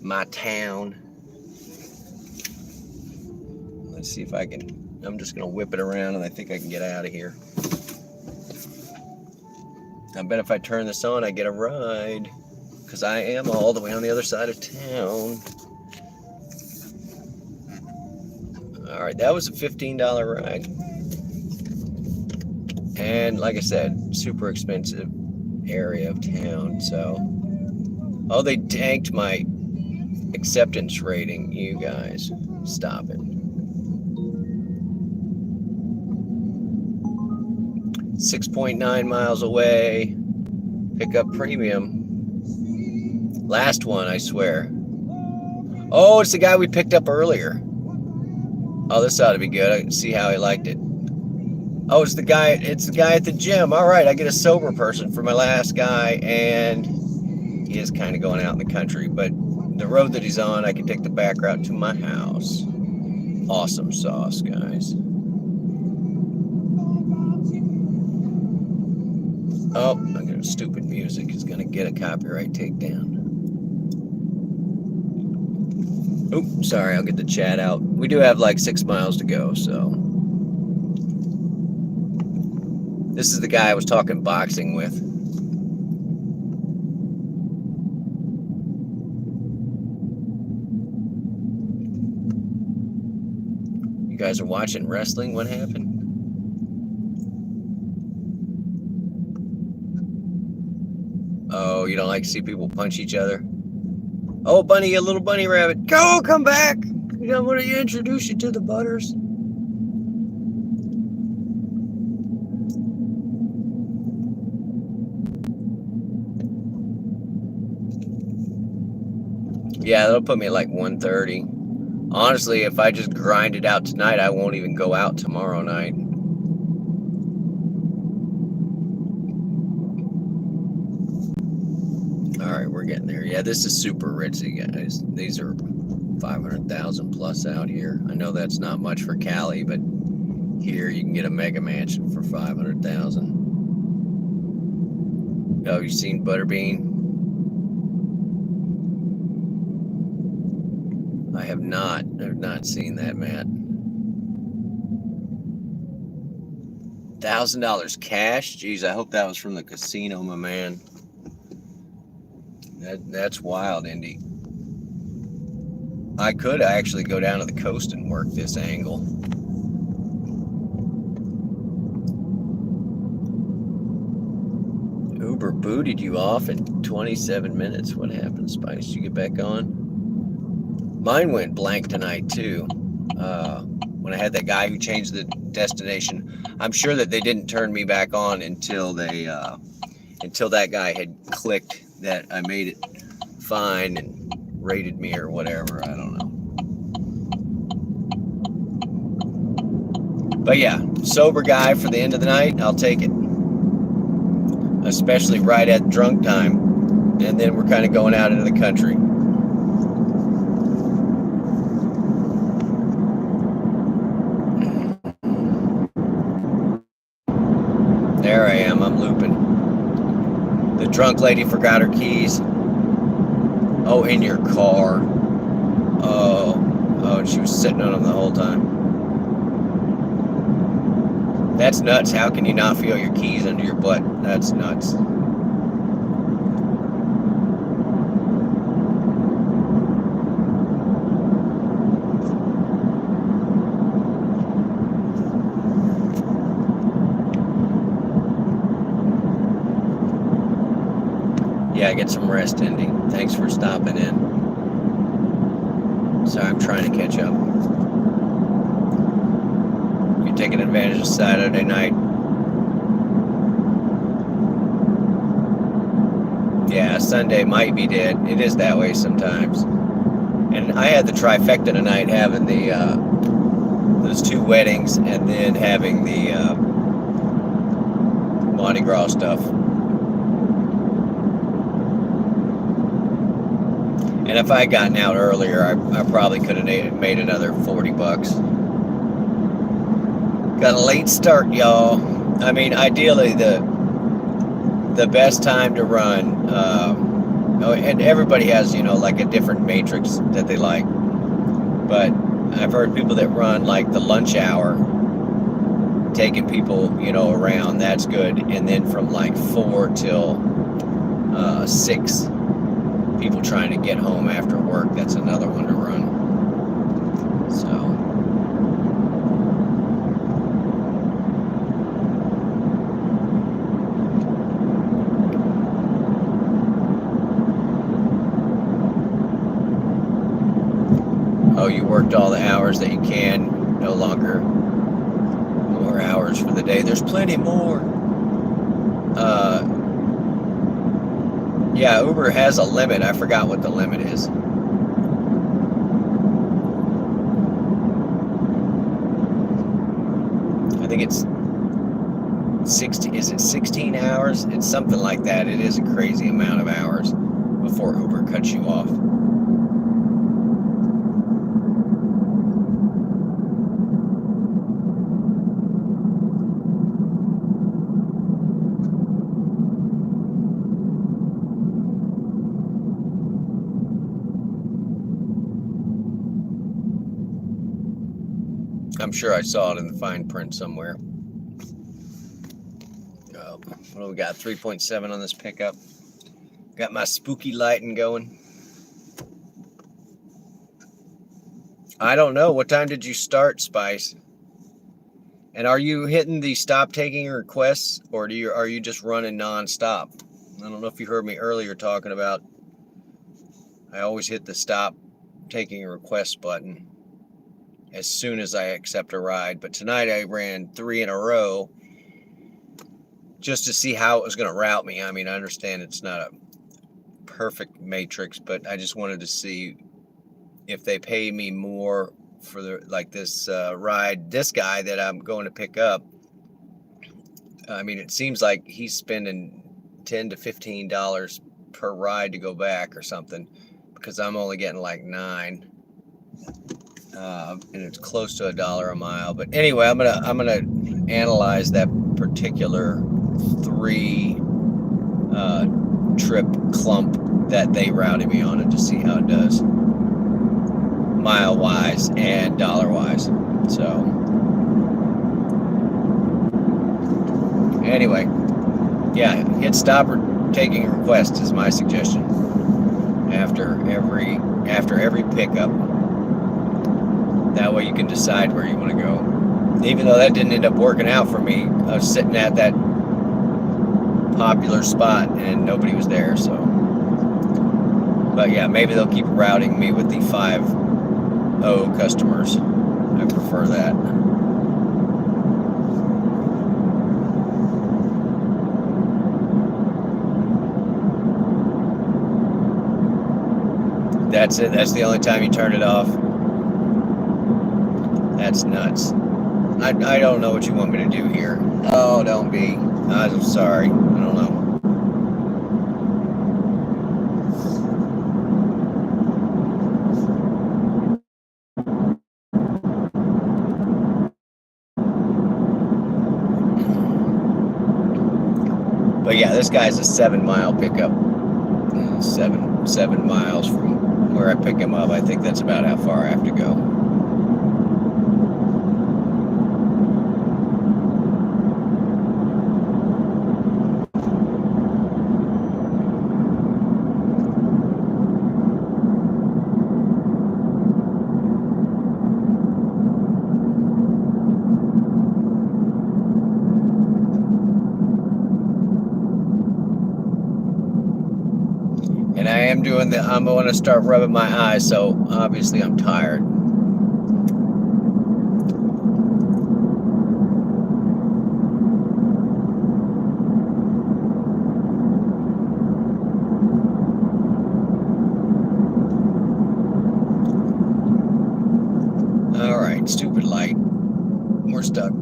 my town. Let's see if I can. I'm just gonna whip it around, and I think I can get out of here. I bet if I turn this on, I get a ride, because I am all the way on the other side of town. All right, that was a $15 ride. And like I said, super expensive area of town, so. Oh, they tanked my acceptance rating, you guys. Stop it. 6.9 miles away. Pickup premium. Last one, I swear. Oh, it's the guy we picked up earlier. Oh, this ought to be good. I can see how he liked it. Oh, it's the guy at the gym. All right, I get a sober person for my last guy, and he is kind of going out in the country, but the road that he's on, I can take the back route to my house. Awesome sauce, guys. Oh, I'm gonna stupid music. It's gonna get a copyright takedown. Oops, sorry, I'll get the chat out. We do have like 6 miles to go, so. This is the guy I was talking boxing with. You guys are watching wrestling? What happened? Oh, you don't like to see people punch each other? Oh, bunny, a little bunny rabbit. Go, come back. You don't want to introduce you to the butters. Yeah, that'll put me at like 1:30. Honestly, if I just grind it out tonight, I won't even go out tomorrow night. All right, we're getting there. Yeah, this is super ritzy, guys. These are 500,000 plus out here. I know that's not much for Cali, but here you can get a mega mansion for 500,000. Oh, you seen Butterbean? I have not. I've not seen that, Matt. $1,000 cash? Jeez, I hope that was from the casino, my man. That's wild, Indy. I could actually go down to the coast and work this angle. Uber booted you off in 27 minutes. What happened, Spice? Did you get back on? Mine went blank tonight, too. When I had that guy who changed the destination. I'm sure that they didn't turn me back on until that guy had clicked that I made it fine and rated me or whatever. I don't know. But yeah, sober guy for the end of the night, I'll take it. Especially right at drunk time. And then we're kind of going out into the country. There I am, I'm looping. The drunk lady forgot her keys. Oh, in your car. Oh, she was sitting on them the whole time. That's nuts. How can you not feel your keys under your butt? That's nuts. Yeah, get some rest, Indy. Thanks for stopping in. Sorry, I'm trying to catch up. You're taking advantage of Saturday night. Yeah, Sunday might be dead. It is that way sometimes. And I had the trifecta tonight, having the those 2 weddings and then having the Mardi Gras stuff. And if I had gotten out earlier, I probably could have made another $40. Got a late start, y'all. I mean, ideally, the best time to run. And everybody has, like a different matrix that they like. But I've heard people that run like the lunch hour, taking people, around. That's good. And then from like 4 till 6, people trying to get home after work. That's another one to run. So. Oh, you worked all the hours that you can. No longer more hours for the day. There's plenty more. Yeah, Uber has a limit. I forgot what the limit is. I think it's 60. Is it 16 hours? It's something like that. It is a crazy amount of hours before Uber cuts you off. I'm sure I saw it in the fine print somewhere. What do we got? 3.7 on this pickup. Got my spooky lighting going. I don't know. What time did you start, Spice? And are you hitting the stop taking requests, or are you just running nonstop? I don't know if you heard me earlier talking about. I always hit the stop taking requests button as soon as I accept a ride. But tonight I ran 3 in a row just to see how it was going to route me. I mean, I understand it's not a perfect matrix, but I just wanted to see if they pay me more for this ride. This guy that I'm going to pick up, I mean, it seems like he's spending $10 to $15 per ride to go back or something, because I'm only getting like 9, and it's close to $1 a mile. But anyway, I'm gonna analyze that particular 3 trip clump that they routed me on, and just see how it does, mile wise and dollar wise. So anyway, yeah, hit stop or taking request is my suggestion after every pickup. That way you can decide where you want to go. Even though that didn't end up working out for me, I was sitting at that popular spot and nobody was there. So, but yeah, maybe they'll keep routing me with the 5-0 customers. I prefer that. That's it. That's the only time you turn it off. That's nuts. I don't know what you want me to do here. Oh, don't be. I'm sorry. I don't know. But yeah, this guy's a 7-mile pickup. 7 miles from where I pick him up. I think that's about how far I have to go. And I am doing I'm going to start rubbing my eyes, so obviously I'm tired. All right, stupid light. We're stuck.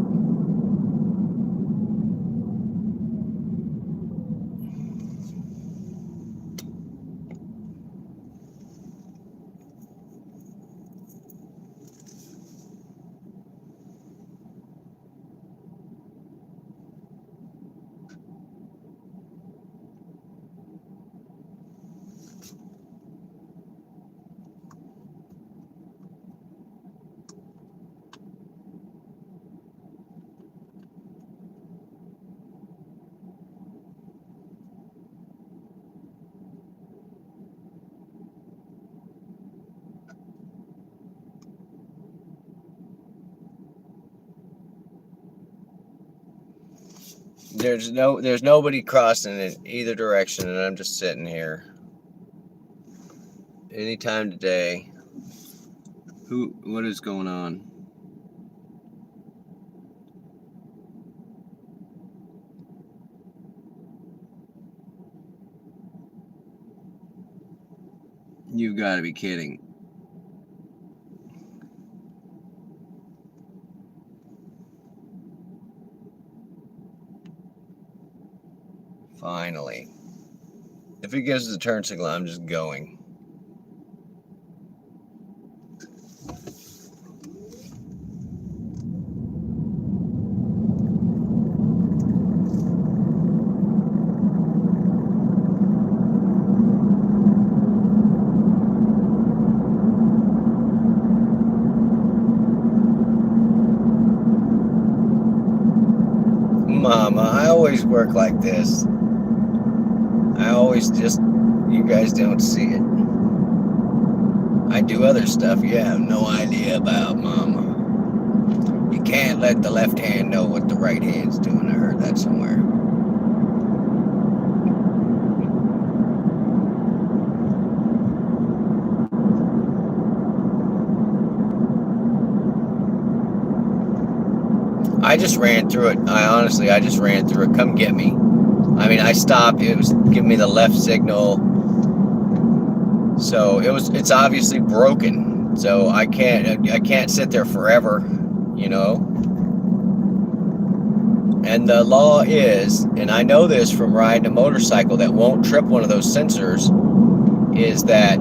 There's nobody crossing in either direction, and I'm just sitting here. Anytime today. What is going on? You've got to be kidding. Finally. If it gives us a turn signal, I'm just going. Mama, I always work like this. You guys don't see it. I do other stuff you have no idea about, Mama. You can't let the left hand know what the right hand's doing. I heard that somewhere. I just ran through it. I just ran through it. Come get me. I mean, I stopped. It was giving me the left signal. So it's obviously broken. So I can't sit there forever, you know. And the law is, and I know this from riding a motorcycle that won't trip one of those sensors, is that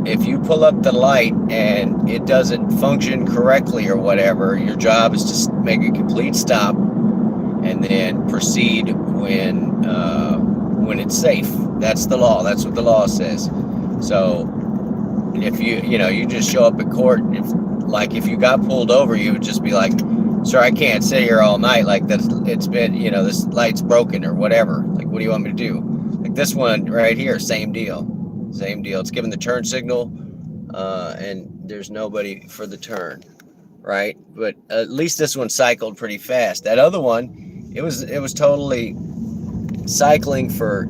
if you pull up the light and it doesn't function correctly or whatever, your job is to make a complete stop and then proceed when it's safe. That's the law. That's what the law says. So if you just show up at court, if you got pulled over, you would just be like, sir, I can't sit here all night. Like it's been, this light's broken or whatever. Like, what do you want me to do? Like this one right here, same deal. It's giving the turn signal, and there's nobody for the turn, right? But at least this one cycled pretty fast. That other one, it was totally cycling for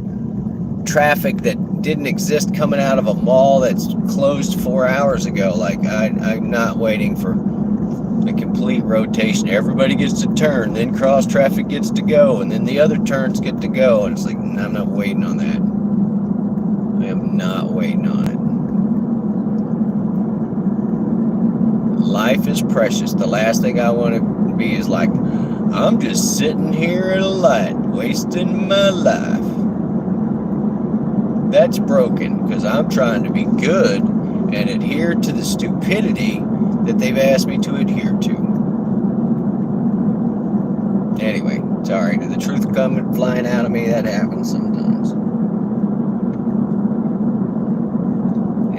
traffic that didn't exist coming out of a mall that's closed 4 hours ago. Like I'm not waiting for a complete rotation. Everybody gets to turn, then cross traffic gets to go, and then the other turns get to go. And it's like, I'm not waiting on that. I am not waiting on it. Life is precious. The last thing I want to be is like, I'm just sitting here at a light, wasting my life. That's broken, because I'm trying to be good and adhere to the stupidity that they've asked me to adhere to. Anyway, sorry, did the truth come flying out of me? That happens sometimes.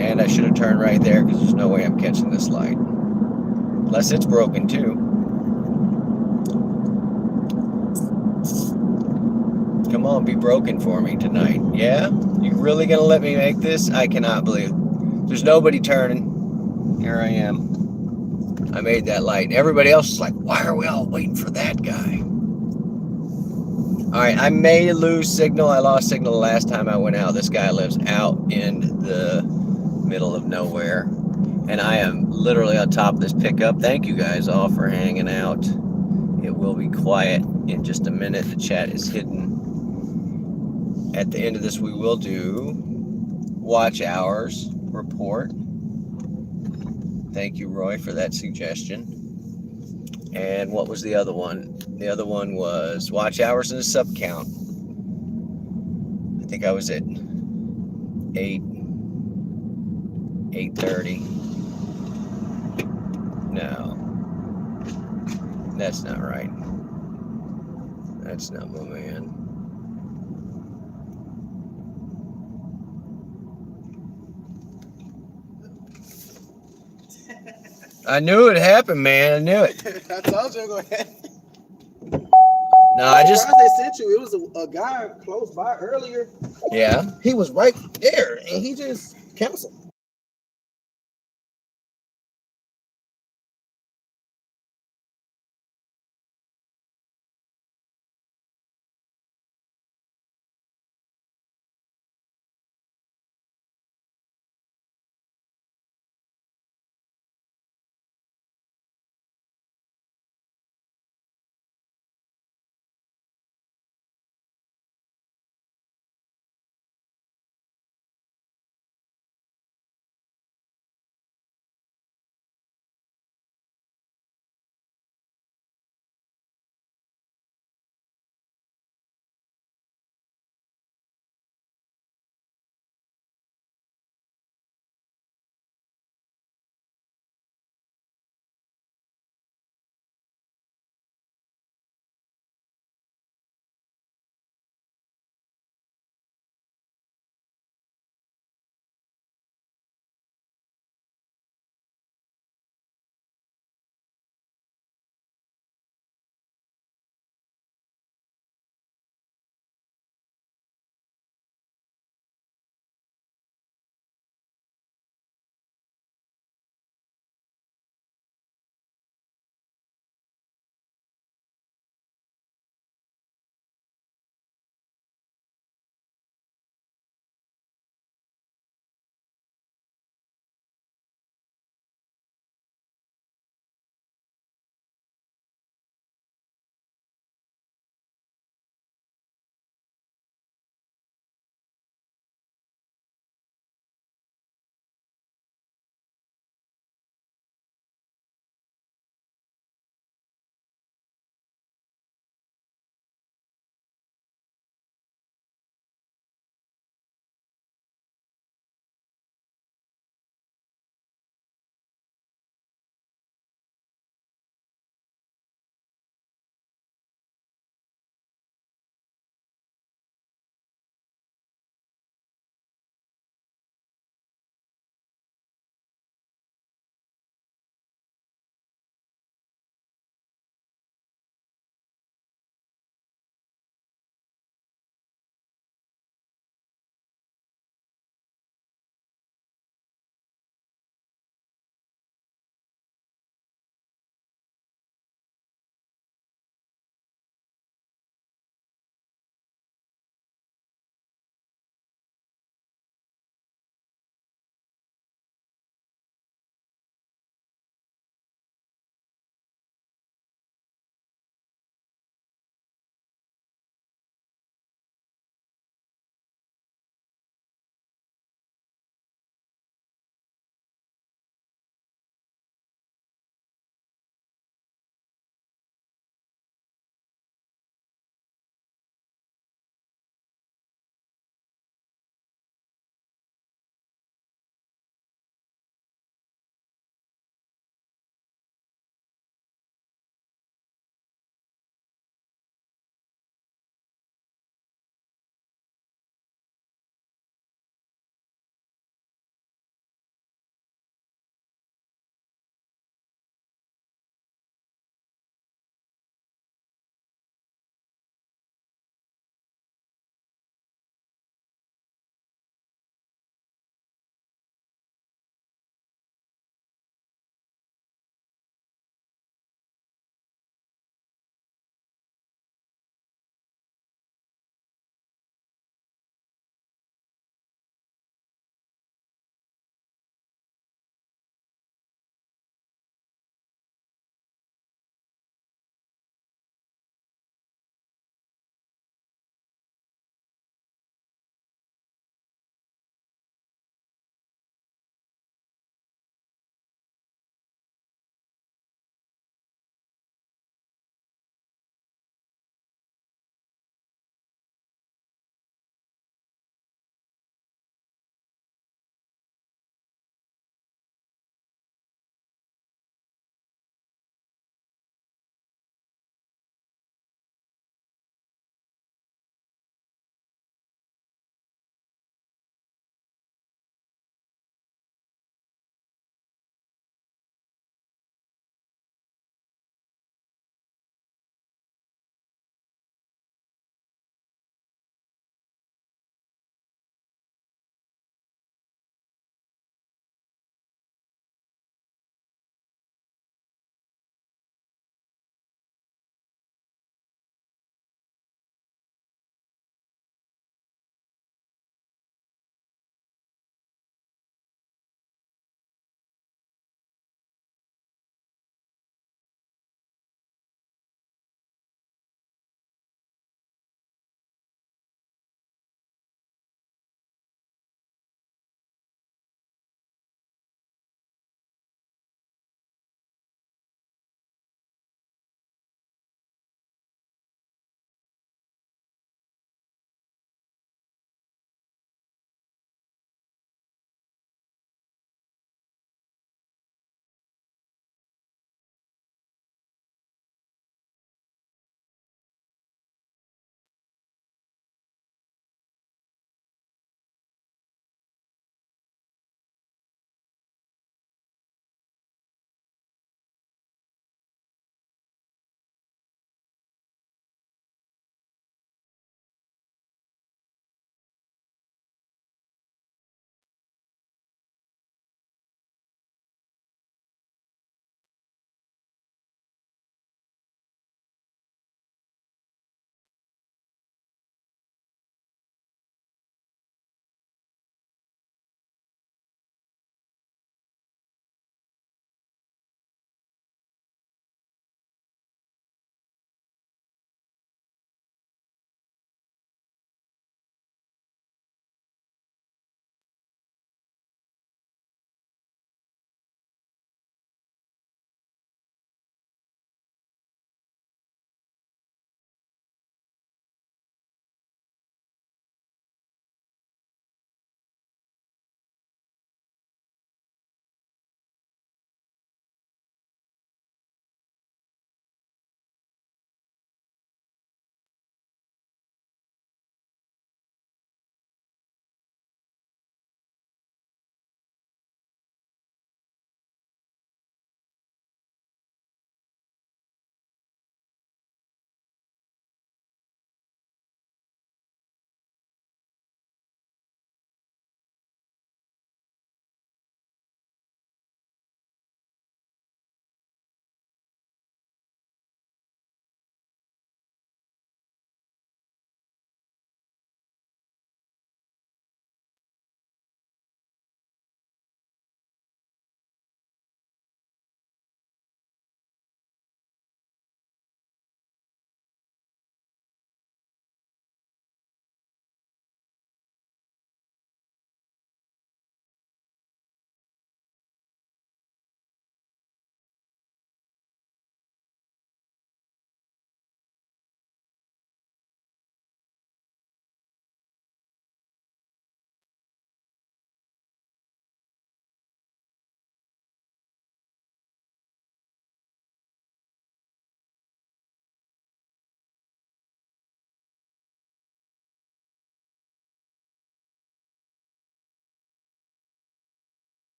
And I should have turned right there, because there's no way I'm catching this light. Unless it's broken too. Come on, be broken for me tonight. Yeah? You really gonna let me make this? I cannot believe it. There's nobody turning. Here I am. I made that light. Everybody else is like, why are we all waiting for that guy? Alright, I may lose signal. I lost signal the last time I went out. This guy lives out in the middle of nowhere. And I am literally on top of this pickup. Thank you guys all for hanging out. It will be quiet in just a minute. The chat is hidden. At the end of this, we will do watch hours report. Thank you, Roy, for that suggestion. And what was the other one? The other one was watch hours and a sub count. I think I was at 8:30. No, that's not right. That's not my man. I knew it happened, man. I knew it. I told you it was gonna happen. No, I just. They sent you. It was a guy close by earlier. Yeah. He was right there, and he just canceled.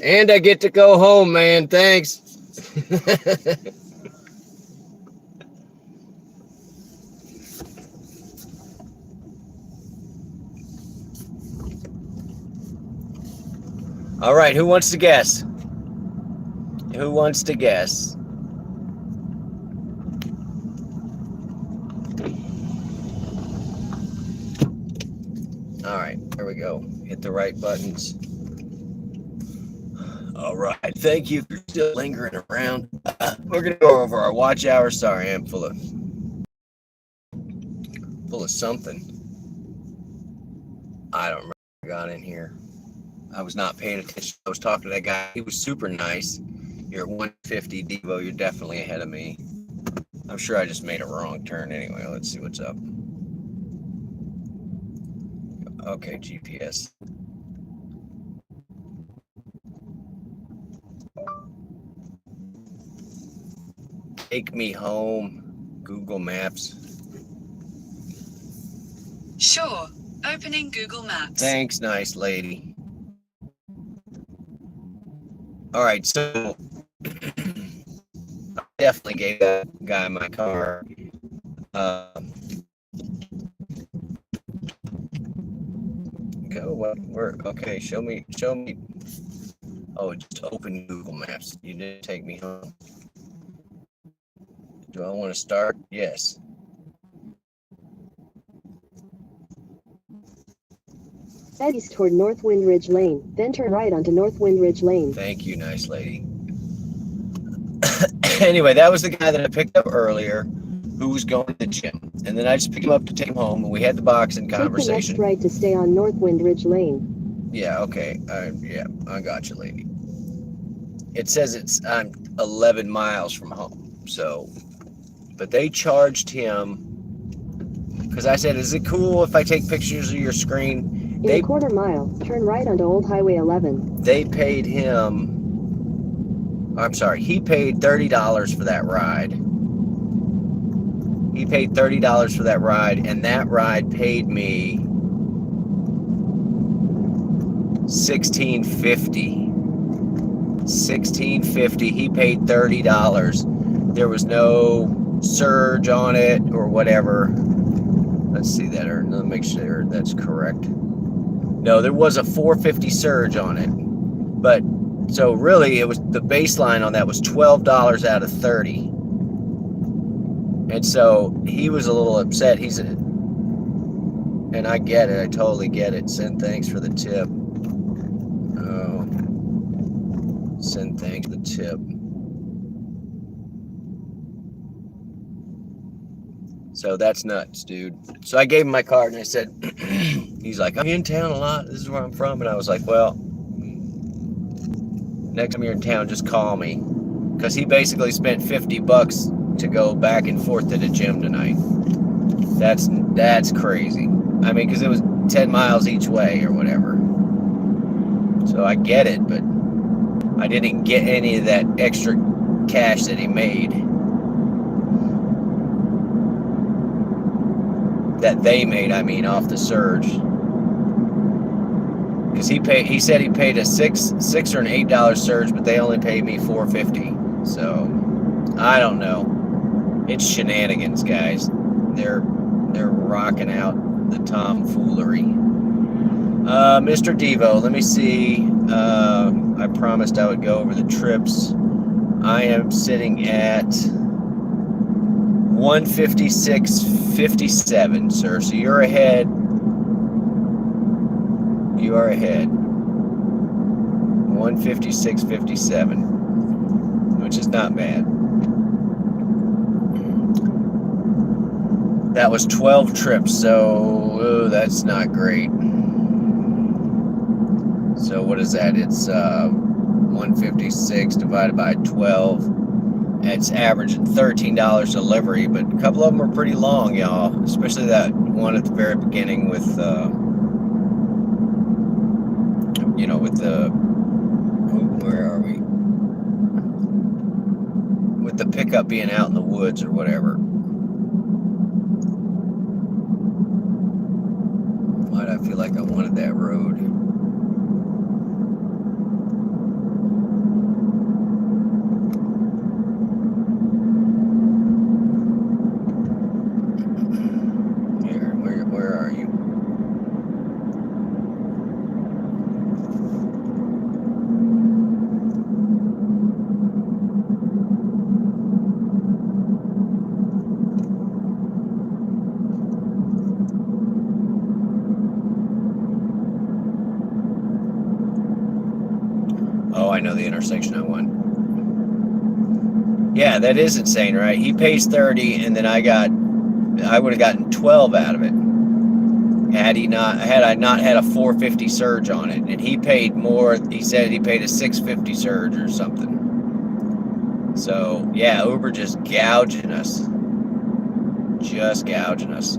And I get to go home, man. Thanks. All right, who wants to guess? Who wants to guess? All right, there we go. Hit the right buttons. All right, thank you for still lingering around. We're gonna go over our watch hour. Sorry, I'm full of something. I don't remember what got in here. I was not paying attention. I was talking to that guy. He was super nice. You're at 150, Devo. You're definitely ahead of me. I'm sure I just made a wrong turn anyway. Let's see what's up. Okay, GPS. Take me home. Google Maps. Sure. Opening Google Maps. Thanks, nice lady. All right, so I definitely gave that guy my car. Go what? Where? Okay, show me. Oh, just open Google Maps. You didn't take me home. Do I want to start? Yes. Head east toward North Windridge Lane, then turn right onto North Windridge Lane. Thank you, nice lady. Anyway, that was the guy that I picked up earlier who was going to the gym. And then I just picked him up to take him home, and we had the boxing conversation. Take the next right to stay on North Windridge Lane. Yeah, okay. Yeah, I got you, lady. It says I'm 11 miles from home. So, but they charged him, because I said, is it cool if I take pictures of your screen? In a quarter mile, turn right onto Old Highway 11. They paid him, I'm sorry, he paid $30 for that ride. He paid $30 for that ride, and that ride paid me $16.50. $16.50. He paid $30. There was no surge on it or whatever. Let's see that, or let me make sure that's correct. No, there was a $4.50 surge on it, but so really it was, the baseline on that was $12 out of $30. And so he was a little upset. And I get it. I totally get it. Send thanks for the tip. Oh, send thanks for the tip. So that's nuts, dude. So I gave him my card and I said, he's like, I'm in town a lot. This is where I'm from. And I was like, well, next time you're in town, just call me. Because he basically spent $50 to go back and forth to the gym tonight. That's crazy. I mean, because it was 10 miles each way or whatever. So I get it, but I didn't get any of that extra cash that he made. That they made, I mean, off the surge. Because he said he paid a $6 or an $8 surge, but they only paid me $4.50. So I don't know. It's shenanigans, guys. They're rocking out the tomfoolery. Mr. Devo, let me see. I promised I would go over the trips. I am sitting at 156.57, sir. So you're ahead. You are ahead. 156.57, which is not bad. That was 12 trips, so that's not great. So what is that? It's 156 divided by 12. It's averaging $13 delivery, but a couple of them are pretty long, y'all. Especially that one at the very beginning with, with the, where are we? With the pickup being out in the woods or whatever. Why do I feel like I wanted that road? I know the intersection I want. Yeah, that is insane, right? He pays 30, and then I would have gotten 12 out of it had I not had a 450 surge on it, and he paid more. He said he paid a 650 surge or something. So yeah, Uber just gouging us.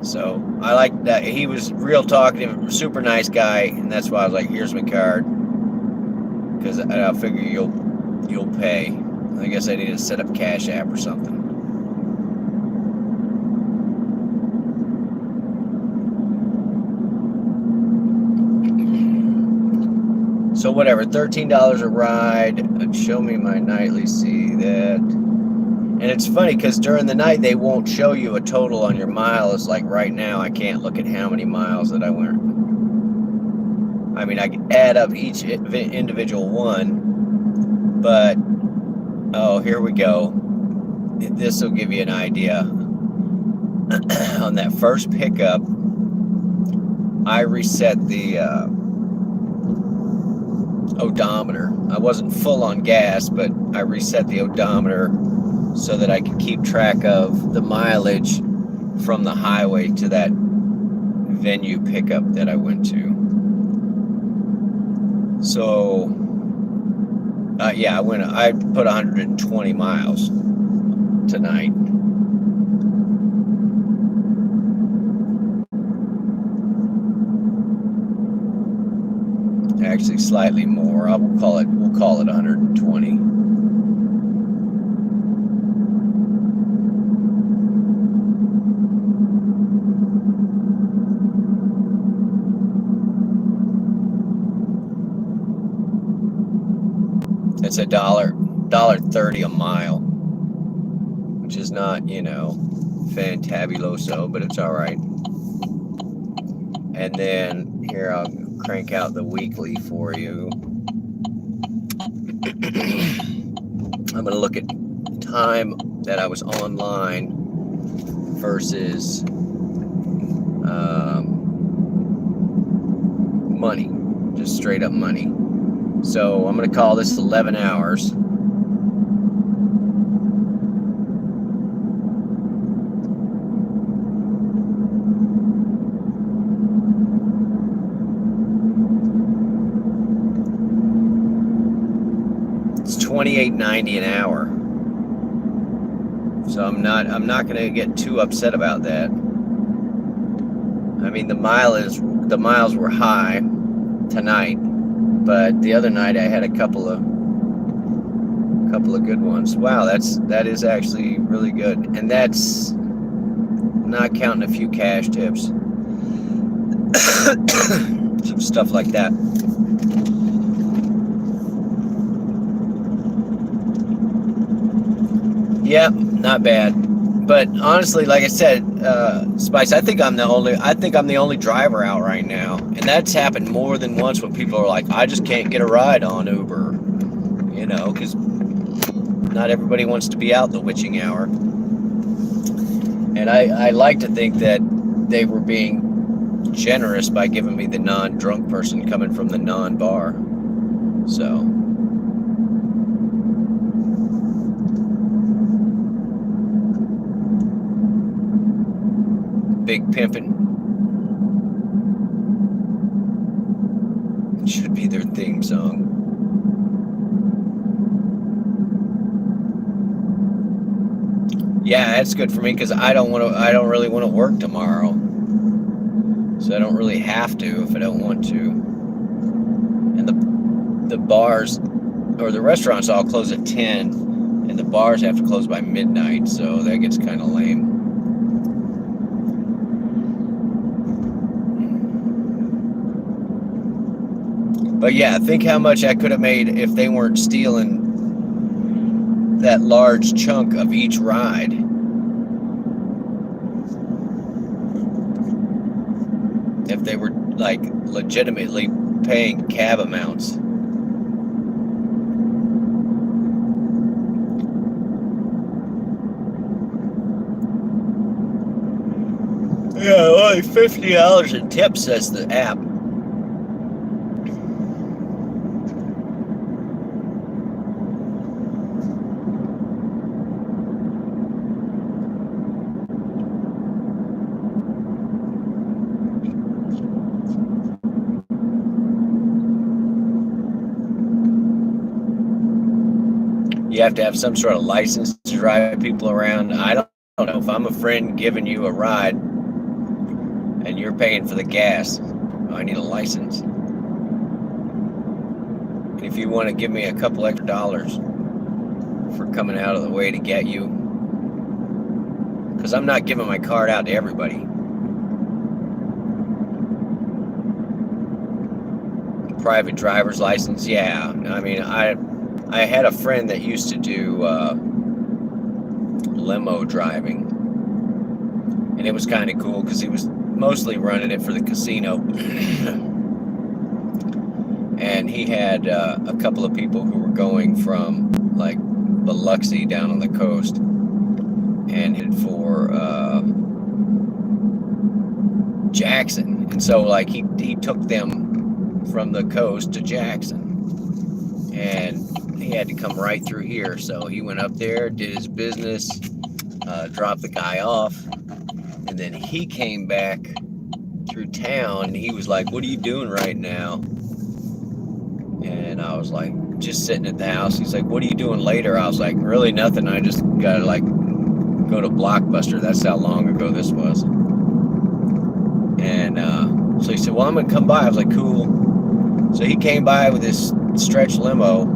So I like that. He was real talkative, super nice guy, and that's why I was like, here's my card, because I figure you'll pay. I guess I need to set up Cash App or something. So whatever, $13 a ride. Show me my nightly, see that. And it's funny because during the night they won't show you a total on your miles. Like right now, I can't look at how many miles that I went. I mean, I can add up each individual one, but oh, here we go. This will give you an idea. On that first pickup, I reset the odometer. I wasn't full on gas, but I reset the odometer so that I could keep track of the mileage from the highway to that venue pickup that I went to. So yeah, I put 120 miles tonight. Actually slightly more. We'll call it 120. It's $1.30 a mile, which is not, fantabuloso, but it's all right. And then here, I'll crank out the weekly for you. I'm going to look at time that I was online versus money, just straight up money. So I'm going to call this 11 hours. It's $28.90 an hour. So I'm not going to get too upset about that. I mean, the miles were high tonight, but the other night I had a couple of good ones. Wow, that is actually really good, and that's not counting a few cash tips, some stuff like that. Yep, not bad. But honestly, like I said, Spice, I think I'm the only driver out right now, and that's happened more than once when people are like, I just can't get a ride on Uber, because not everybody wants to be out the witching hour. And I like to think that they were being generous by giving me the non-drunk person coming from the non-bar. So. Big Pimpin'. It should be their theme song. Yeah, that's good for me because I don't really want to work tomorrow. So I don't really have to if I don't want to. And the bars or the restaurants all close at 10, and the bars have to close by midnight, so that gets kind of lame. But yeah, think how much I could have made if they weren't stealing that large chunk of each ride. If they were like legitimately paying cab amounts. Yeah, only $50 in tips, says the app. You have to have some sort of license to drive people around. I don't know. If I'm a friend giving you a ride and you're paying for the gas, I need a license. If you want to give me a couple extra dollars for coming out of the way to get you, because I'm not giving my card out to everybody. Private driver's license, yeah. I mean, I had a friend that used to do limo driving, and it was kind of cool because he was mostly running it for the casino. And he had a couple of people who were going from like Biloxi down on the coast and headed for Jackson. And so like he took them from the coast to Jackson, and he had to come right through here. So he went up there, did his business, dropped the guy off, and then he came back through town and he was like, "What are you doing right now?" And I was like, "Just sitting at the house." He's like, "What are you doing later?" I was like, "Really nothing. I just gotta like go to Blockbuster." That's how long ago this was. And so he said, "Well, I'm gonna come by." I was like, "Cool." So he came by with this stretch limo.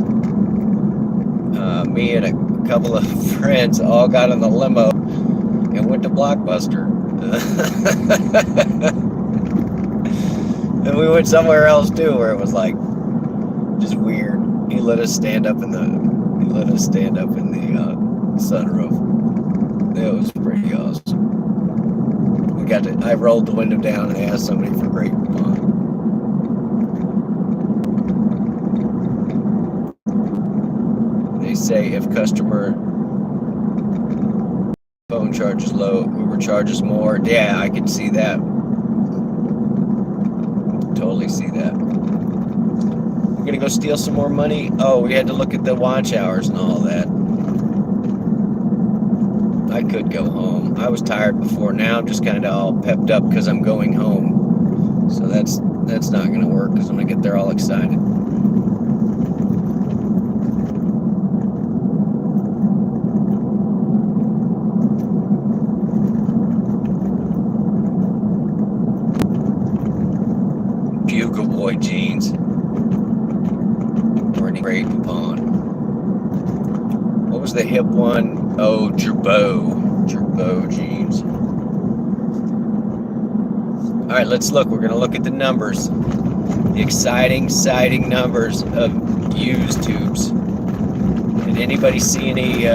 Me and a couple of friends all got in the limo and went to Blockbuster. And we went somewhere else too, where it was like just weird. He let us stand up in the sunroof. It was pretty awesome. I rolled the window down and asked somebody for grape poupon. They say if customer phone charges low, Uber charges more. Yeah, I can see that. Totally see that. We're gonna go steal some more money. Oh, we had to look at the watch hours and all that. I could go home. I was tired before. Now I'm just kind of all pepped up because I'm going home. So that's not gonna work because I'm gonna get there all excited. Bugle Boy jeans. Or any grape poupon. What was the hip one? Oh, Gerbeau jeans. All right, let's look. We're gonna look at the numbers. The exciting numbers of used tubes. Did anybody see any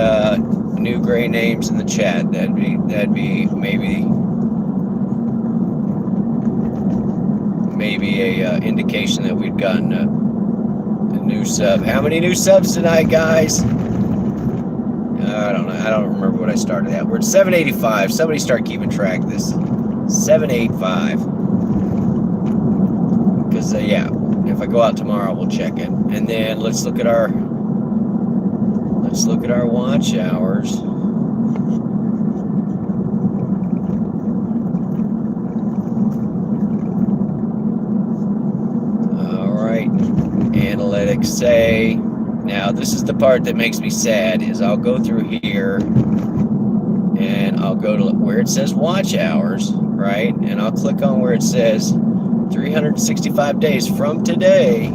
new gray names in the chat? That'd be maybe a indication that we've gotten a new sub. How many new subs tonight, guys? I don't know. I don't remember what I started at. We're at 785. Somebody start keeping track of this. 785. Because yeah, if I go out tomorrow, we'll check it. And then let's look at our watch hours. All right. Analytics say. Now, this is the part that makes me sad, is I'll go through here and I'll go to where it says watch hours, right? And I'll click on where it says 365 days from today.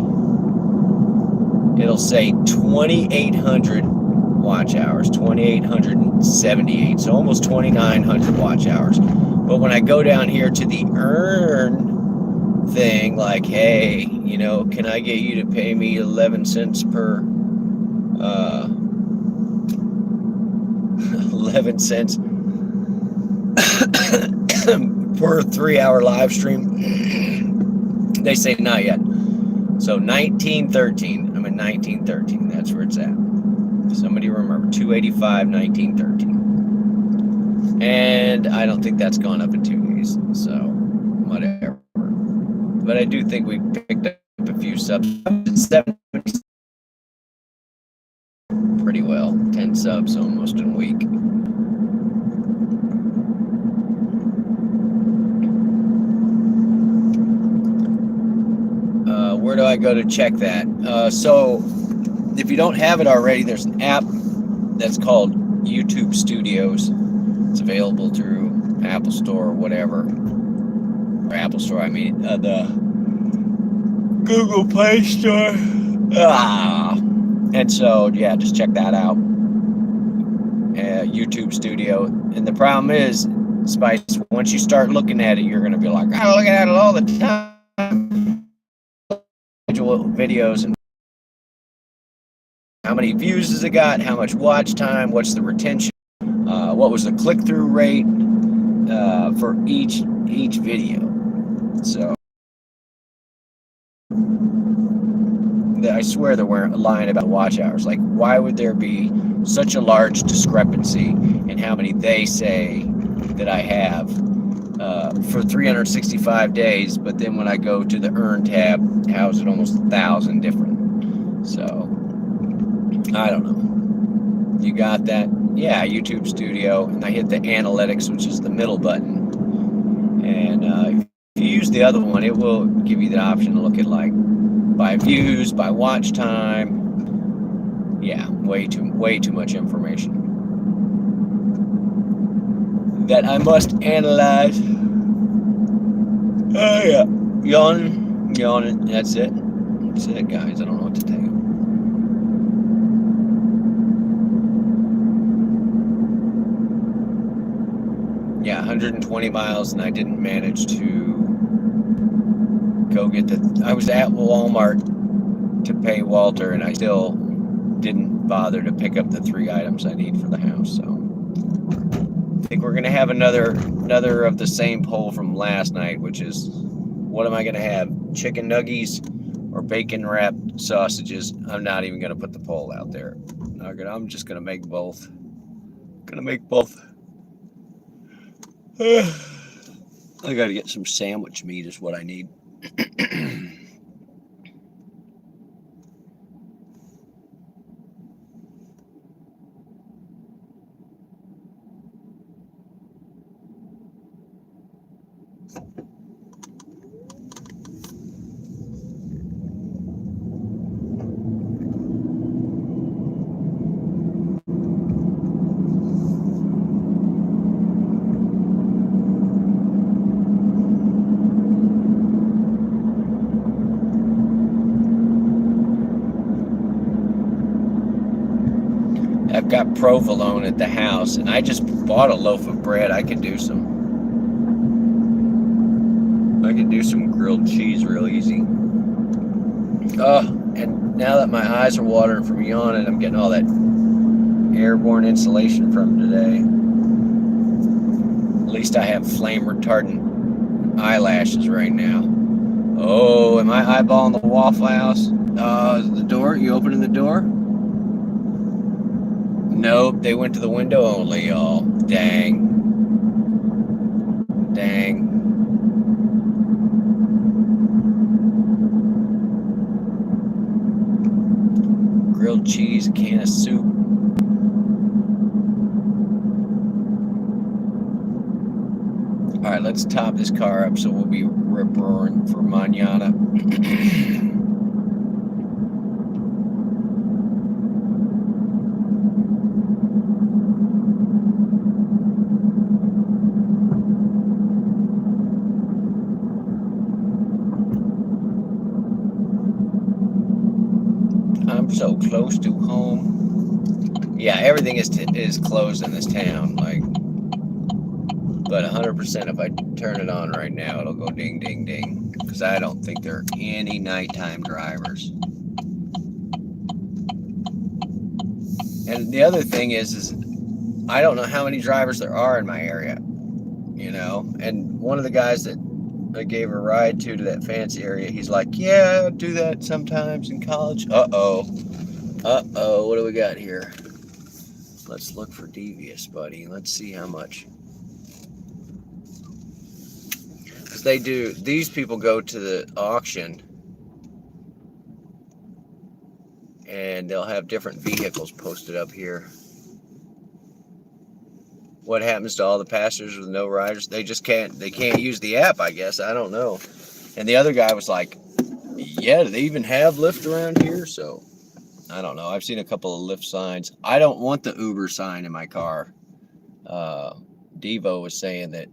It'll say 2,800 watch hours, 2,878, so almost 2,900 watch hours. But when I go down here to the earn thing, like, hey, you know, can I get you to pay me 11 cents per 11 cents per 3-hour live stream? They say not yet. So 1913. I'm at 1913. That's where it's at. Somebody remember 285, 1913. And I don't think that's gone up in 2 days. So whatever. But I do think we picked up a few subs. 70 pretty well. 10 subs almost in a week. Where do I go to check that? So if you don't have it already, there's an app that's called YouTube Studios. It's available through Apple Store or whatever. Or Apple Store, I mean, the Google Play Store. And so, yeah, just check that out. YouTube Studio. And the problem is, Spice, once you start looking at it, you're going to be like, I look at it all the time. Videos and how many views has it got, how much watch time, what's the retention, what was the click-through rate for each video. So I swear they weren't lying about watch hours. Like, why would there be such a large discrepancy in how many they say that I have for 365 days, but then when I go to the Earn tab, how's it almost 1,000 different? So I don't know. You got that? Yeah, YouTube Studio, and I hit the analytics, which is the middle button. And if you use the other one, it will give you the option to look at like by views, by watch time. Yeah, way too much information that I must analyze. Oh yeah, yawning. That's it, guys. I don't know what to tell you. Yeah, 120 miles, and I didn't manage to go get I was at Walmart to pay Walter, and I still didn't bother to pick up the 3 items I need for the house. So I think we're gonna have another of the same poll from last night, which is, what am I gonna have? Chicken nuggies or bacon wrapped sausages? I'm not even gonna put the poll out there. I'm just gonna make both. I gotta get some sandwich meat is what I need. I've got provolone at the house, and I just bought a loaf of bread. I could do some grilled cheese real easy. And now that my eyes are watering from yawning, I'm getting all that airborne insulation from today. At least I have flame retardant eyelashes right now. Oh, am I eyeballing the Waffle House? The door? You opening the door? Nope, they went to the window only, y'all. Dang. Grilled cheese, a can of soup. All right, let's top this car up so we'll be rip-roaring for mañana. I'm so close to home. Yeah, everything is closed in this town. Like, but 100%, if I turn it on right now, it'll go ding, ding, ding. Because I don't think there are any nighttime drivers. And the other thing is I don't know how many drivers there are in my area. You know, and one of the guys that I gave a ride to that fancy area, he's like, yeah, I do that sometimes in college. Uh-oh, what do we got here? Let's look for devious, buddy. Let's see how much. Because these people go to the auction, and they'll have different vehicles posted up here. What happens to all the passengers with no riders? They can't use the app, I guess. I don't know. And the other guy was like, yeah, do they even have Lyft around here? So I don't know. I've seen a couple of Lyft signs. I don't want the Uber sign in my car. Devo was saying that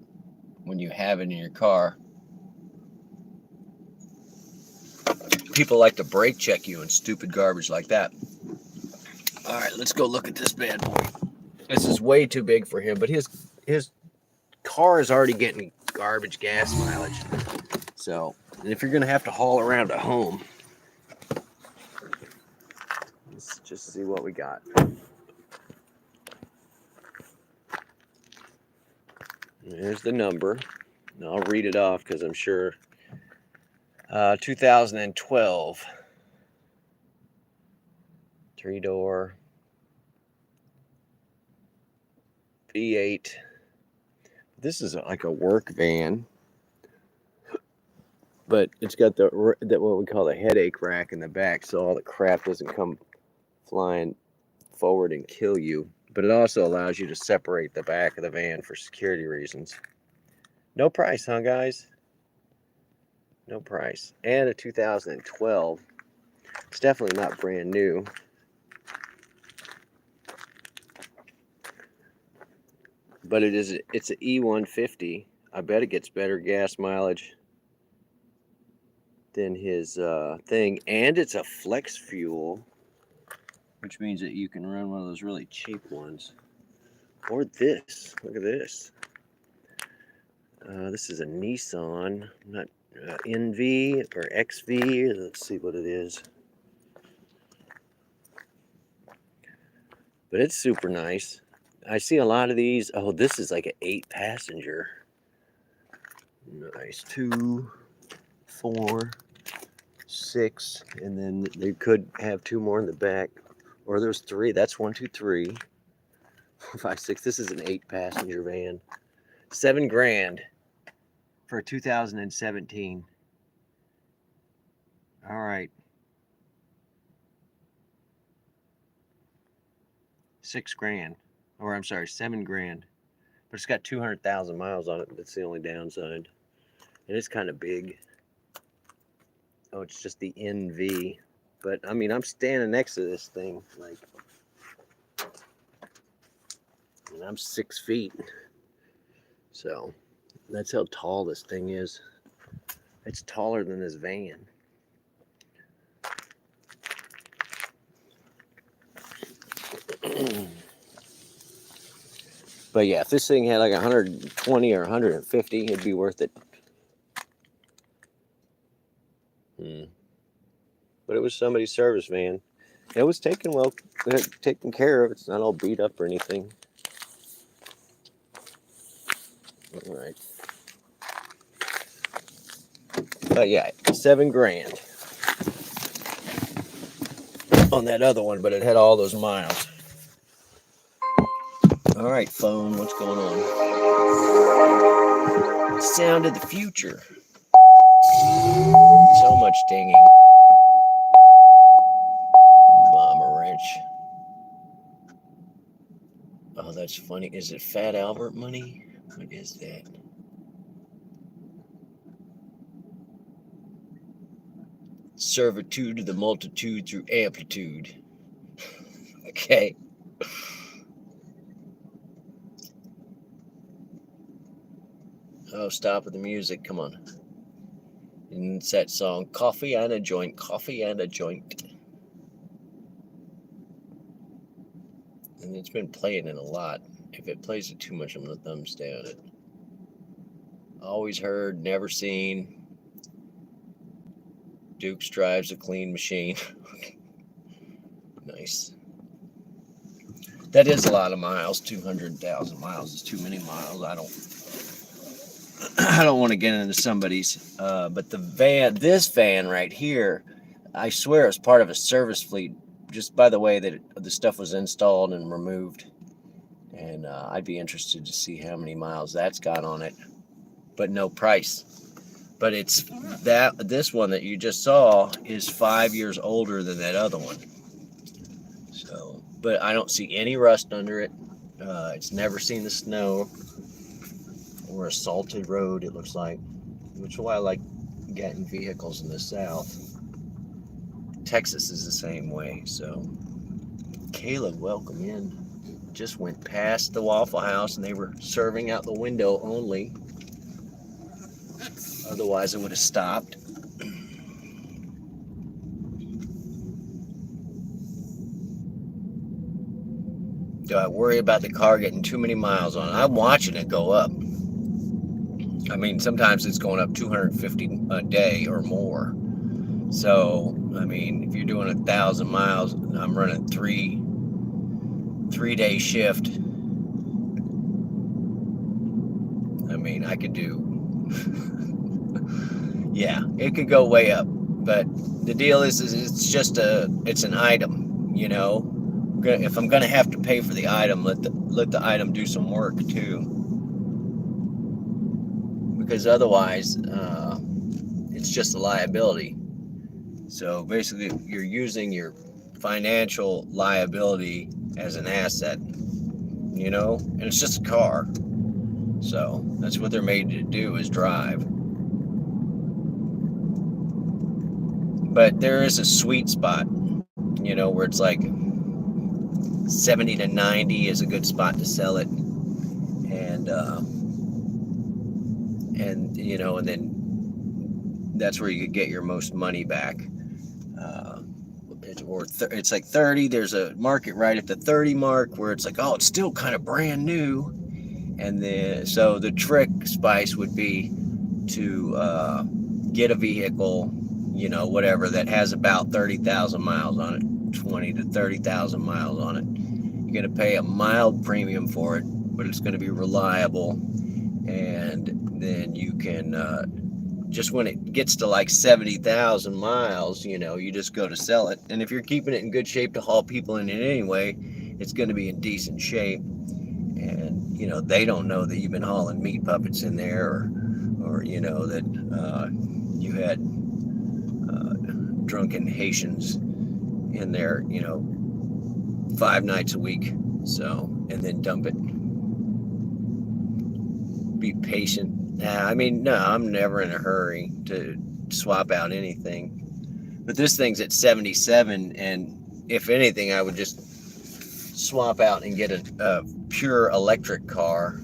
when you have it in your car, people like to brake check you and stupid garbage like that. All right, let's go look at this bad boy. This is way too big for him, but his car is already getting garbage gas mileage. So, if you're gonna have to haul around to home, let's just see what we got. There's the number. And I'll read it off because I'm sure. 2012. 3-door. V8. This is like a work van, but it's got the what we call the headache rack in the back, so all the crap doesn't come flying forward and kill you. But it also allows you to separate the back of the van for security reasons. No price, huh, guys? No price. And a 2012. It's definitely not brand new. But it's an E150. I bet it gets better gas mileage than his thing. And it's a flex fuel, which means that you can run one of those really cheap ones. Or this. Look at this. This is a Nissan, not NV or XV. Let's see what it is. But it's super nice. I see a lot of these. Oh, this is like an 8-passenger. Nice. 2, 4, 6, and then they could have 2 more in the back. Or there's 3. That's 1, 2, 3, 4, 5, 6. This is an 8-passenger van. $7,000 for 2017. All right. $6,000. Or I'm sorry, $7,000. But it's got 200,000 miles on it. That's the only downside. And it's kind of big. Oh, it's just the NV. But I mean, I'm standing next to this thing, like, and I'm 6 feet. So that's how tall this thing is. It's taller than this van. But yeah, if this thing had like 120 or 150, it'd be worth it. But it was somebody's service van. It was taken care of. It's not all beat up or anything. All right. But yeah, $7,000 on that other one, but it had all those miles. All right, phone, what's going on? Sound of the future. So much dinging. Mama wrench. Oh, that's funny. Is it Fat Albert money? What is that? Servitude to the multitude through amplitude. Okay. Oh, stop with the music. Come on. And it's that song, Coffee and a Joint, Coffee and a Joint. And it's been playing it a lot. If it plays it too much, I'm going to thumbs down it. Always heard, never seen. Dukes drives a clean machine. Nice. That is a lot of miles. 200,000 miles is too many miles. I don't want to get into somebody's, but this van right here, I swear it's part of a service fleet, just by the way that the stuff was installed and removed. And I'd be interested to see how many miles that's got on it, but no price. But it's this one that you just saw is 5 years older than that other one. So, but I don't see any rust under it. It's never seen the snow or a salted road, it looks like, which is why I like getting vehicles in the South. Texas is the same way. So, Caleb, welcome in. Just went past the Waffle House and they were serving out the window only. Otherwise, I would have stopped. Do I worry about the car getting too many miles on it? I'm watching it go up. I mean, sometimes it's going up 250 a day or more. So, I mean, if you're doing 1,000 miles, I'm running three-day shift. I mean, I could do, yeah, it could go way up. But the deal is it's an item, you know. If I'm gonna have to pay for the item, let the item do some work too. Because otherwise, it's just a liability. So basically, you're using your financial liability as an asset, you know, and it's just a car. So that's what they're made to do, is drive. But there is a sweet spot, you know, where it's like 70 to 90 is a good spot to sell it. And you know, and then that's where you could get your most money back. It's like 30. There's a market right at the 30 mark where it's like, oh, it's still kind of brand new. And then, so the trick, Spice, would be to get a vehicle, you know, whatever, that has about 30,000 miles on it, 20 to 30,000 miles on it. You're going to pay a mild premium for it, but it's going to be reliable. And then you can, just when it gets to like 70,000 miles, you know, you just go to sell it. And if you're keeping it in good shape to haul people in it anyway, it's going to be in decent shape. And, you know, they don't know that you've been hauling meat puppets in there, or you know, that you had drunken Haitians in there, you know, 5 nights a week. So, and then dump it. Be patient. I mean, no, I'm never in a hurry to swap out anything. But this thing's at 77, and if anything, I would just swap out and get a pure electric car,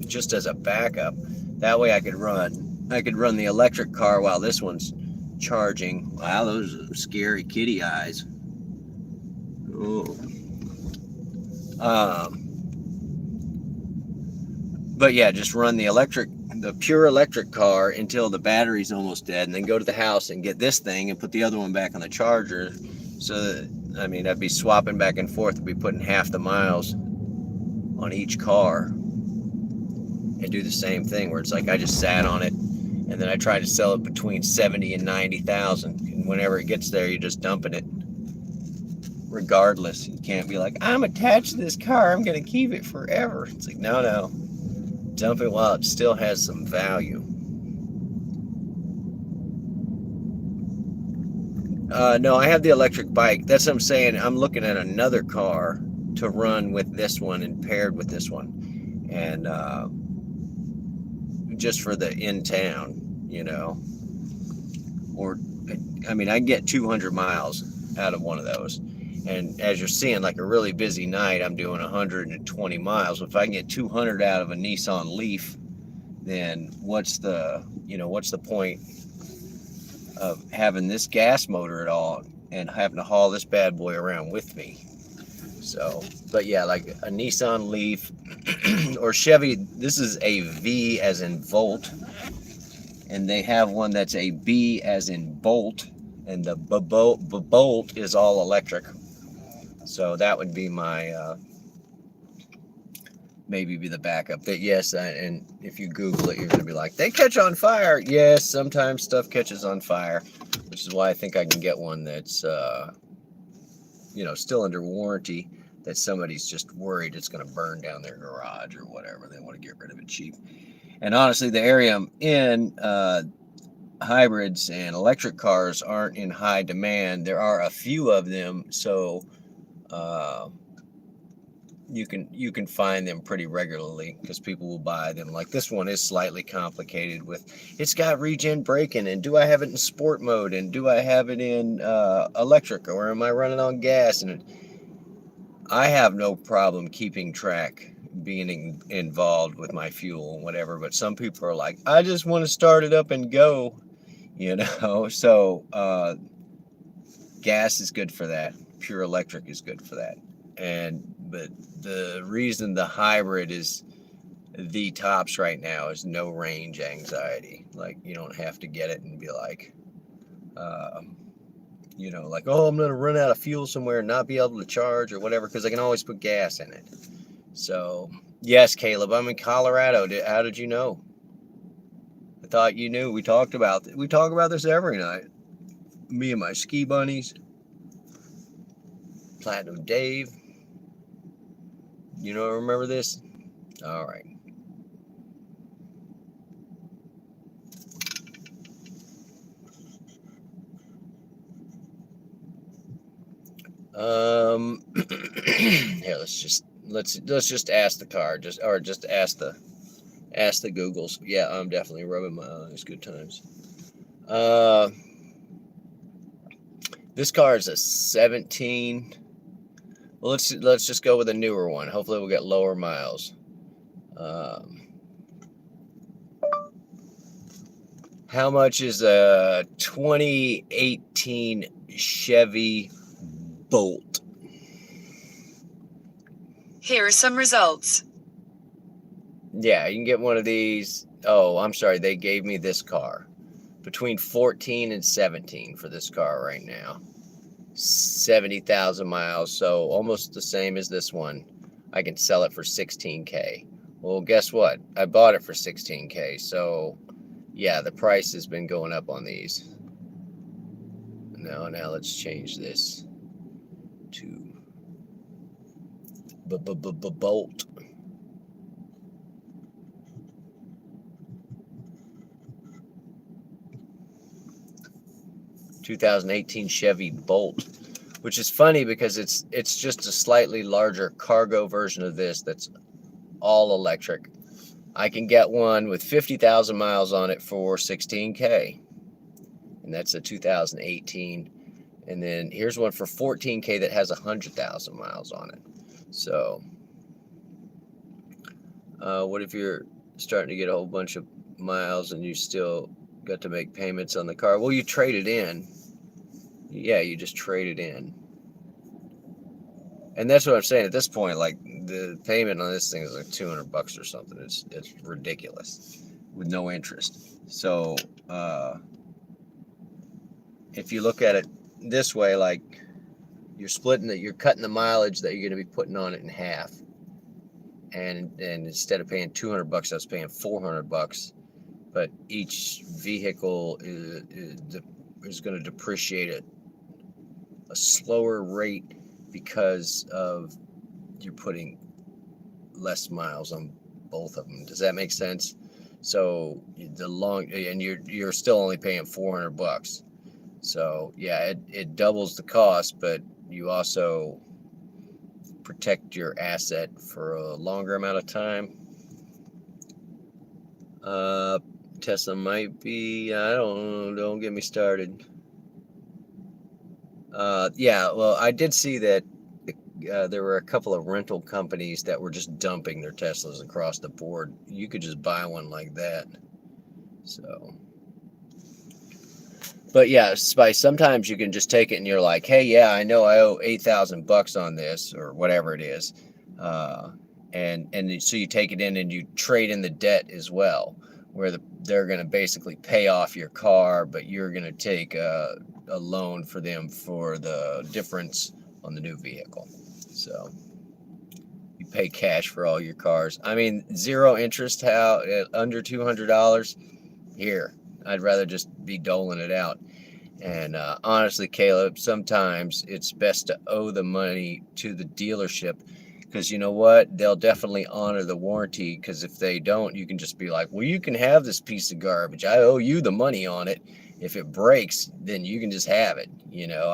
just as a backup. That way I could run the electric car while this one's charging. Wow, those are scary kitty eyes. Ooh. But yeah, just run the pure electric car until the battery's almost dead, and then go to the house and get this thing and put the other one back on the charger. So that, I mean, I'd be swapping back and forth. I'd be putting half the miles on each car, and do the same thing where it's like I just sat on it, and then I try to sell it between 70 and 90,000. And whenever it gets there, you're just dumping it. Regardless, you can't be like, I'm attached to this car, I'm gonna keep it forever. It's like, no. Dump it while it still has some value. No, I have the electric bike. That's what I'm saying. I'm looking at another car to run with this one and paired with this one. And just for the in town, you know. Or, I mean, I get 200 miles out of one of those. And as you're seeing, like a really busy night, I'm doing 120 miles. If I can get 200 out of a Nissan Leaf, then what's the point of having this gas motor at all and having to haul this bad boy around with me? So, but yeah, like a Nissan Leaf or Chevy, this is a V as in volt, and they have one that's a B as in bolt, and the bolt is all electric. So that would be my maybe be the backup. That yes, and if you Google it, you're going to be like, they catch on fire. Yes, sometimes stuff catches on fire, which is why I think I can get one that's still under warranty, that somebody's just worried it's going to burn down their garage or whatever. They want to get rid of it cheap. And honestly, the area I'm in, hybrids and electric cars aren't in high demand. There are a few of them, so you can find them pretty regularly because people will buy them. Like this one is slightly complicated with, it's got regen braking, and do I have it in sport mode, and do I have it in electric, or am I running on gas? And I have no problem keeping track, being involved with my fuel and whatever, but some people are like, I just want to start it up and go, so gas is good for that, pure electric is good for that. But the reason the hybrid is the tops right now is no range anxiety. Like, you don't have to get it and be like, like, oh, I'm going to run out of fuel somewhere and not be able to charge or whatever, because I can always put gas in it. So, yes, Caleb, I'm in Colorado. How did you know? I thought you knew. We talk about this every night. Me and my ski bunnies. Platinum Dave. Remember this? All right. Here, let's just ask the car, just ask the Googles. Yeah, I'm definitely rubbing my eyes. Good times. This car is a 17. Well, let's just go with a newer one. Hopefully, we'll get lower miles. How much is a 2018 Chevy Bolt? Here are some results. Yeah, you can get one of these. Oh, I'm sorry. They gave me this car. Between 14 and 17 for this car right now. 70,000 miles, so almost the same as this one. I can sell it for $16K. Well, guess what? I bought it for $16K, so yeah, the price has been going up on these. Now let's change this to Bolt. ...2018 Chevy Bolt, which is funny because it's just a slightly larger cargo version of this that's all electric. I can get one with 50,000 miles on it for $16K, and that's a 2018. And then here's one for $14K that has 100,000 miles on it. So, what if you're starting to get a whole bunch of miles and you still got to make payments on the car? Well, you trade it in. Yeah, you just trade it in. And that's what I'm saying. At this point, like, the payment on this thing is like $200 or something. It's ridiculous with no interest. So, if you look at it this way, like, you're cutting the mileage that you're going to be putting on it in half. And instead of paying $200, I was paying $400. But each vehicle is going to depreciate at a slower rate because of you're putting less miles on both of them. Does that make sense? So and you're still only paying $400. So yeah, it doubles the cost, but you also protect your asset for a longer amount of time. Tesla might be, I don't get me started. Yeah, well, I did see that there were a couple of rental companies that were just dumping their Teslas across the board. You could just buy one like that. So, but yeah, sometimes you can just take it and you're like, hey, yeah, I know I owe $8,000 on this or whatever it is. And so you take it in and you trade in the debt as well, where they're going to basically pay off your car, but you're going to take a loan for them for the difference on the new vehicle. So you pay cash for all your cars. I mean, zero interest, under $200 here. I'd rather just be doling it out. And honestly, Caleb, sometimes it's best to owe the money to the dealership, because you know what? They'll definitely honor the warranty, because if they don't, you can just be like, well, you can have this piece of garbage. I owe you the money on it. If it breaks, then you can just have it. You know,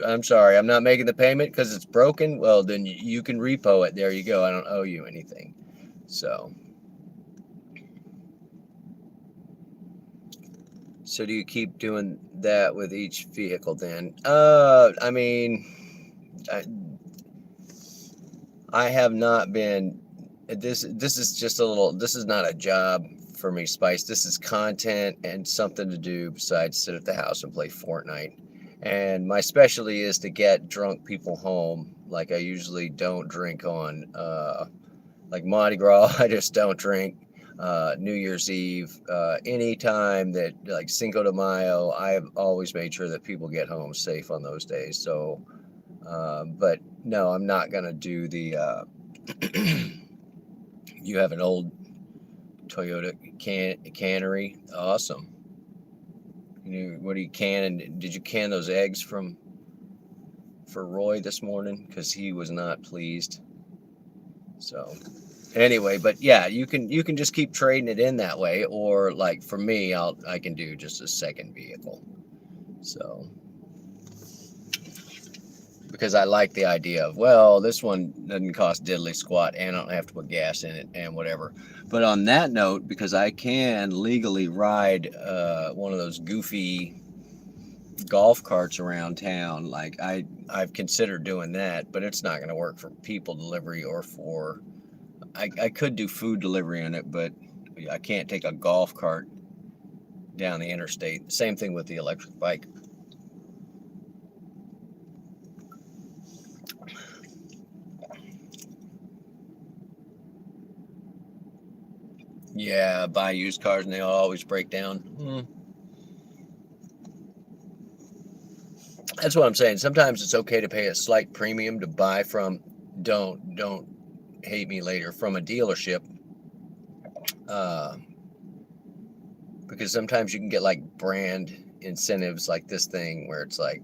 I'm sorry, I'm not making the payment because it's broken. Well, then you can repo it. There you go. I don't owe you anything. So do you keep doing that with each vehicle then? I mean, I have not been. This is just a little. This is not a job for me, Spice. This is content and something to do besides sit at the house and play Fortnite. And my specialty is to get drunk people home. Like I usually don't drink on, like Mardi Gras. I just don't drink. New Year's Eve, anytime that like Cinco de Mayo, I've always made sure that people get home safe on those days. So, but no, I'm not gonna do the. You have an old Toyota cannery, awesome. What do you can? And did you can those eggs for Roy this morning? Because he was not pleased. So. Anyway, but yeah, you can just keep trading it in that way, or like for me, I can do just a second vehicle. So because I like the idea of, well, this one doesn't cost diddly squat and I don't have to put gas in it and whatever. But on that note, because I can legally ride one of those goofy golf carts around town, like I've considered doing that, but it's not going to work for people delivery or for. I could do food delivery on it, but I can't take a golf cart down the interstate. Same thing with the electric bike. Yeah, buy used cars and they always break down. That's what I'm saying. Sometimes it's okay to pay a slight premium to buy from. Don't hate me later, from a dealership, because sometimes you can get like brand incentives like this thing where it's like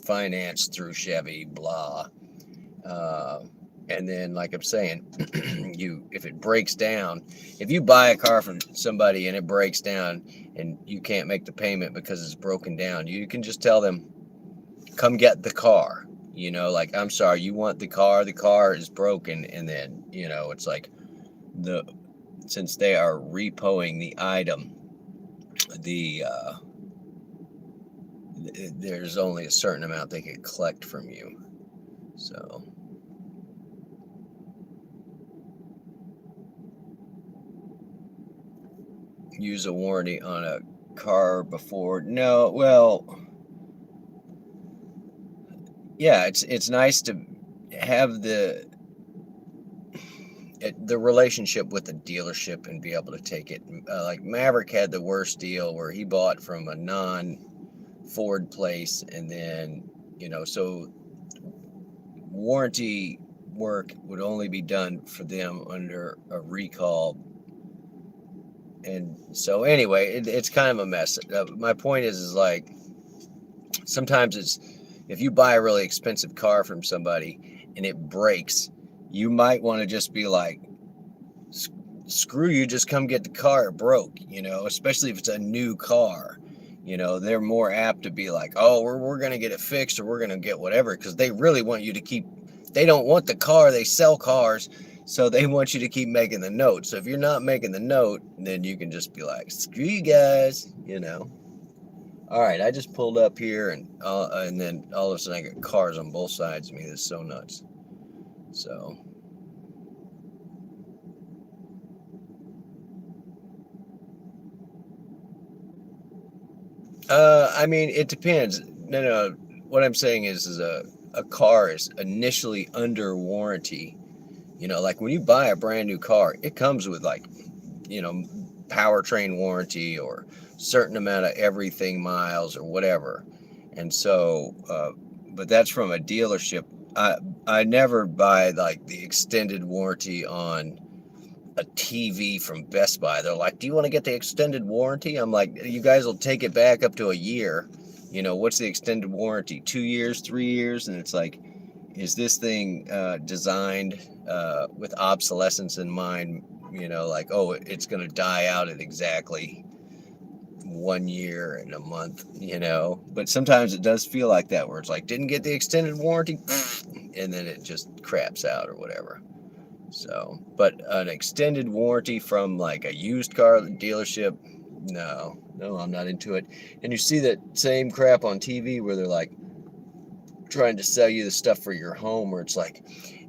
financed through Chevy, blah, and then like I'm saying, if it breaks down, if you buy a car from somebody and it breaks down and you can't make the payment because it's broken down, you can just tell them, come get the car. You know, like, I'm sorry, you want the car is broken, and then, you know, it's like since they are repoing the item, there's only a certain amount they can collect from you. So use a warranty on a car before. No, well, yeah, it's nice to have the relationship with the dealership and be able to take it. Like Maverick had the worst deal where he bought from a non-Ford place, and then, you know, so warranty work would only be done for them under a recall. And so anyway, it's kind of a mess. My point is like, sometimes it's, if you buy a really expensive car from somebody and it breaks, you might want to just be like, screw you, just come get the car, it broke, you know, especially if it's a new car. You know, they're more apt to be like, oh, we're going to get it fixed, or we're going to get whatever, because they really want you to keep, they don't want the car, they sell cars, so they want you to keep making the note. So if you're not making the note, then you can just be like, screw you guys, you know. All right, I just pulled up here, and then all of a sudden I got cars on both sides of me. That's so nuts. So. I mean, it depends. No. What I'm saying is a car is initially under warranty. You know, like when you buy a brand new car, it comes with like, you know, powertrain warranty or certain amount of everything miles or whatever. And so, but that's from a dealership. I never buy like the extended warranty on a TV from Best Buy. They're like, do you want to get the extended warranty? I'm like, you guys will take it back up to a year. You know, what's the extended warranty? 2 years, 3 years? And it's like, is this thing designed with obsolescence in mind? You know, like, oh, it's going to die out at exactly 1 year and a month, but sometimes it does feel like that, where it's like, didn't get the extended warranty, and then it just craps out or whatever. So, but an extended warranty from like a used car dealership, no, I'm not into it. And you see that same crap on TV where they're like trying to sell you the stuff for your home, where it's like,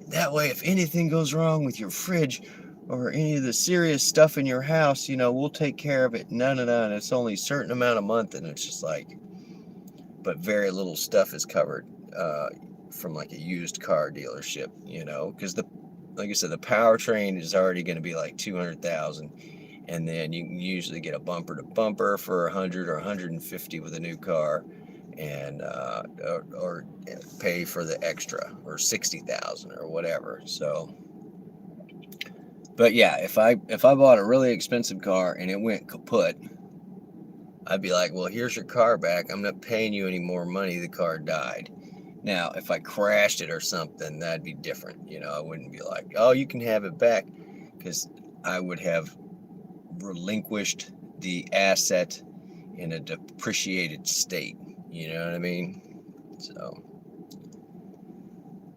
that way if anything goes wrong with your fridge or any of the serious stuff in your house, we'll take care of it. No, and it's only a certain amount a month, and it's just like, but very little stuff is covered from like a used car dealership, because like I said, the powertrain is already going to be like $200,000, and then you can usually get a bumper to bumper for $100 or $150 with a new car, and or pay for the extra, or $60,000 or whatever. So, but yeah, if I bought a really expensive car and it went kaput, I'd be like, well, here's your car back. I'm not paying you any more money. The car died. Now, if I crashed it or something, that'd be different. I wouldn't be like, oh, you can have it back, because I would have relinquished the asset in a depreciated state. You know what I mean? So,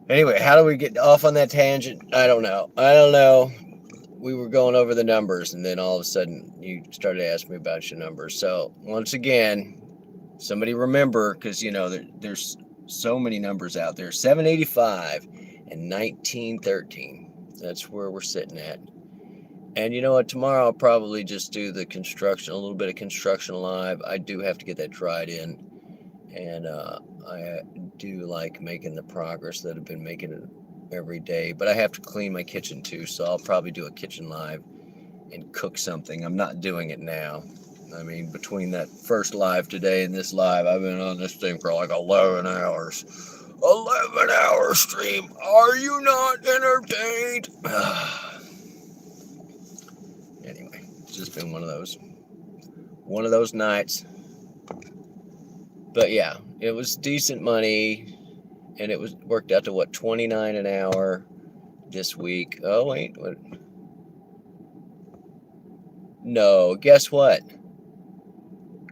anyway, how do we get off on that tangent? I don't know. We were going over the numbers, and then all of a sudden you started asking me about your numbers. So, once again, somebody remember, because, there's so many numbers out there. 785 and 1913. That's where we're sitting at. And you know what? Tomorrow I'll probably just do the construction, a little bit of construction live. I do have to get that tried in. And I do like making the progress that I've been making it every day. But I have to clean my kitchen too. So I'll probably do a kitchen live and cook something. I'm not doing it now. I mean, between that first live today and this live, I've been on this thing for like 11 hours. 11-hour stream. Are you not entertained? Anyway, it's just been one of those nights. But yeah, it was decent money, and it was worked out to what, $29 an hour this week. Oh wait, what? No, guess what?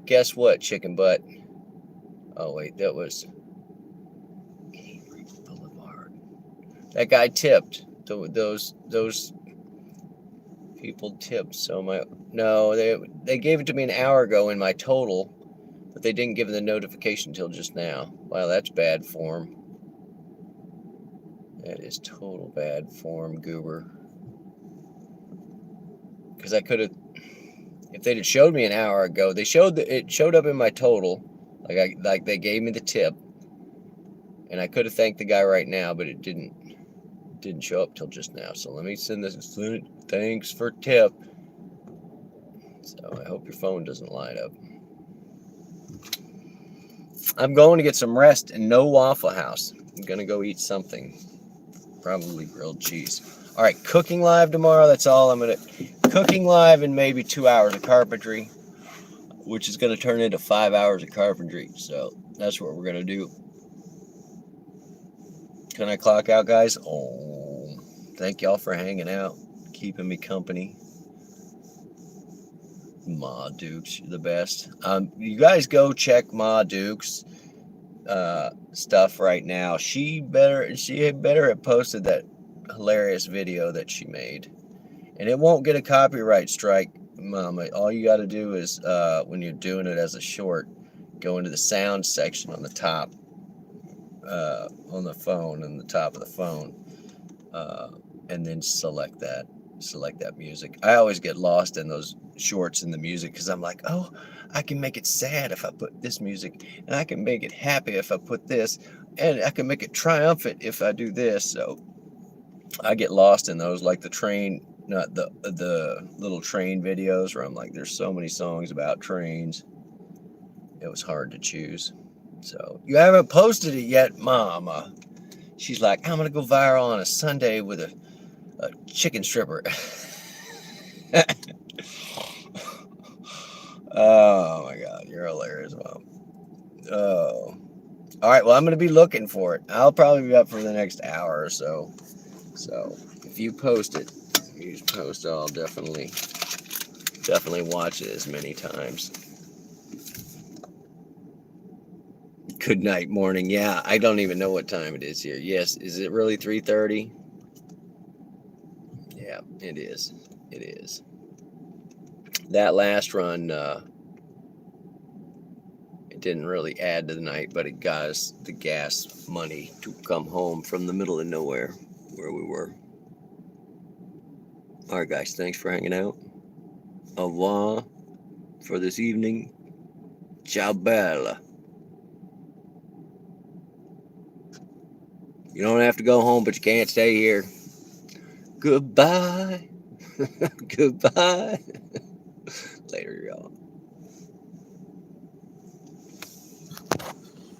Guess what, chicken butt? Oh wait, that was Cambridge Boulevard. That guy tipped. Those people tipped. So they gave it to me an hour ago in my total, but they didn't give the notification until just now. Wow, that's bad form. That is total bad form, goober. Because I could have, if they'd have showed me an hour ago, it showed up in my total, like they gave me the tip, and I could have thanked the guy right now, but it didn't show up till just now. So let me send this thanks for tip. So I hope your phone doesn't light up. I'm going to get some rest and no Waffle House. I'm gonna go eat something, probably grilled cheese. All right, cooking live tomorrow. That's all I'm gonna. Cooking live and maybe 2 hours of carpentry, which is gonna turn into 5 hours of carpentry. So that's what we're gonna do. Can I clock out, guys? Oh, thank y'all for hanging out, keeping me company. Ma Dukes, you're the best. You guys go check Ma Dukes stuff right now. She better have posted that hilarious video that she made, and it won't get a copyright strike, Mama. All you got to do is when you're doing it as a short, go into the sound section on the top, on the phone, on the top of the phone, and then select that music. I always get lost in those shorts in the music, because I'm like, oh, I can make it sad if I put this music, and I can make it happy if I put this, and I can make it triumphant if I do this. So I get lost in those, like the train, not the little train videos, where I'm like, there's so many songs about trains. It was hard to choose. So you haven't posted it yet, Mama. She's like, I'm gonna go viral on a Sunday with a chicken stripper. Oh my God, you're hilarious, Mom. Oh, all right. Well, I'm gonna be looking for it. I'll probably be up for the next hour or so. So if you post it, I'll definitely watch it as many times. Good night, morning. Yeah, I don't even know what time it is here. Yes, is it really 3:30? Yeah, it is. It is. That last run, it didn't really add to the night, but it got us the gas money to come home from the middle of nowhere where we were. All right, guys, thanks for hanging out. Au revoir for this evening. Ciao, bella. You don't have to go home, but you can't stay here. Goodbye. Goodbye. Later, y'all.